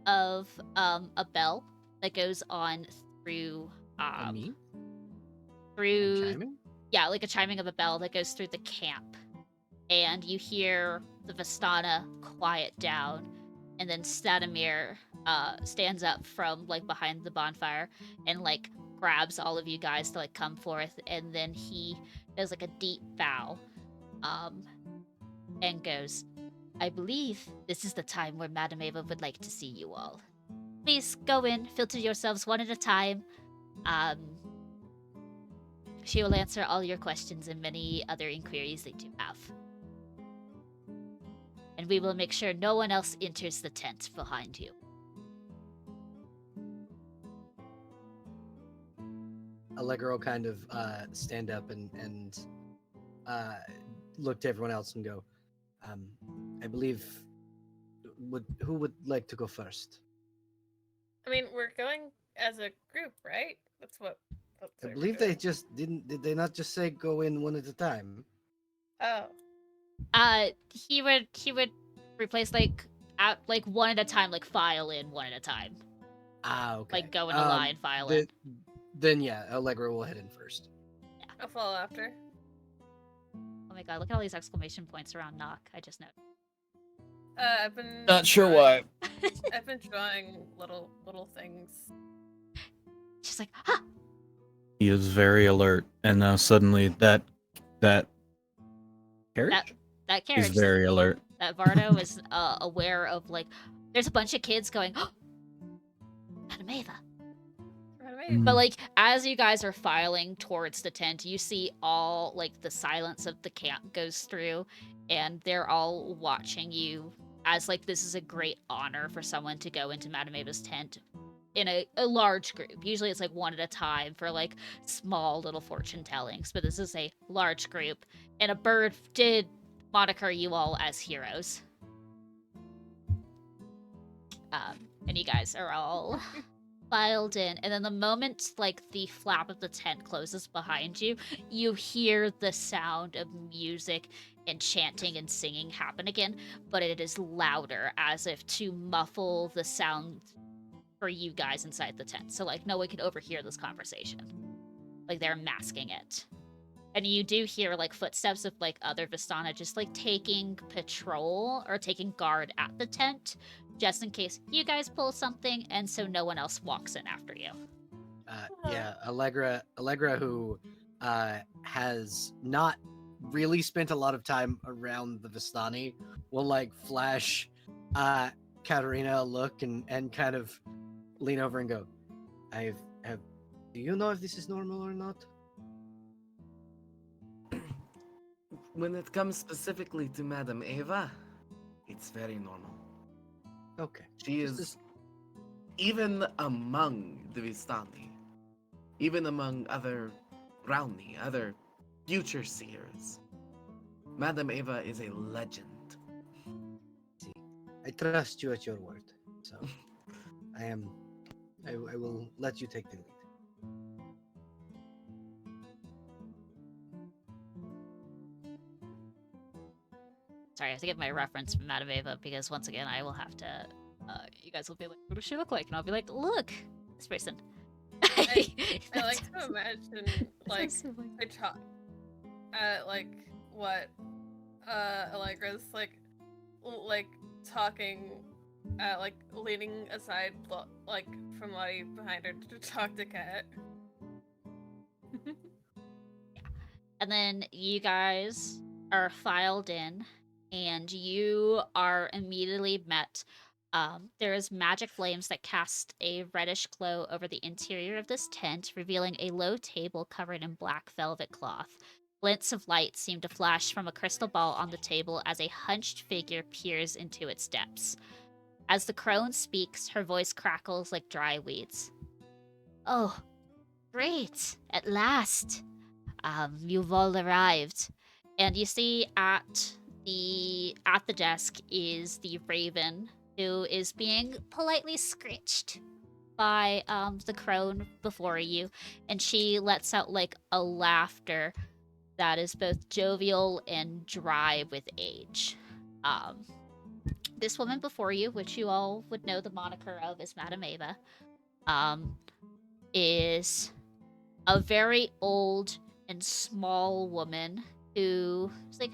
of a bell that goes on through Me? through Chiming? yeah, like a chiming of a bell that goes through the camp. And you hear the Vistana quiet down, and then Stanimir stands up from like behind the bonfire and like grabs all of you guys to like come forth, and then he does like a deep bow, and goes, "I believe this is the time where Madame Eva would like to see you all. Please go in, filter yourselves one at a time. Um, she will answer all your questions and many other inquiries that you have. And we will make sure no one else enters the tent behind you." Allegra will kind of stand up and look to everyone else and go, I believe, who would like to go first? I mean, we're going as a group, right? That's what I we're believe they doing. just did they not just say go in one at a time? Oh. He would replace like at like one at a time, like file in one at a time, Ah, okay. like go in a line, file in. Then yeah, Allegra will head in first. I'll follow after. Oh my god, look at all these exclamation points around knock. I just noticed. I've been Not sure drawing- why. I've been drawing little things. She's like, "Ha!" He is very alert, and now suddenly that carriage That is carriage. very alert. That Vardo is aware of, like, there's a bunch of kids going, "Oh, Madame Eva." But like as you guys are filing towards the tent, you see all like the silence of the camp goes through, and they're all watching you as like this is a great honor for someone to go into Madame Eva's tent in a large group. Usually it's like one at a time for like small little fortune tellings, but this is a large group, and a bird did moniker you all as heroes. And you guys are all filed in, and then the moment like the flap of the tent closes behind you, you hear the sound of music and chanting and singing happen again, but it is louder, as if to muffle the sound for you guys inside the tent, so like no one can overhear this conversation, like they're masking it. And you do hear like footsteps of like other Vistana just like taking patrol or taking guard at the tent, just in case you guys pull something, and so no one else walks in after you. Yeah, Allegra, who has not really spent a lot of time around the Vistani, will like flash Katerina a look and kind of lean over and go, do you know if this is normal or not? When it comes specifically to Madame Eva, it's very normal. Okay. She Just is, even among the Vistani, even among other Brownie, other future seers, Madame Eva is a legend. I trust you at your word, so I will let you take the lead. Sorry, I have to get my reference from Madame Eva, because once again I will have to you guys will be like, what does she look like? And I'll be like, look, this person. I like to imagine like I talk like what Allegra's like talking like leaning aside like from Lottie behind her to talk to Kat. And then you guys are filed in, and you are immediately met. There is magic flames that cast a reddish glow over the interior of this tent, revealing a low table covered in black velvet cloth. Glints of light seem to flash from a crystal ball on the table as a hunched figure peers into its depths. As the crone speaks, her voice crackles like dry weeds. "Oh, great! At last! You've all arrived." And you see at the desk is the raven, who is being politely scritched by the crone before you, and she lets out like a laughter that is both jovial and dry with age. This woman before you, which you all would know the moniker of as Madame Eva, is a very old and small woman who is like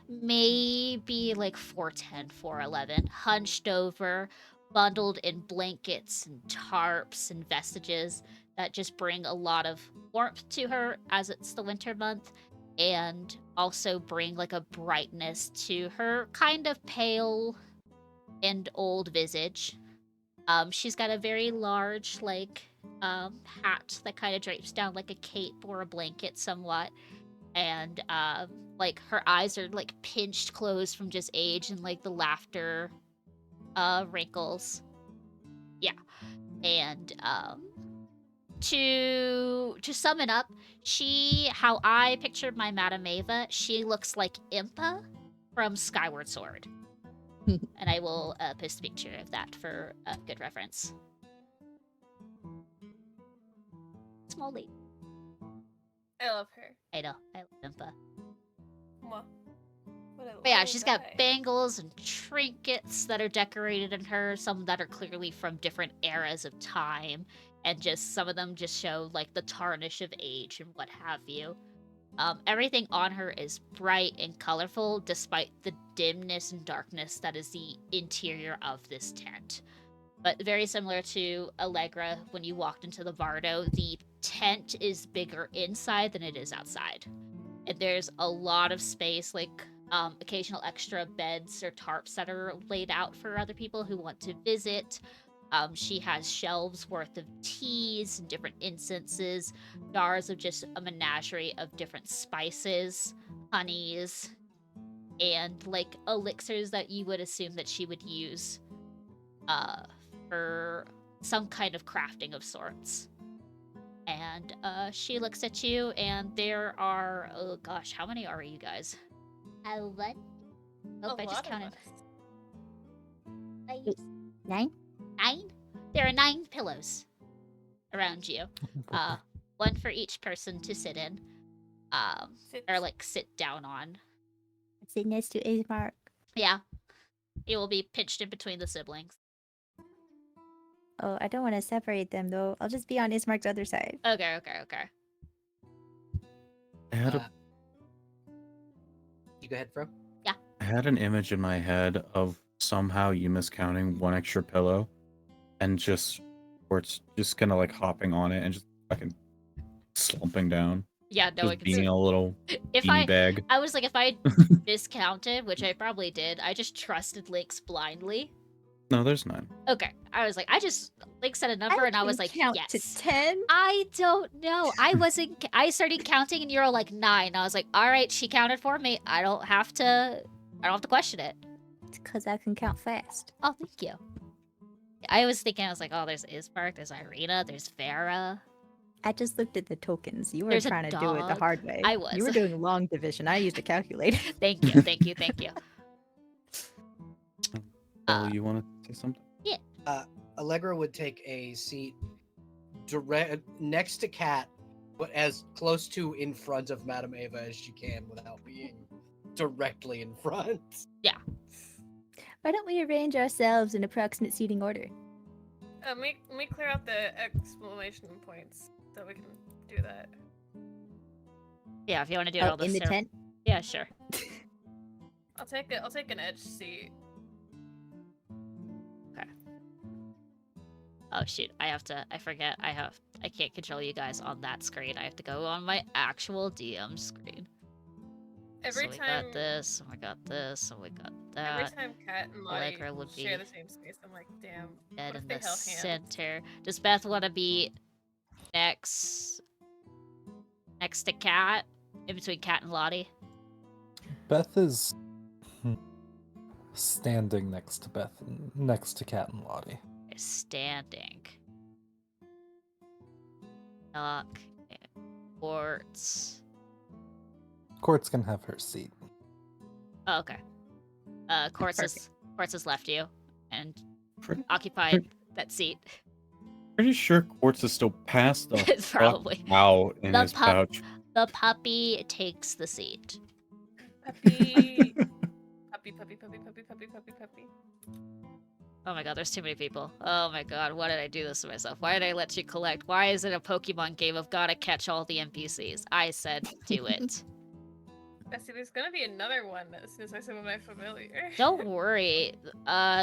maybe like 4'10", 4'11", hunched over, bundled in blankets and tarps and vestiges that just bring a lot of warmth to her as it's the winter month, and also bring like a brightness to her kind of pale and old visage. She's got a very large, hat that kind of drapes down like a cape or a blanket somewhat, and like her eyes are like pinched closed from just age and like the laughter wrinkles. Yeah. And to sum it up, how I pictured my Madame Ava, she looks like Impa from Skyward Sword. And I will post a picture of that for a good reference. Small lady. I love her. I know. I love Impa. Mwah. But yeah, she's got bangles and trinkets that are decorated in her, some that are clearly from different eras of time, and just some of them just show like the tarnish of age and what have you. Everything on her is bright and colorful, despite the dimness and darkness that is the interior of this tent. But very similar to Allegra, when you walked into the Vardo, the tent is bigger inside than it is outside. And there's a lot of space, like occasional extra beds or tarps that are laid out for other people who want to visit. She has shelves worth of teas and different incenses, jars of just a menagerie of different spices, honeys, and like elixirs that you would assume that she would use for some kind of crafting of sorts. And she looks at you, and there are, oh gosh, how many are you guys? What? Oh, I just counted. 9? 9? There are 9 pillows around you. One for each person to sit in. Or like sit down on. Sit next to Ismark. Yeah. It will be pitched in between the siblings. Oh, I don't want to separate them though. I'll just be on Ismark's other side. Okay. I had a You go ahead, Fro. I had an image in my head of somehow you miscounting one extra pillow and just where it's just kind of like hopping on it and just fucking slumping down. Yeah, no, I Just can see. being a little If beanie bag. I was like, if I discounted, which I probably did, I just trusted Lynx blindly. No, there's 9. Okay. I was like, Lynx said a number and I was like, count yes. to 10. I don't know. I started counting and you're like 9. I was like, all right, she counted for me. I don't have to question it. It's because I can count fast. Oh, thank you. I was like, oh, there's Ismark, there's Irina, there's Vera. I just looked at the tokens. You were There's a trying to do it the dog. hard way. I was. You were doing long division. I used a calculator. Thank you. Oh, you want to say something? Allegra would take a seat direct next to Kat, but as close to in front of Madame Ava as she can without being directly in front. Why don't we arrange ourselves in approximate seating order? Let me clear out the exclamation points so we can do that. Yeah, if you want to do it all in the tent? Yeah, sure. I'll take an edge seat. Oh shoot, I forget, I can't control you guys on that screen. I have to go on my actual DM screen. Every so we time got this, and we got this, and we got every that. time Kat and Lottie Allegra would share be the same space, I'm like, damn. Dead What if in they the held hands? center. Does Beth want to be next to Kat? In between Kat and Lottie? Beth is standing next to Kat and Lottie. They're standing. Knock. Quartz. Quartz can have her seat. Oh, okay. Quartz has left you and Pretty, occupied that seat. pretty sure Quartz is still passed the It's fuck probably. out in The his pup- pouch. The puppy takes the seat. Puppy. Puppy. Oh my god, there's too many people. Oh my god, why did I do this to myself? Why did I let you collect? Why is it a Pokemon game of gotta catch all the NPCs? I said do it. See, there's gonna be another one as soon as I say my familiar. Don't worry.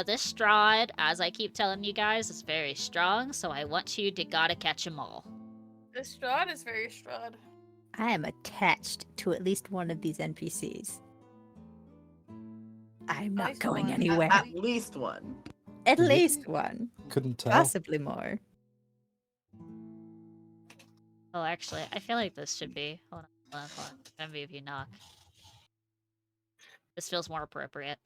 This Strahd, as I keep telling you guys, is very strong, so I want you to gotta catch 'em all. The Strahd is very Strahd. I am attached to at least one of these NPCs. I'm not least going one. anywhere. At least one. At Mhm. least one. Couldn't tell. Possibly more. Oh, actually, I feel like this should be. Hold on. Let me move you knock. This feels more appropriate.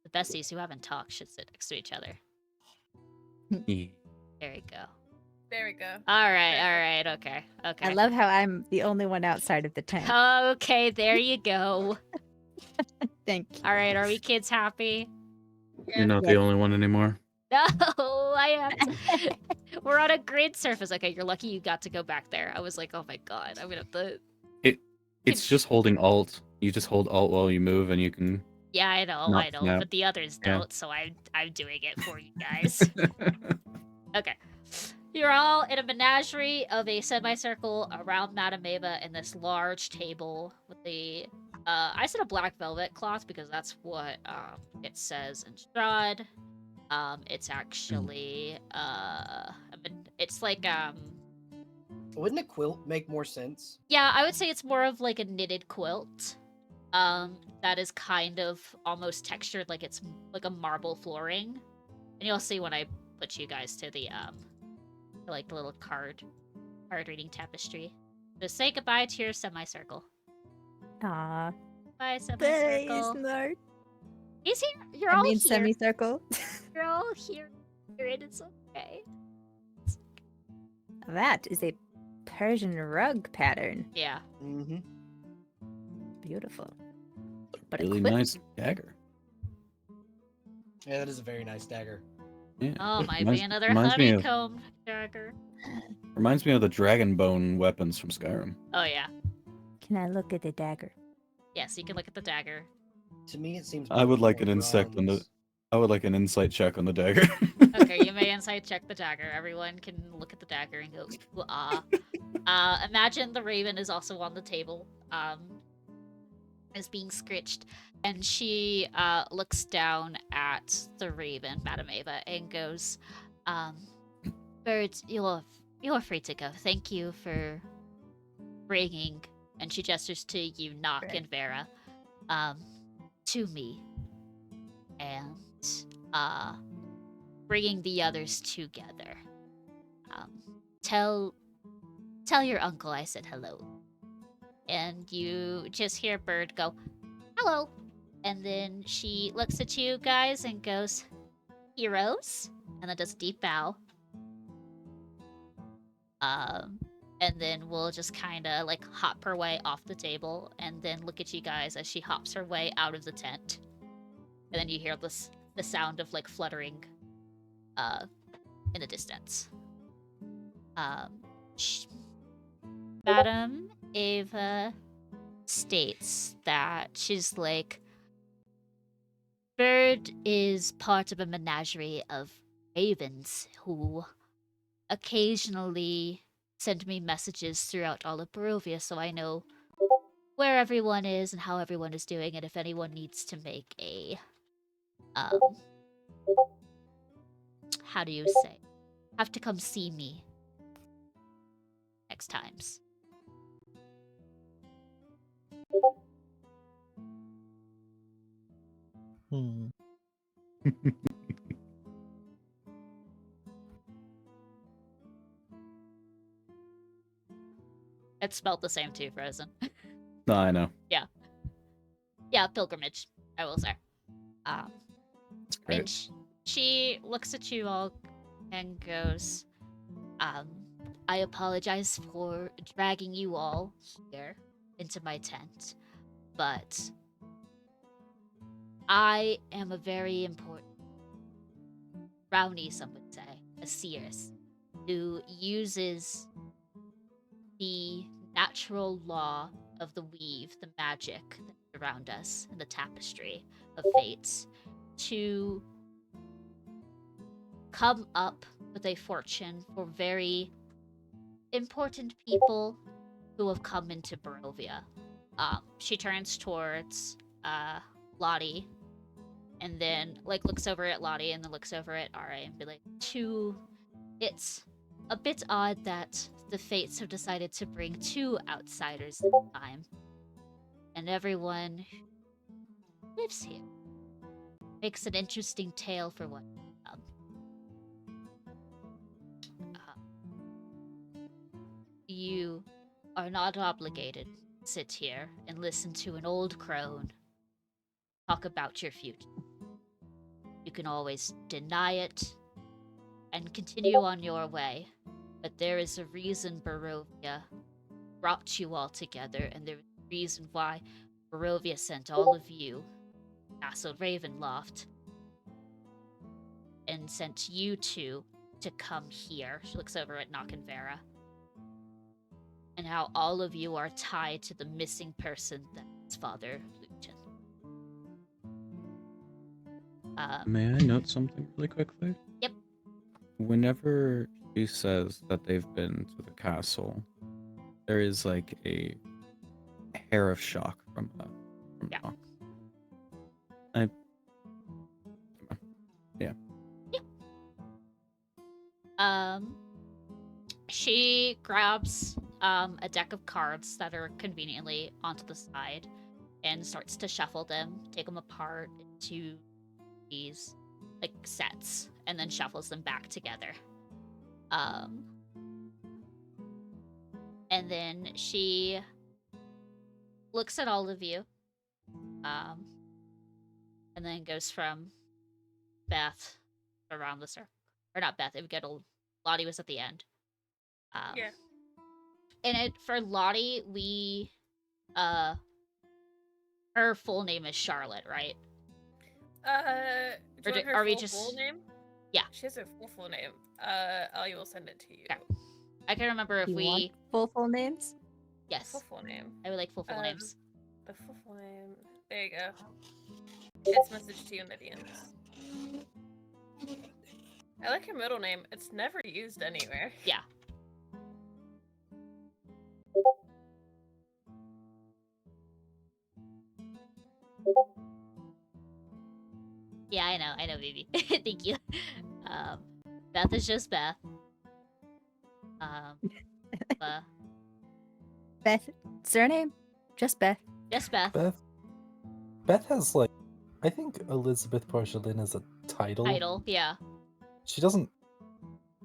The besties who haven't talked should sit next to each other. Yeah. There you go. There we go. Alright, okay. I love how I'm the only one outside of the tent. Okay, there you go. Thank you. Alright, are we kids happy? You're not the Yes. only one anymore. No, I am. We're on a grid surface. Okay, you're lucky you got to go back there. I was like, oh my god, I'm gonna have to. It's just holding Alt. You just hold Alt while you move, and you can. Yeah, I know, Not snap. but the others Yeah. don't, so I'm doing it for you guys. Okay. You're all in a menagerie of a semicircle around Madame Ava in this large table with the I said a black velvet cloth because that's what it says in Strahd. It's actually it's like Wouldn't a quilt make more sense? yeah, I would say it's more of like a knitted quilt. That is kind of almost textured like it's like a marble flooring. And you'll see when I put you guys to the like the little card reading tapestry. Just say goodbye to your semicircle. Aw. Bye, Bye, semicircle. Snort. He's here. You're I all mean here. semicircle. You're all here. And it's okay. That is a Persian rug pattern. Yeah. Mm-hmm. Beautiful. But Really equipped. nice dagger. Yeah, that is a very nice dagger. Yeah. Oh, might Reminds- be another reminds me of- honeycomb dagger. Reminds me of the dragon bone weapons from Skyrim. Oh yeah. Can I look at the dagger? Yes, you can look at the dagger. To me, it seems. I would like more an insect on the. bronze. I would like an insight check on the dagger. Okay, you may insight check the dagger. Everyone can look at the dagger and go, ooh, ah. Imagine the raven is also on the table, is being scritched, and she looks down at the raven, Madame Ava, and goes, Birds, you're free to go. Thank you for bringing, and she gestures to you, Nock Right. and Vera, to me, and bringing the others together. Tell your uncle I said hello. And you just hear Bird go, hello. And then she looks at you guys and goes, heroes? And then does a deep bow. And then we'll just kind of like hop her way off the table and then look at you guys as she hops her way out of the tent. And then you hear the sound of like fluttering in the distance. Madame Ava states that she's like, Bird is part of a menagerie of ravens who occasionally send me messages throughout all of Barovia, so I know where everyone is and how everyone is doing, and if anyone needs to make a how do you say, have to come see me next times. Hmm. It's spelled the same too, Frozen. No, I know. Yeah, pilgrimage, I will say. It's great. And she looks at you all and goes, I apologize for dragging you all here into my tent, but I am a very important brownie, some would say, a seeress, who uses the natural law of the weave, the magic that's around us, and the tapestry of fates, to come up with a fortune for very important people who have come into Barovia. She turns towards Lottie, and then like looks over at Lottie, and then looks over at Ra, and be like, It's a bit odd that the fates have decided to bring 2 outsiders this time, and everyone who lives here makes an interesting tale for what. You are not obligated to sit here and listen to an old crone talk about your future. You can always deny it and continue on your way, but there is a reason Barovia brought you all together, and there is a reason why Barovia sent all of you, Castle Ravenloft, and sent you two to come here. She looks over at Nock and Vera. And how all of you are tied to the missing person that is Father Lucian. May I note something really quickly? Yep. Whenever she says that they've been to the castle, there is like a hair of shock from Yeah. Nock. She grabs a deck of cards that are conveniently onto the side and starts to shuffle them, take them apart into these like sets, and then shuffles them back together. And then she looks at all of you, and then goes from Beth around the circle, or not Beth. It would get old. Lottie was at the end. Yeah. And for Lottie, we her full name is Charlotte, right? Do you want her are we full just name? Yeah. She has her full name. I will send it to you. Okay. I can remember if You want we full names? yes. Full name. I would like full names. The full name. There you go. It's messaged to you in the DMs. I like her middle name. It's never used anywhere. Yeah. Yeah, I know, baby. Thank you. Beth is just Beth. Beth. Surname? Just Beth. Just Beth. Beth has like, I think Elizabeth Porcelain is a title. Yeah. She doesn't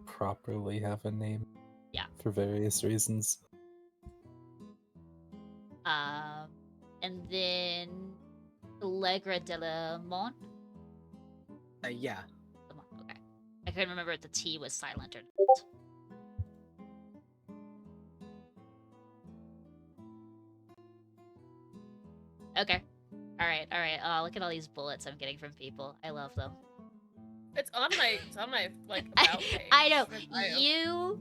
properly have a name. Yeah. For various reasons. And then Allegra de la Mont. Yeah. Okay. I couldn't remember if the T was silent or not. Okay. All right. Oh, look at all these bullets I'm getting from people. I love them. It's on my like about page. I know. for bio.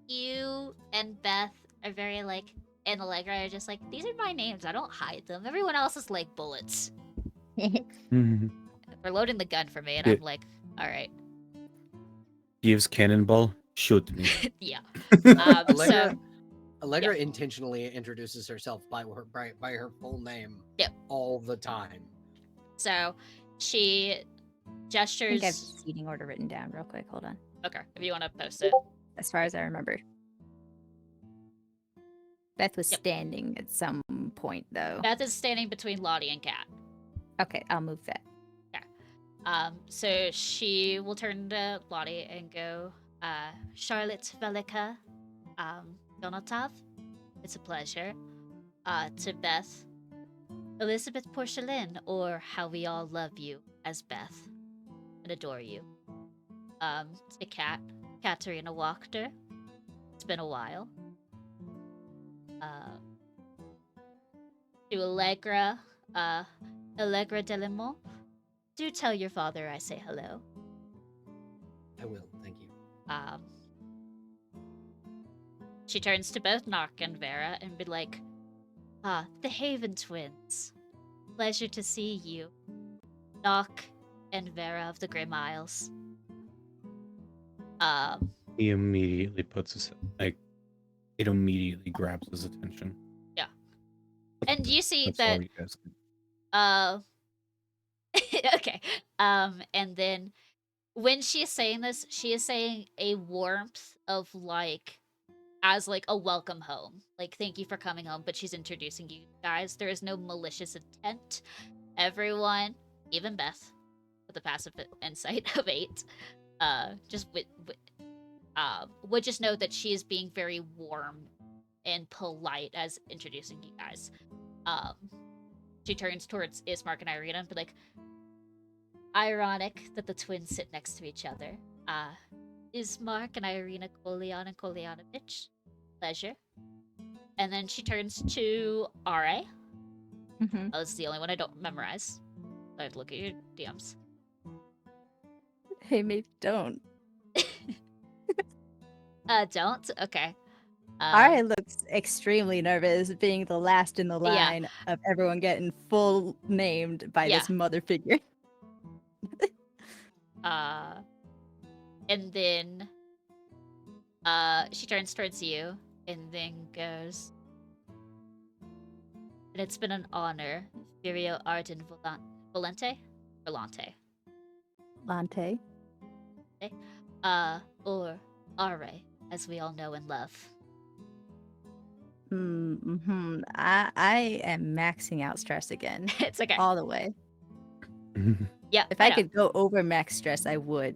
You and Beth are very like, and Allegra are just like, these are my names. I don't hide them. Everyone else is like bullets. They're loading the gun for me, and I'm like, all right. Gives cannonball, shoot me. Yeah. Allegra intentionally introduces herself by her full name all the time. So she gestures. I think I have the seating order written down real quick. Hold on. Okay, if you want to post it. As far as I remember. Beth was standing at some point, though. Beth is standing between Lottie and Kat. Okay, I'll move that. So she will turn to Lottie and go, Charlotte Velika, Donatav, it's a pleasure. To Beth, Elizabeth Porcelain, or how we all love you as Beth and adore you. To Kat, Katerina Wachter, it's been a while. To Allegra, Allegra Delimont, do tell your father I say hello. I will, thank you. She turns to both Nock and Vera and be like, the Haven twins. Pleasure to see you. Nock and Vera of the Grim Isles. He immediately puts his it immediately grabs his attention. And you see That's that all you guys can. okay. And then when she is saying this, she is saying a warmth of like as like a welcome home. Like thank you for coming home, but she's introducing you guys. There is no malicious intent. Everyone, even Beth, with a passive insight of 8, just would just know that she is being very warm and polite as introducing you guys. She turns towards Ismark and Irina and be like, ironic that the twins sit next to each other. Ismark and Irina Kolian and Kolyanovich. Pleasure. And then she turns to Ra. Mm-hmm. Oh, this is the only one I don't memorize. I have to look at your DMs. Hey, maybe don't. Don't? Okay. Ari looks extremely nervous, being the last in the Yeah. line of everyone getting full named by Yeah. this mother figure. And then she turns towards you and then goes, and it's been an honor, Virio Arden Volante? Volante. Lante. Or Are, as we all know and love. Mm-hmm. I am maxing out stress again. It's okay. All the way. Yeah. If I know. could go over max stress, I would.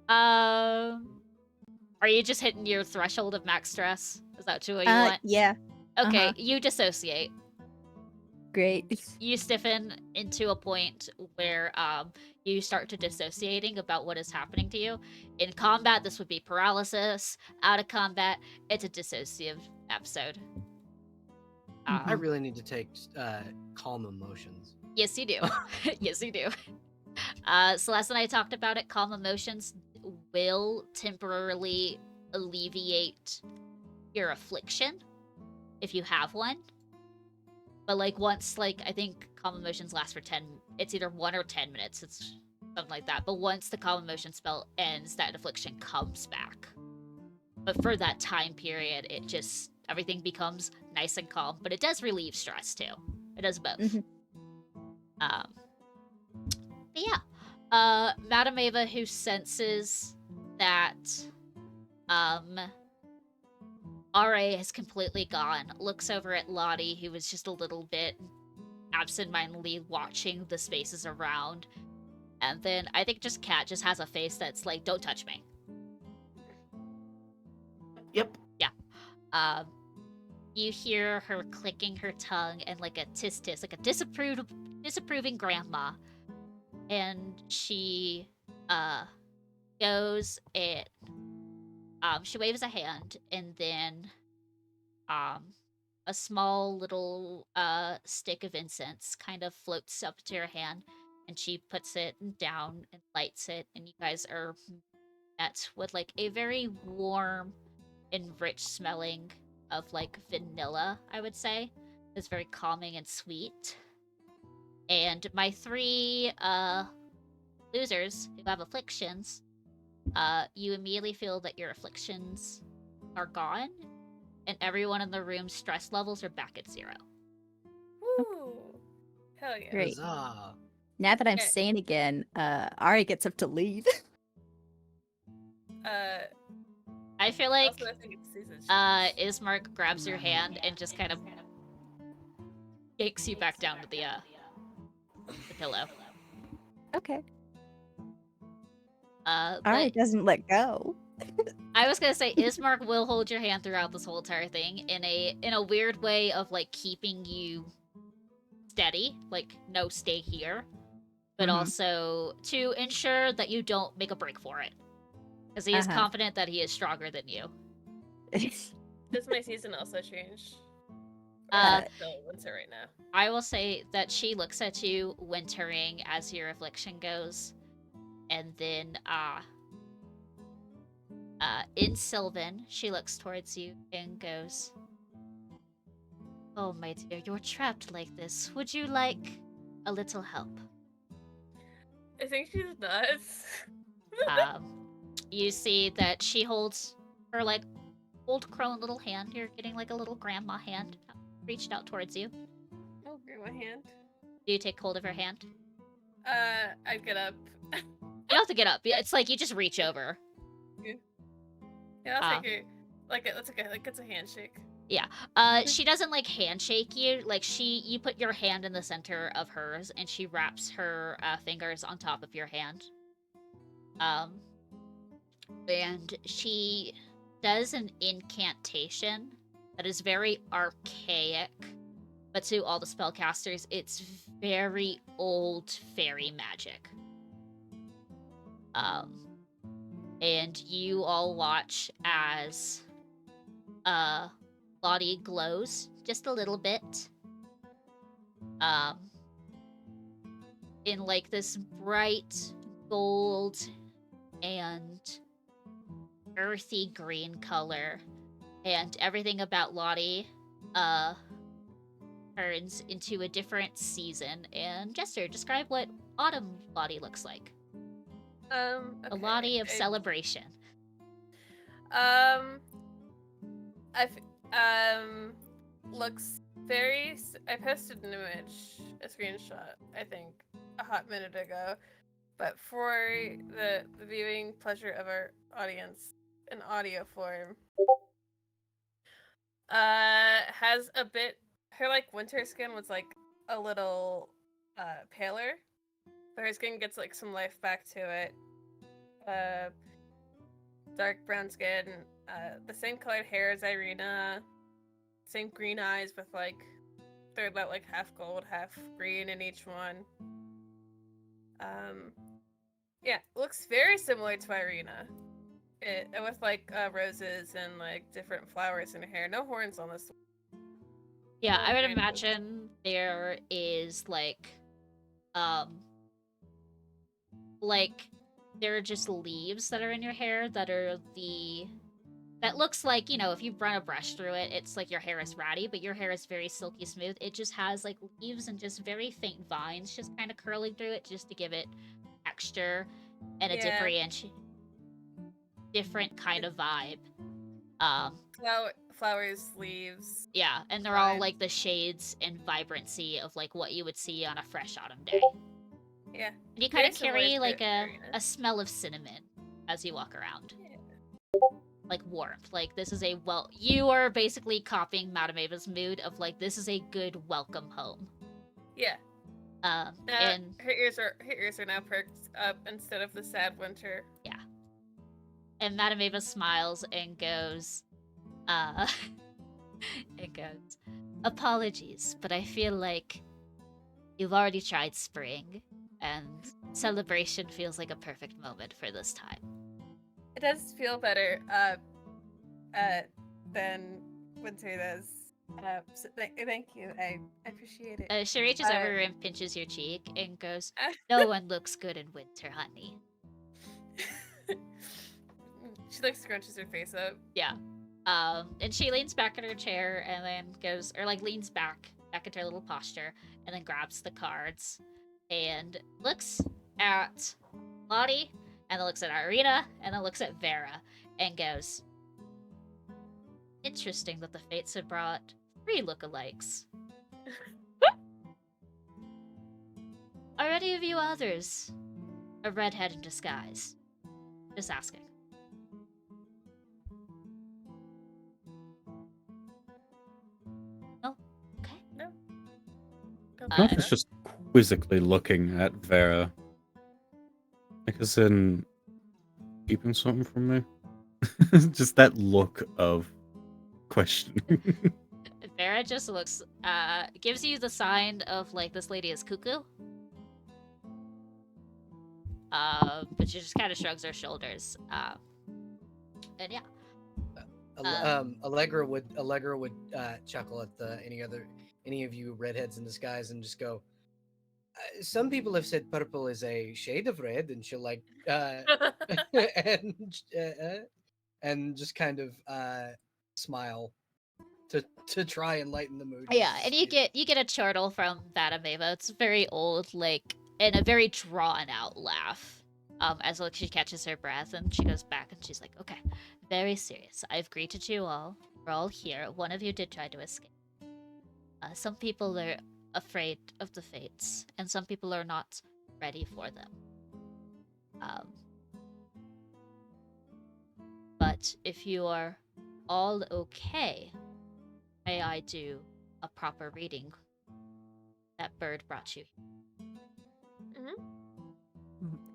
Are you just hitting your threshold of max stress? Is that what you want? Yeah. Okay, you dissociate. Great. You stiffen into a point where you start to dissociating about what is happening to you. In combat, this would be paralysis. Out of combat, it's a dissociative episode. I really need to take calm emotions. Yes, you do. Yes, you do. Celeste and I talked about it. Calm emotions will temporarily alleviate your affliction if you have one. But like once, like I think calm emotions last for 10. It's either 1 or 10 minutes. It's something like that. But once the calm emotion spell ends, that affliction comes back. But for that time period, it just everything becomes nice and calm. But it does relieve stress too. It does both. But yeah, Madame Ava, who senses that RA has completely gone, looks over at Lottie, who was just a little bit absentmindedly watching the spaces around. And then I think just Kat just has a face that's like, don't touch me. Yep. Yeah. You hear her clicking her tongue and like a tis-tis, like a disapproving grandma. And she goes and she waves a hand, and then a small little stick of incense kind of floats up to her hand, and she puts it down and lights it, and you guys are met with like a very warm and rich smelling of like vanilla, I would say. It's very calming and sweet. And my 3 losers who have afflictions, you immediately feel that your afflictions are gone, and everyone in the room's stress levels are back at 0. Woo! Hell yeah. Great. Huzzah. Now that I'm Okay. sane again, Ari gets up to leave. I feel like Also, I think it's season. Ismark grabs your hand and just kind of yanks you back down to the pillow. Okay. But Ari doesn't let go. I was gonna say Ismark will hold your hand throughout this whole entire thing in a weird way of like keeping you steady, like no, stay here, but also to ensure that you don't make a break for it, because he is confident that he is stronger than you. Does my season also change? Still winter right now. I will say that she looks at you, wintering as your affliction goes, and then in Sylvan, she looks towards you and goes, "Oh, my dear, you're trapped like this. Would you like a little help?" I think she's nuts. You see that she holds her like old crone little hand. You're getting like a little grandma hand reached out towards you. Oh, grab my hand. Do you take hold of her hand? I get up. You don't have to get up. It's like you just reach over. Yeah, I'll take her. Like it's okay. Like it's a handshake. She doesn't like handshake you. Like you put your hand in the center of hers, and she wraps her fingers on top of your hand. And she does an incantation that is very archaic, but to all the spellcasters, it's very old fairy magic. And you all watch as Lottie glows just a little bit. In like this bright gold and earthy green color, and everything about Lottie turns into a different season. And Jester, describe what autumn Lottie looks like. Okay. A Lottie of celebration. Looks very. I posted an image, a screenshot, I think, a hot minute ago. But for the viewing pleasure of our audience in audio form, has a bit. Her like winter skin was like a little paler, but her skin gets like some life back to it. Dark brown skin, the same colored hair as Irina, same green eyes with like they're about like half gold, half green in each one. Yeah, looks very similar to Irina. With like roses and like different flowers in her hair. No horns on this one. Yeah, Oh, I would very imagine there is like there are just leaves that are in your hair that looks like, you know, if you run a brush through it, it's like your hair is ratty, but your hair is very silky smooth. It just has like leaves and just very faint vines just kind of curling through it just to give it texture and a different kind of vibe. Flowers, leaves. Yeah, and they're all like the shades and vibrancy of like what you would see on a fresh autumn day. Yeah. And you kind of carry like a smell of cinnamon as you walk around. Yeah. Like warmth. Like this is you are basically copying Madame Ava's mood of like this is a good welcome home. Yeah. And her ears are now perked up instead of the sad winter. Yeah. And Madame Ava smiles and goes, apologies, but I feel like you've already tried spring, and celebration feels like a perfect moment for this time. It does feel better, than winter does. So thank you. I appreciate it. She reaches over and pinches your cheek and goes, no one looks good in winter, honey. She like scrunches her face up. Yeah. And she leans back in her chair and then leans back into her little posture and then grabs the cards and looks at Lottie and then looks at Irina and then looks at Vera and goes, interesting that the fates had brought 3 lookalikes. Are any of you others a redhead in disguise? Just asking. Oh, okay. No. It's just quizzically looking at Vera. Like as in keeping something from me. Just that look of questioning. Vera just looks, gives you the sign of like this lady is cuckoo. But she just kind of shrugs her shoulders. And yeah. Allegra would chuckle at any of you redheads in disguise and just go, some people have said purple is a shade of red, and she'll like and just kind of smile to try and lighten the mood. Yeah, and you get a chortle from Madame Ava. It's very old, like, and a very drawn out laugh. As like she catches her breath and she goes back and she's like, okay, very serious. I've greeted you all. We're all here. One of you did try to escape. Some people are afraid of the fates, and some people are not ready for them. But if you are all okay, may I do a proper reading that bird brought you?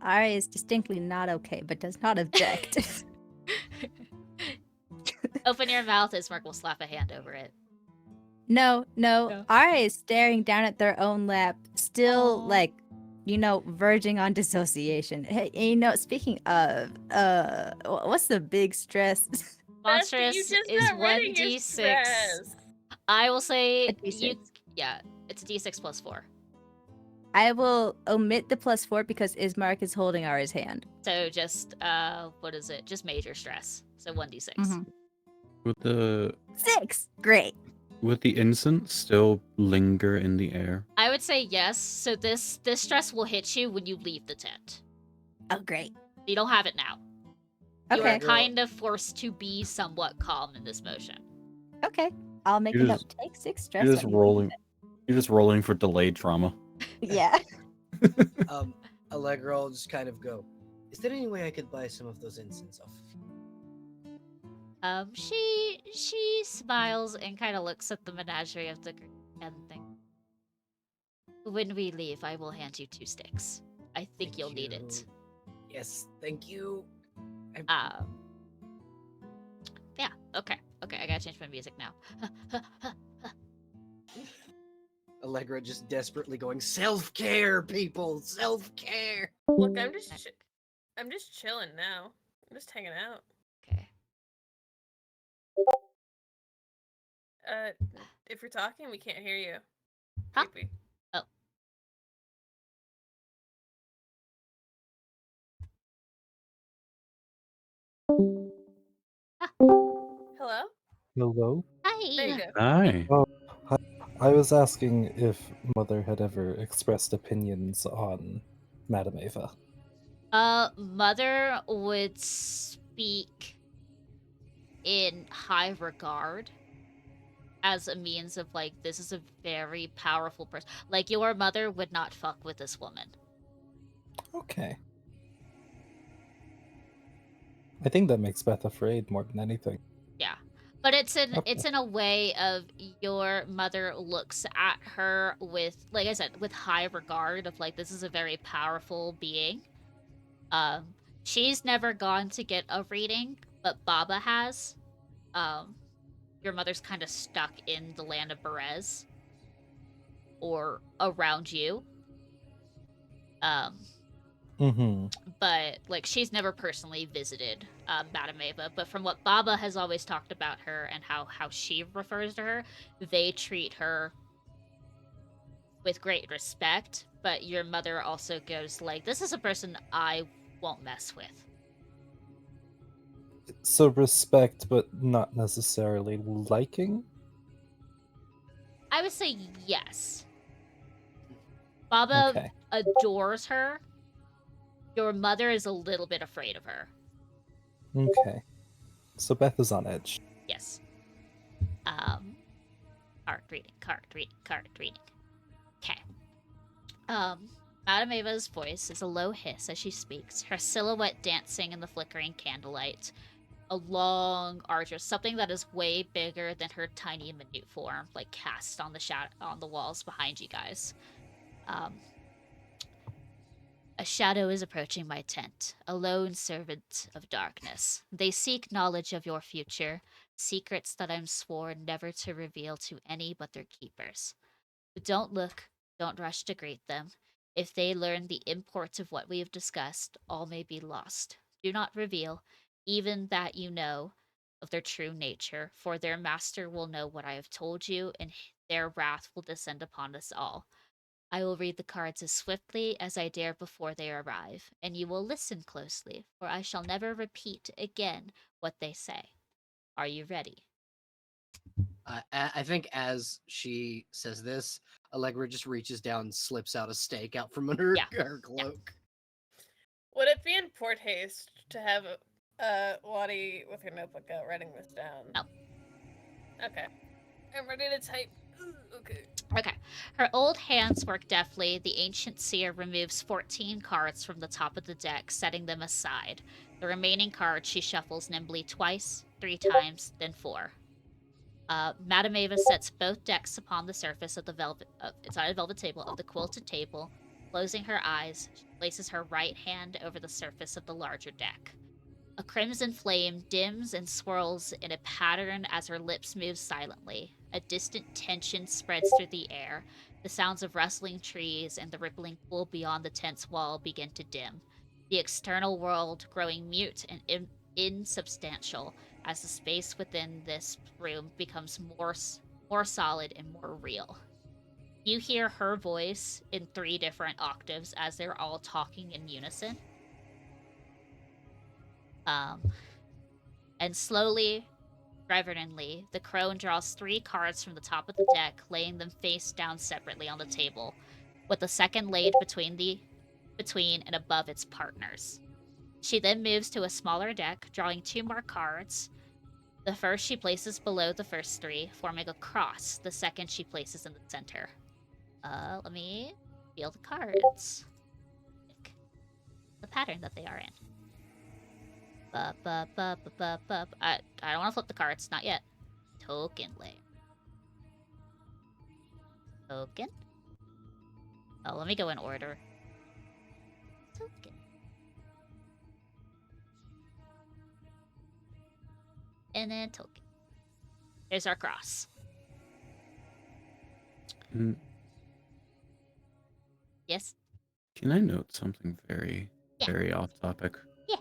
Ara is distinctly not okay, but does not object. Open your mouth, Ismark will slap a hand over it. No. No. Ara is staring down at their own lap, still Aw. like, verging on dissociation. Hey, speaking of, what's the big stress? Monstrous you just is got rid of your 1d6. stress. I will say A D6. Yeah, it's a d6 plus 4. I will omit the +4 because Ismark is holding Ara's hand. So just what is it? Just major stress. So 1d6. Mhm. Would 6! Great. the incense still linger in the air? I would say yes. So this stress will hit you when you leave the tent. Oh, great. You don't have it now. You Okay. are kind of forced to be somewhat calm in this motion. Okay. I'll make You're a just- note. Take 6 stress. You're just when you leave rolling. You're just rolling for delayed trauma. it. Yeah. Allegra will just kind of go, is there any way I could buy some of those incense off of you? She smiles and kind of looks at the menagerie of the and thing. When we leave, I will hand you 2 sticks. I think you'll need it. Yes, thank you. Yeah. Okay. I gotta change my music now. Allegra just desperately going, self-care, people, self-care. Look, I'm just chilling now. I'm just hanging out. Okay. If you're talking, we can't hear you. Huh? Creepy. Oh. Hello? Hello? There you Hi. go. Hi. Oh, hi. I was asking if Mother had ever expressed opinions on Madame Ava. Mother would speak in high regard as a means of like, this is a very powerful person. Like, your mother would not fuck with this woman. Okay. I think that makes Beth afraid more than anything. Yeah. But it's in Okay. a way of your mother looks at her with, like I said, with high regard of like, this is a very powerful being. She's never gone to get a reading, but Baba has. Your mother's kind of stuck in the land of Berez or around you. But like, she's never personally visited Madame Ava, but from what Baba has always talked about her and how she refers to her, they treat her with great respect. But your mother also goes like, this is a person I won't mess with. So respect, but not necessarily liking? I would say yes. Baba Okay. adores her. Your mother is a little bit afraid of her. Okay. So Beth is on edge. Yes. Card reading. Okay. Madame Ava's voice is a low hiss as she speaks, her silhouette dancing in the flickering candlelight. A long, arduous, something that is way bigger than her tiny, minute form, like cast on the walls behind you guys. A shadow is approaching my tent, a lone servant of darkness. They seek knowledge of your future, secrets that I'm sworn never to reveal to any but their keepers. But don't look, don't rush to greet them. If they learn the import of what we have discussed, all may be lost. Do not reveal, even that you know of their true nature, for their master will know what I have told you, and their wrath will descend upon us all. I will read the cards as swiftly as I dare before they arrive, and you will listen closely, for I shall never repeat again what they say. Are you ready? I think as she says this, Allegra just reaches down and slips out a stake out from under Yeah. her cloak. Would it be in poor taste to have Lottie with her notebook out writing this down? No. Okay. I'm ready to type. Okay. Okay. Her old hands work deftly. The ancient seer removes 14 cards from the top of the deck, setting them aside. The remaining cards she shuffles nimbly twice, 3 times, then 4. Madame Ava sets both decks upon the surface of the velvet table of the quilted table. Closing her eyes, she places her right hand over the surface of the larger deck. A crimson flame dims and swirls in a pattern as her lips move silently. A distant tension spreads through the air. The sounds of rustling trees and the rippling pool beyond the tent's wall begin to dim. The external world growing mute and insubstantial as the space within this room becomes more solid and more real. You hear her voice in 3 different octaves as they're all talking in unison. And slowly, reverently, the crone draws 3 cards from the top of the deck, laying them face down separately on the table, with the second laid between and above its partners. She then moves to a smaller deck, drawing 2 more cards. The first she places below the first 3, forming a cross. The second she places in the center. Let me feel the cards. The pattern that they are in. I don't want to flip the cards, not yet. Token layer. Token. Oh, let me go in order. Token. And then token. There's our cross. Yes? Can I note something very, Yeah. very off topic? Yeah.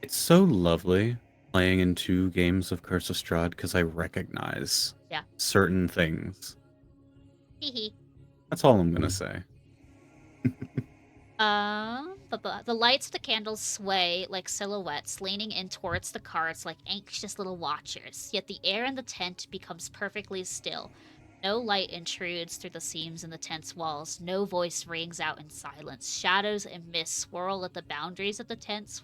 It's so lovely playing in 2 games of Curse of Strahd because I recognize certain things. Hee. That's all I'm gonna say. The lights of the candles sway like silhouettes, leaning in towards the cards like anxious little watchers. Yet the air in the tent becomes perfectly still. No light intrudes through the seams in the tent's walls. No voice rings out in silence. Shadows and mists swirl at the boundaries of the tent,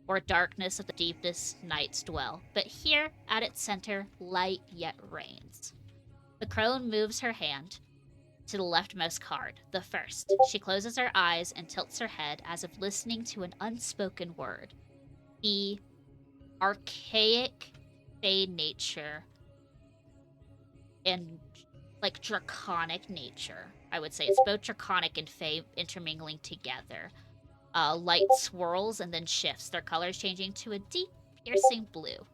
where darkness of the deepest nights dwell. But here, at its center, light yet reigns. The crone moves her hand to the leftmost card, the first. She closes her eyes and tilts her head as if listening to an unspoken word. The archaic fey nature and like draconic nature. I would say it's both draconic and fey intermingling together. Light swirls and then shifts, their colors changing to a deep, piercing blue.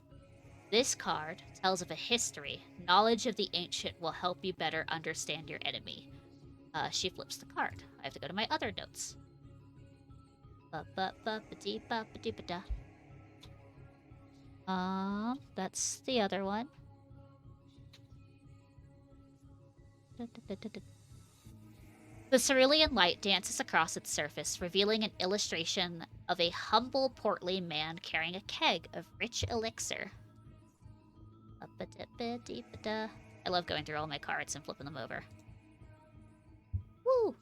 This card tells of a history. Knowledge of the ancient will help you better understand your enemy. She flips the card. I have to go to my other notes. That's the other one. The cerulean light dances across its surface, revealing an illustration of a humble, portly man carrying a keg of rich elixir. I love going through all my cards and flipping them over. Woo!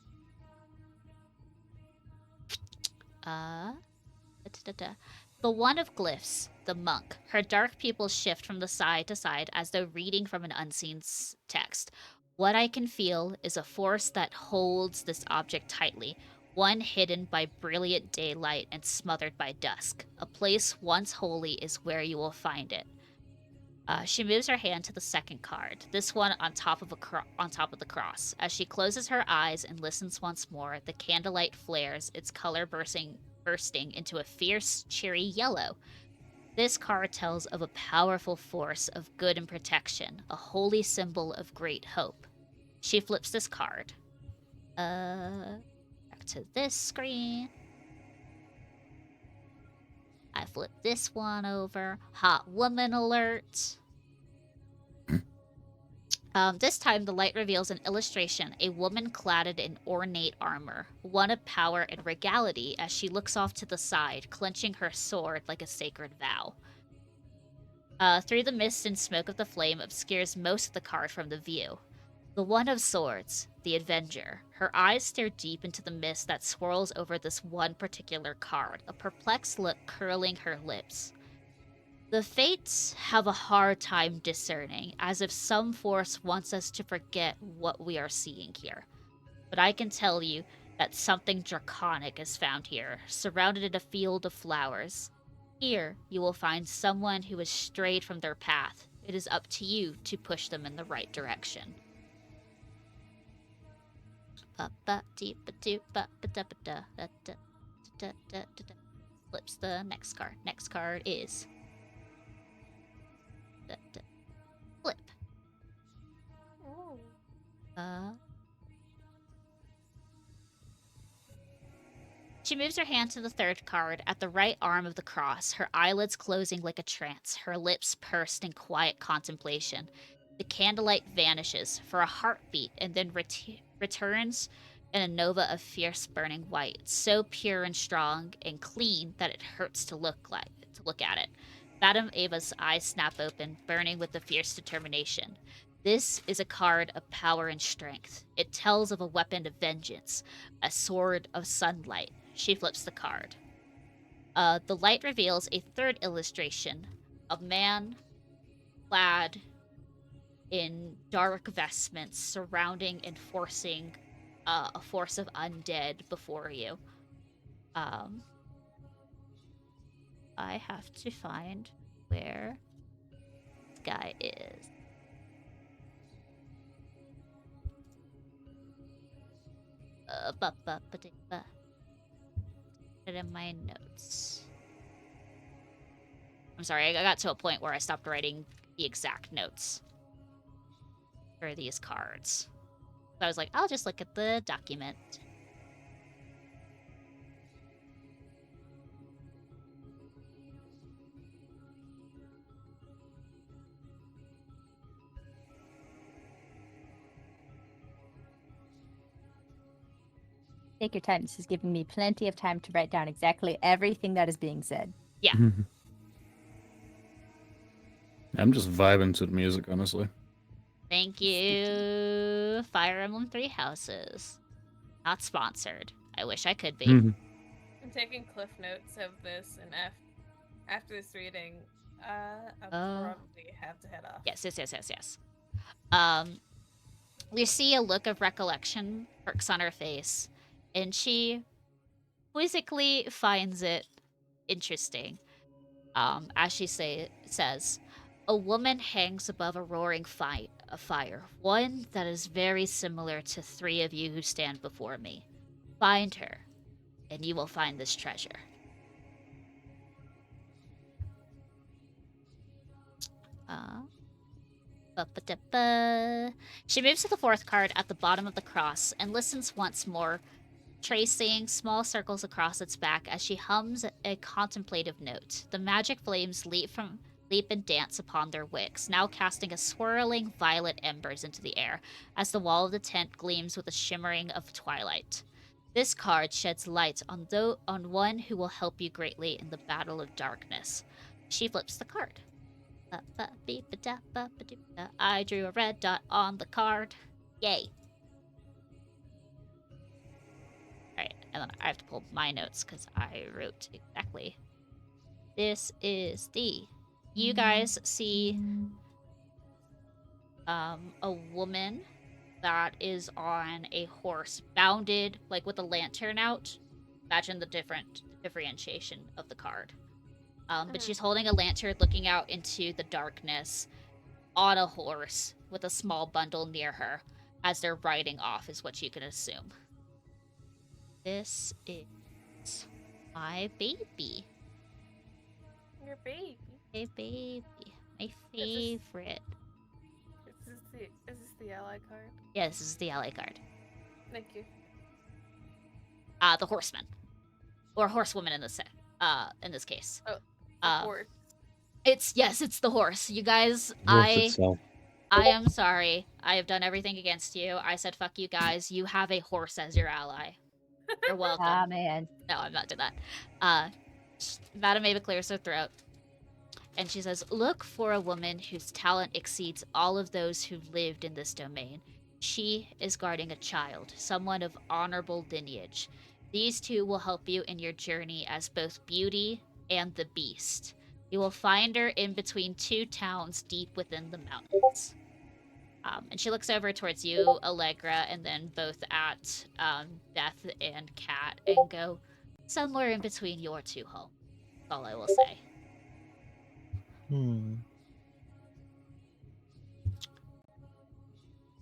The one of glyphs, the monk. Her dark pupils shift from the side to side as though reading from an unseen text. What I can feel is a force that holds this object tightly, one hidden by brilliant daylight and smothered by dusk. A place once holy is where you will find it. She moves her hand to the second card, this one on top of the cross. As she closes her eyes and listens once more, the candlelight flares, its color bursting into a fierce, cheery yellow. This card tells of a powerful force of good and protection, a holy symbol of great hope. She flips this card. Back to this screen. I flip this one over. Hot woman alert. This time, the light reveals an illustration, a woman cladded in ornate armor, one of power and regality as she looks off to the side, clenching her sword like a sacred vow. Through the mist and smoke of the flame obscures most of the card from the view. The One of Swords, the Avenger. Her eyes stare deep into the mist that swirls over this one particular card, a perplexed look curling her lips. The Fates have a hard time discerning, as if some force wants us to forget what we are seeing here. But I can tell you that something draconic is found here, surrounded in a field of flowers. Here, you will find someone who has strayed from their path. It is up to you to push them in the right direction. Flips the next card. Next card is flip. She moves her hand to the third card at the right arm of the cross, her eyelids closing like a trance, her lips pursed in quiet contemplation. The candlelight vanishes for a heartbeat and then returns in a nova of fierce burning white, so pure and strong and clean that it hurts to look at it. Madame Ava's eyes snap open, burning with a fierce determination. This is a card of power and strength. It tells of a weapon of vengeance, a sword of sunlight. She flips the card. The light reveals a third illustration, a man clad in dark vestments surrounding and forcing a force of undead before you. I have to find where this guy is. It in my notes. I'm sorry, I got to a point where I stopped writing the exact notes for these cards. So I was like, I'll just look at the document. Take your time. This is giving me plenty of time to write down exactly everything that is being said. Yeah. I'm just vibing to the music, honestly. Thank you, Fire Emblem Three Houses. Not sponsored. I wish I could be. I'm taking cliff notes of this, and after this reading, I'll probably have to head off. Yes. We see a look of recollection perks on her face, and she quizzically finds it interesting. As she says, a woman hangs above a roaring fire, one that is very similar to three of you who stand before me. Find her, and you will find this treasure. She moves to the fourth card at the bottom of the cross and listens once more, tracing small circles across its back as she hums a contemplative note. The magic flames leap and dance upon their wicks, now casting a swirling violet embers into the air as the wall of the tent gleams with a shimmering of twilight. This card sheds light on one who will help you greatly in the battle of darkness. She flips the card. I drew a red dot on the card. Yay. Alright, and then I have to pull my notes because I wrote exactly. This is you guys see a woman that is on a horse, bounded, like with a lantern out. Imagine the differentiation of the card. But she's holding a lantern looking out into the darkness on a horse with a small bundle near her as they're riding off, is what you can assume. This is my baby. Your baby. My baby. My favorite. Is this the ally card? Yeah, this is the ally card. Thank you. The horseman. Or horsewoman in this case. Horse. It's the horse. You guys, I am sorry. I have done everything against you. I said fuck you guys. You have a horse as your ally. You're welcome. Ah, man. No, I'm not doing that. Madame Ava clears her throat. And she says, look for a woman whose talent exceeds all of those who lived in this domain. She is guarding a child, someone of honorable lineage. These two will help you in your journey as both Beauty and the Beast. You will find her in between two towns deep within the mountains. And she looks over towards you, Allegra, and then both at Beth and Kat, and go, somewhere in between your two homes. That's all I will say.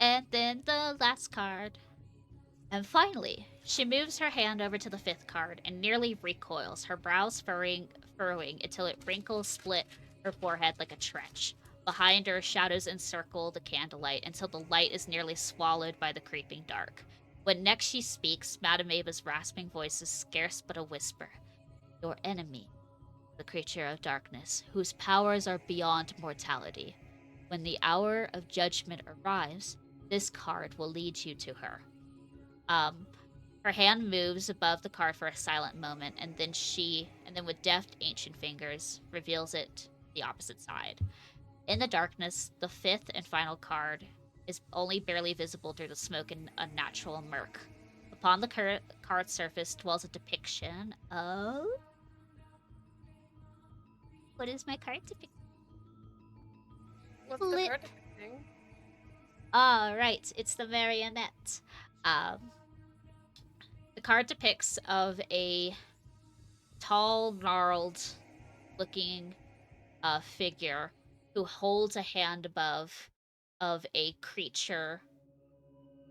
And then the last card. And finally, she moves her hand over to the fifth card and nearly recoils, her brows furrowing until it wrinkles split her forehead like a trench. Behind her, shadows encircle the candlelight until the light is nearly swallowed by the creeping dark. When next she speaks, Madame Ava's rasping voice is scarce but a whisper. Your enemy, the creature of darkness, whose powers are beyond mortality. When the hour of judgment arrives, this card will lead you to her. Her hand moves above the card for a silent moment, and then with deft, ancient fingers, reveals it the opposite side. In the darkness, the fifth and final card is only barely visible through the smoke and unnatural murk. Upon the card surface dwells a depiction of... What is my card depicting? What's the card depicting? Right, it's the marionette. The card depicts of a tall, gnarled-looking figure who holds a hand above of a creature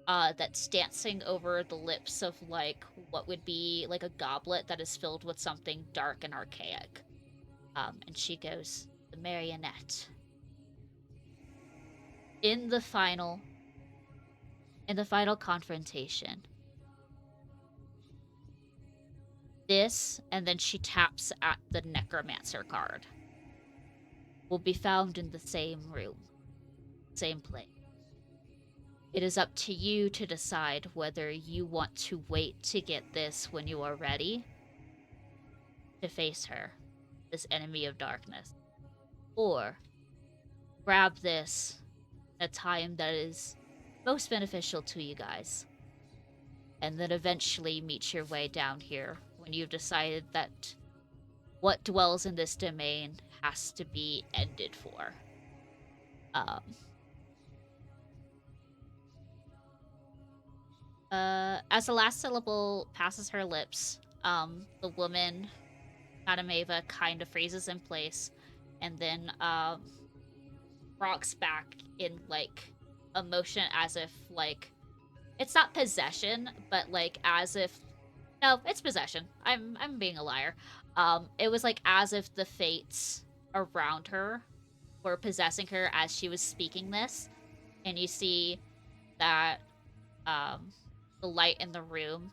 that's dancing over the lips of like what would be like a goblet that is filled with something dark and archaic. And she goes, the marionette. In the final confrontation, this, and then she taps at the necromancer card, will be found in the same room, same place. It is up to you to decide whether you want to wait to get this when you are ready to face her, this enemy of darkness, or grab this at a time that is most beneficial to you guys, and then eventually meet your way down here when you've decided that what dwells in this domain has to be ended for. As the last syllable passes her lips, the woman, Madame Ava, kind of freezes in place, and then rocks back in like a motion as if like it's not possession, but like as if no, it's possession. I'm being a liar. It was like as if the fates around her were possessing her as she was speaking this, and you see that the light in the room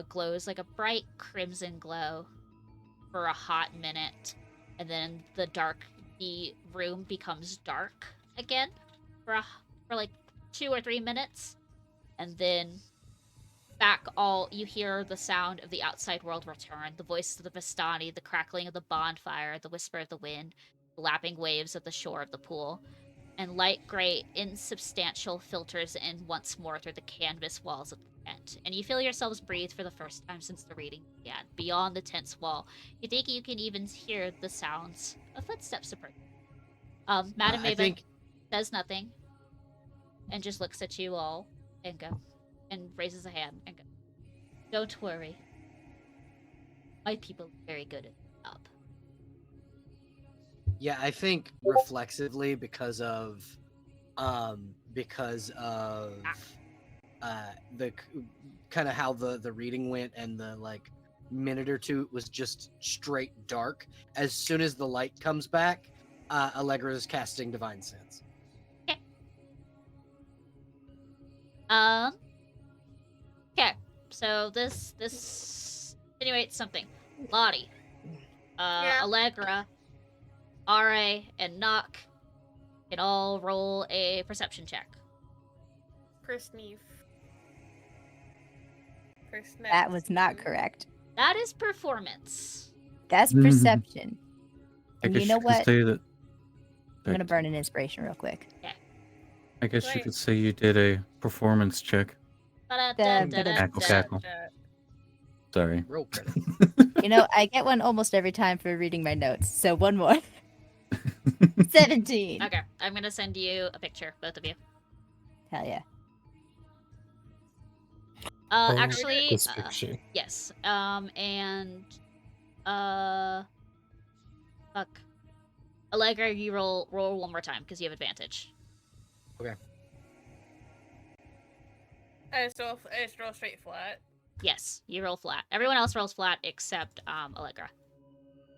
glows like a bright crimson glow for a hot minute, and then the room becomes dark again for like 2 or 3 minutes, and then you hear the sound of the outside world return, the voices of the Vistani, the crackling of the bonfire, the whisper of the wind, the lapping waves of the shore of the pool, and light gray insubstantial filters in once more through the canvas walls of the tent. And you feel yourselves breathe for the first time since the reading began. Beyond the tent's wall, you think you can even hear the sounds of footsteps approaching. Madame Maven does nothing and just looks at you all and raises a hand and goes, don't worry. My people are very good at the job. Yeah, I think reflexively because of the kind of how the reading went, and the like minute or two it was just straight dark. As soon as the light comes back, Allegra is casting Divine Sense. Okay. Okay. So this insinuates something. Lottie, Yeah. Allegra, RA, and Nock can all roll a perception check. That was not correct. That is performance. That's perception. I And can you know what? say that. I'm gonna burn an inspiration real quick. Okay. I guess you Wait. could say you did a performance check. Cackle, cackle. Sorry. Roll credit. You know, I get one almost every time for reading my notes. So one more. 17. Okay, I'm gonna send you a picture, both of you. Hell yeah. Oh, Actually, this picture. yes. And fuck. Allegra, you roll one more time because you have advantage. I just roll straight flat. Yes, you roll flat. Everyone else rolls flat except Allegra.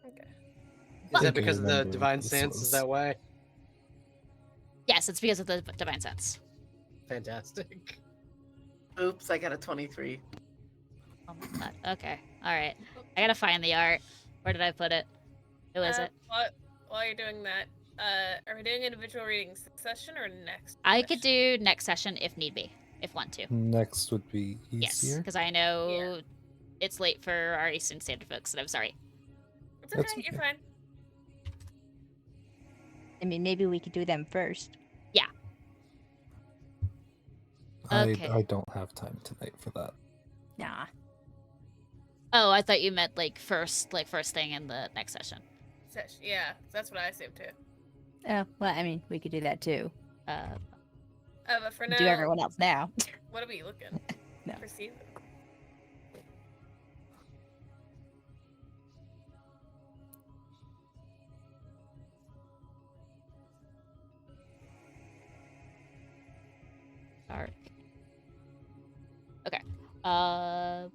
Okay. Is think I that because of the remember what divine this sense? was. Is that why? Yes, it's because of the divine sense. Fantastic. Oops, I got a 23. Oh my god. Okay. All right. I gotta find the art. Where did I put it? Who is it? While you're doing that, are we doing individual readings this session or next? I could session? do next session if need be, if want to. Next would be Yes, easier. because I know it's late for our Eastern Standard folks, and I'm sorry. It's okay. That's You're okay. fine. I mean, maybe we could do them first. Okay. I don't have time tonight for that. Nah. Oh, I thought you meant like first thing in the next session. Yeah, that's what I assumed too. Oh, well, I mean, we could do that too. But for now, Do everyone else now. what are we looking? No. For season. Dark. Okay. I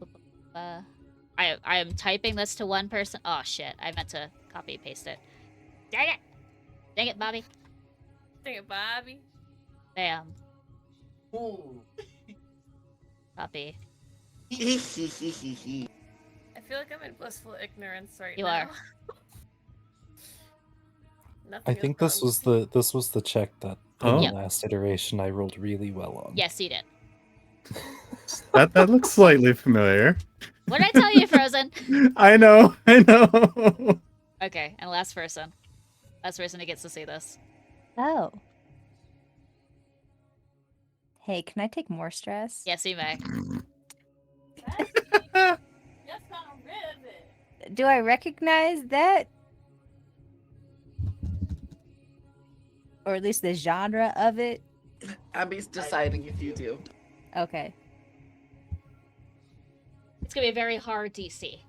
am typing this to one person. Oh shit! I meant to copy and paste it. Dang it! Dang it, Bobby. Dang it, Bobby. Bam. Copy. I feel like I'm in blissful ignorance right You now. are. Nothing I is think this wrong. was the check that in Oh. the Yep. last iteration I rolled really well on. Yes, you did. That looks slightly familiar. What did I tell you, Frozen? I know. Okay, and last person. Last person who gets to see this. Oh. Hey, can I take more stress? Yes, you may. Do I recognize that? Or at least the genre of it? Abby's deciding if you do. Okay. It's gonna be a very hard DC.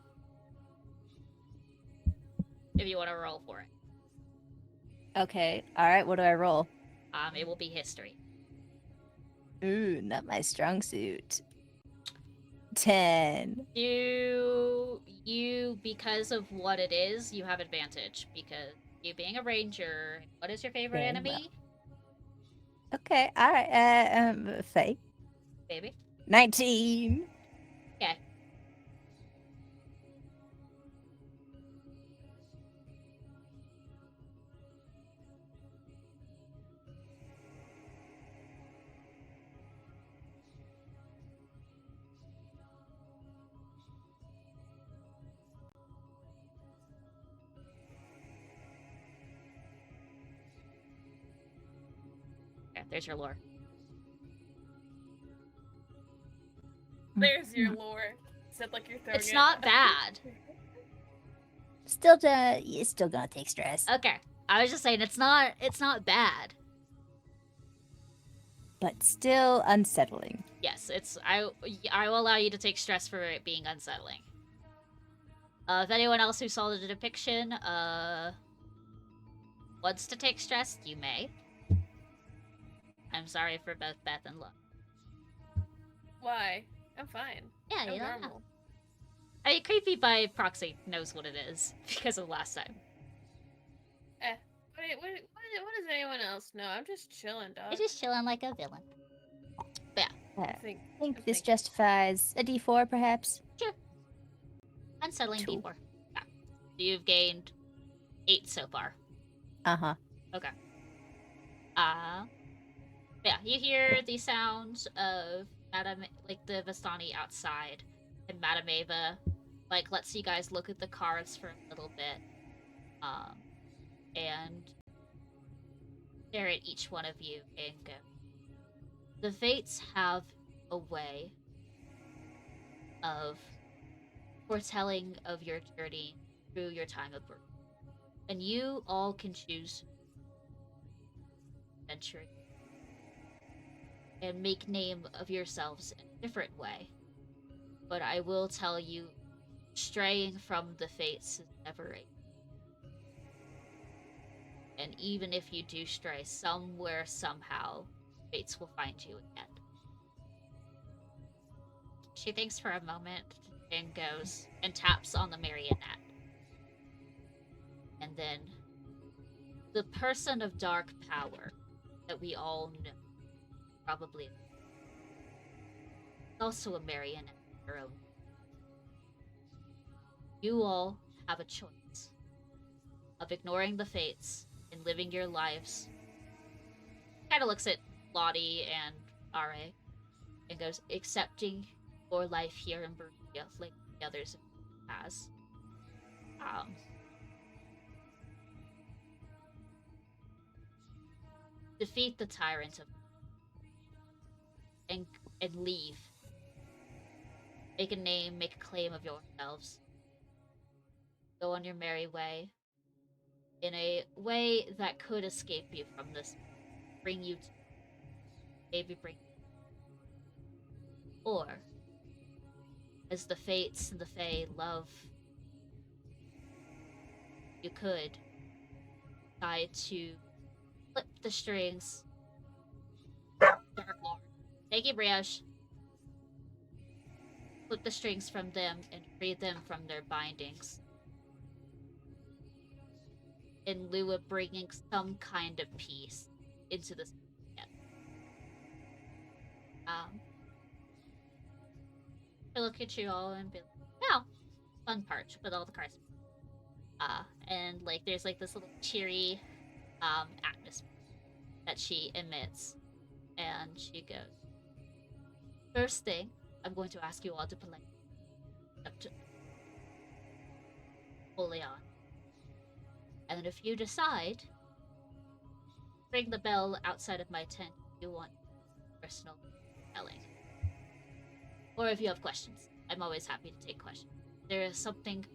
If you want to roll for it. Okay. Alright, what do I roll? It will be history. Ooh, not my strong suit. 10. You because of what it is, you have advantage because you being a ranger. What is your favorite Very enemy, Okay, alright. Faye. baby? 19. Okay. Okay, there's your lore. There's your lore. Said like you're throwing It's it. not bad. Still, you're still gonna take stress. Okay, I was just saying it's not bad. But still unsettling. Yes, I will allow you to take stress for it being unsettling. If anyone else who saw the depiction wants to take stress, you may. I'm sorry for both Beth and Luck. Why? I'm fine. Yeah, I'm you don't know. normal. I mean, Creepy by proxy knows what it is because of last time. What does anyone else know? I'm just chilling, dog. You're just chilling like a villain. I think I think this justifies a D4, perhaps. Unsettling Two. D4. Yeah. So you've gained 8 so far. Uh-huh. Okay. Yeah, you hear the sounds of Madame, like the Vistani outside, and Madame Ava, like lets you guys look at the cards for a little bit, and stare at each one of you and go, The Fates have a way of foretelling of your journey through your time of birth. And you all can choose venture and make name of yourselves in a different way. But I will tell you, straying from the Fates is never a. And even if you do stray somewhere, somehow, Fates will find you again. She thinks for a moment and goes and taps on the marionette. And then the person of dark power that we all know, probably, is also a marionette of her own. You all have a choice of ignoring the Fates and living your lives. Kind of looks at Lottie and Are and goes, accepting your life here in Bermuda like the others has. Defeat the tyrant of and leave. Make a name, make a claim of yourselves. Go on your merry way. In a way that could escape you from this, bring you to maybe bring. Or, as the Fates and the Fae love, you could try to flip the strings. Dark Lord. Thank you, Brioche. Flip the strings from them and free them from their bindings. In lieu of bringing some kind of peace into this. I look at you all and be like, "Yeah, fun part with all the cards." And like there's like this little cheery atmosphere that she emits, and she goes, "First thing, I'm going to ask you all to play up to fully on, and then if you decide, ring the bell outside of my tent if you want personal telling, or if you have questions. I'm always happy to take questions. There is something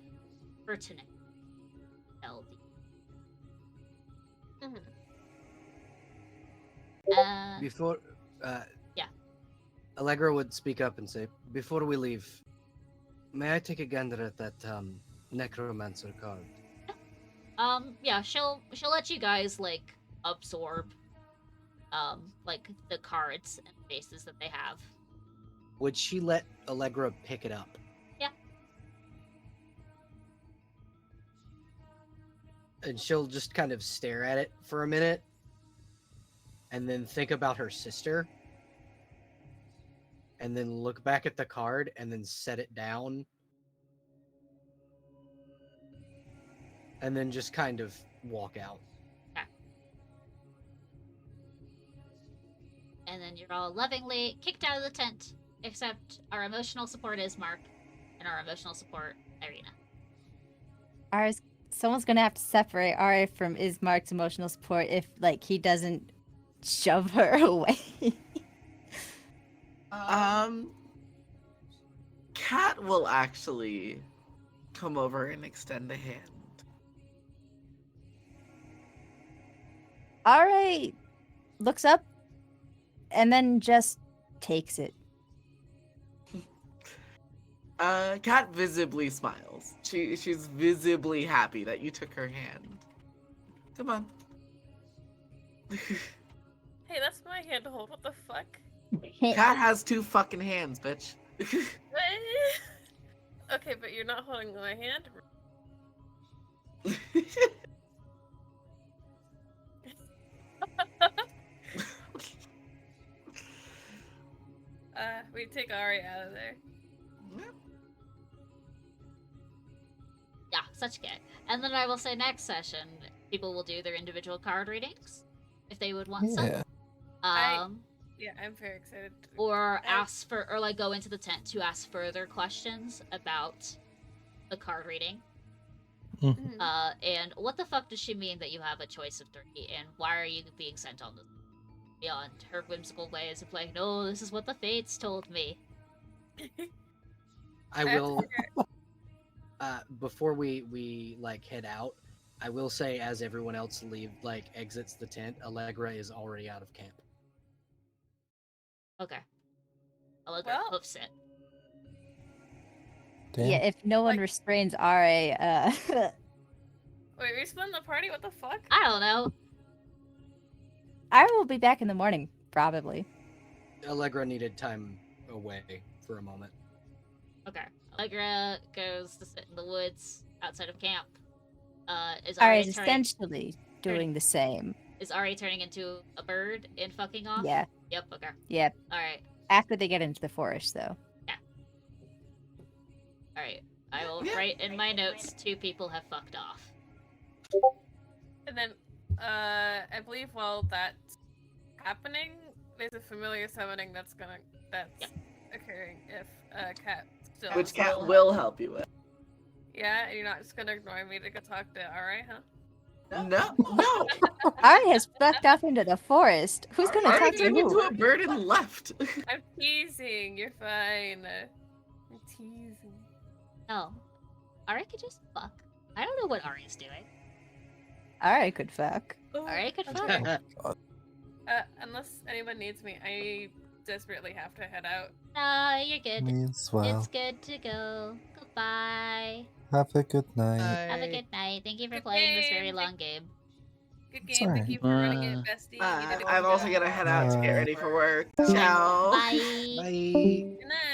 pertinent." Before, yeah. Allegra would speak up and say, "Before we leave, may I take a gander at that necromancer card?" Yeah, she'll let you guys like absorb like the cards and faces that they have. Would she let Allegra pick it up? Yeah. And she'll just kind of stare at it for a minute and then think about her sister and then look back at the card and then set it down and then just kind of walk out. Okay. And then you're all lovingly kicked out of the tent, except our emotional support is Mark and our emotional support Irina. Someone's gonna have to separate Ari from Ismark's emotional support if like he doesn't shove her away. Cat will actually come over and extend a hand. Ari looks up and then just takes it. Cat visibly smiles. She's visibly happy that you took her hand. Come on. Hey, that's my hand to hold. What the fuck? Cat has 2 fucking hands, bitch. Okay, but you're not holding my hand. We take Ari out of there. Yeah, such gay. And then I will say next session, people will do their individual card readings if they would want some. Yeah. Yeah, I'm very excited. Or ask for, or like go into the tent to ask further questions about the card reading. Mhm. And what the fuck does she mean that you have a choice of 30, and why are you being sent on this? beyond her whimsical ways of like, no, this is what the fates told me. I will. Before we like head out, I will say as everyone else exits the tent, Allegra is already out of camp. Okay. Allegra Well- hoofs it. Damn. Yeah, if no one Like- restrains Ra, Wait, we split the party? What the fuck? I don't know. I will be back in the morning, probably. Allegra needed time away for a moment. Okay. Allegra goes to sit in the woods outside of camp. Is Ra Ari is essentially doing the same. is Ari turning into a bird and fucking off? Yeah, Yep, okay. yeah. Alright. After they get into the forest, though. Alright. I will Yeah. write in my notes 2 people have fucked off. And then, I believe while that's happening, there's a familiar summoning that's Yep. occurring if Cat still. Which Cat will help you with. Yeah, and you're not just gonna ignore me to go talk to Alright, huh? No. Ra has fucked off into the forest. Who's gonna Alright, talk to turned into who? a bird and left. I'm teasing. You're fine. I'm teasing. No. Ari could just fuck. I don't know what Ari's doing. Ra could fuck. Ari could fuck. Unless anyone needs me, I desperately have to head out. No, you're good. Me as well. It's good to go. Goodbye. Have a good night. Have a good night. Thank you for Good playing this game. very long game. Good It's game. Thank you for running it, alright. bestie. You did a good I'm also job. gonna head out to get Bye. ready for work. Ciao. Bye. Bye. Good night.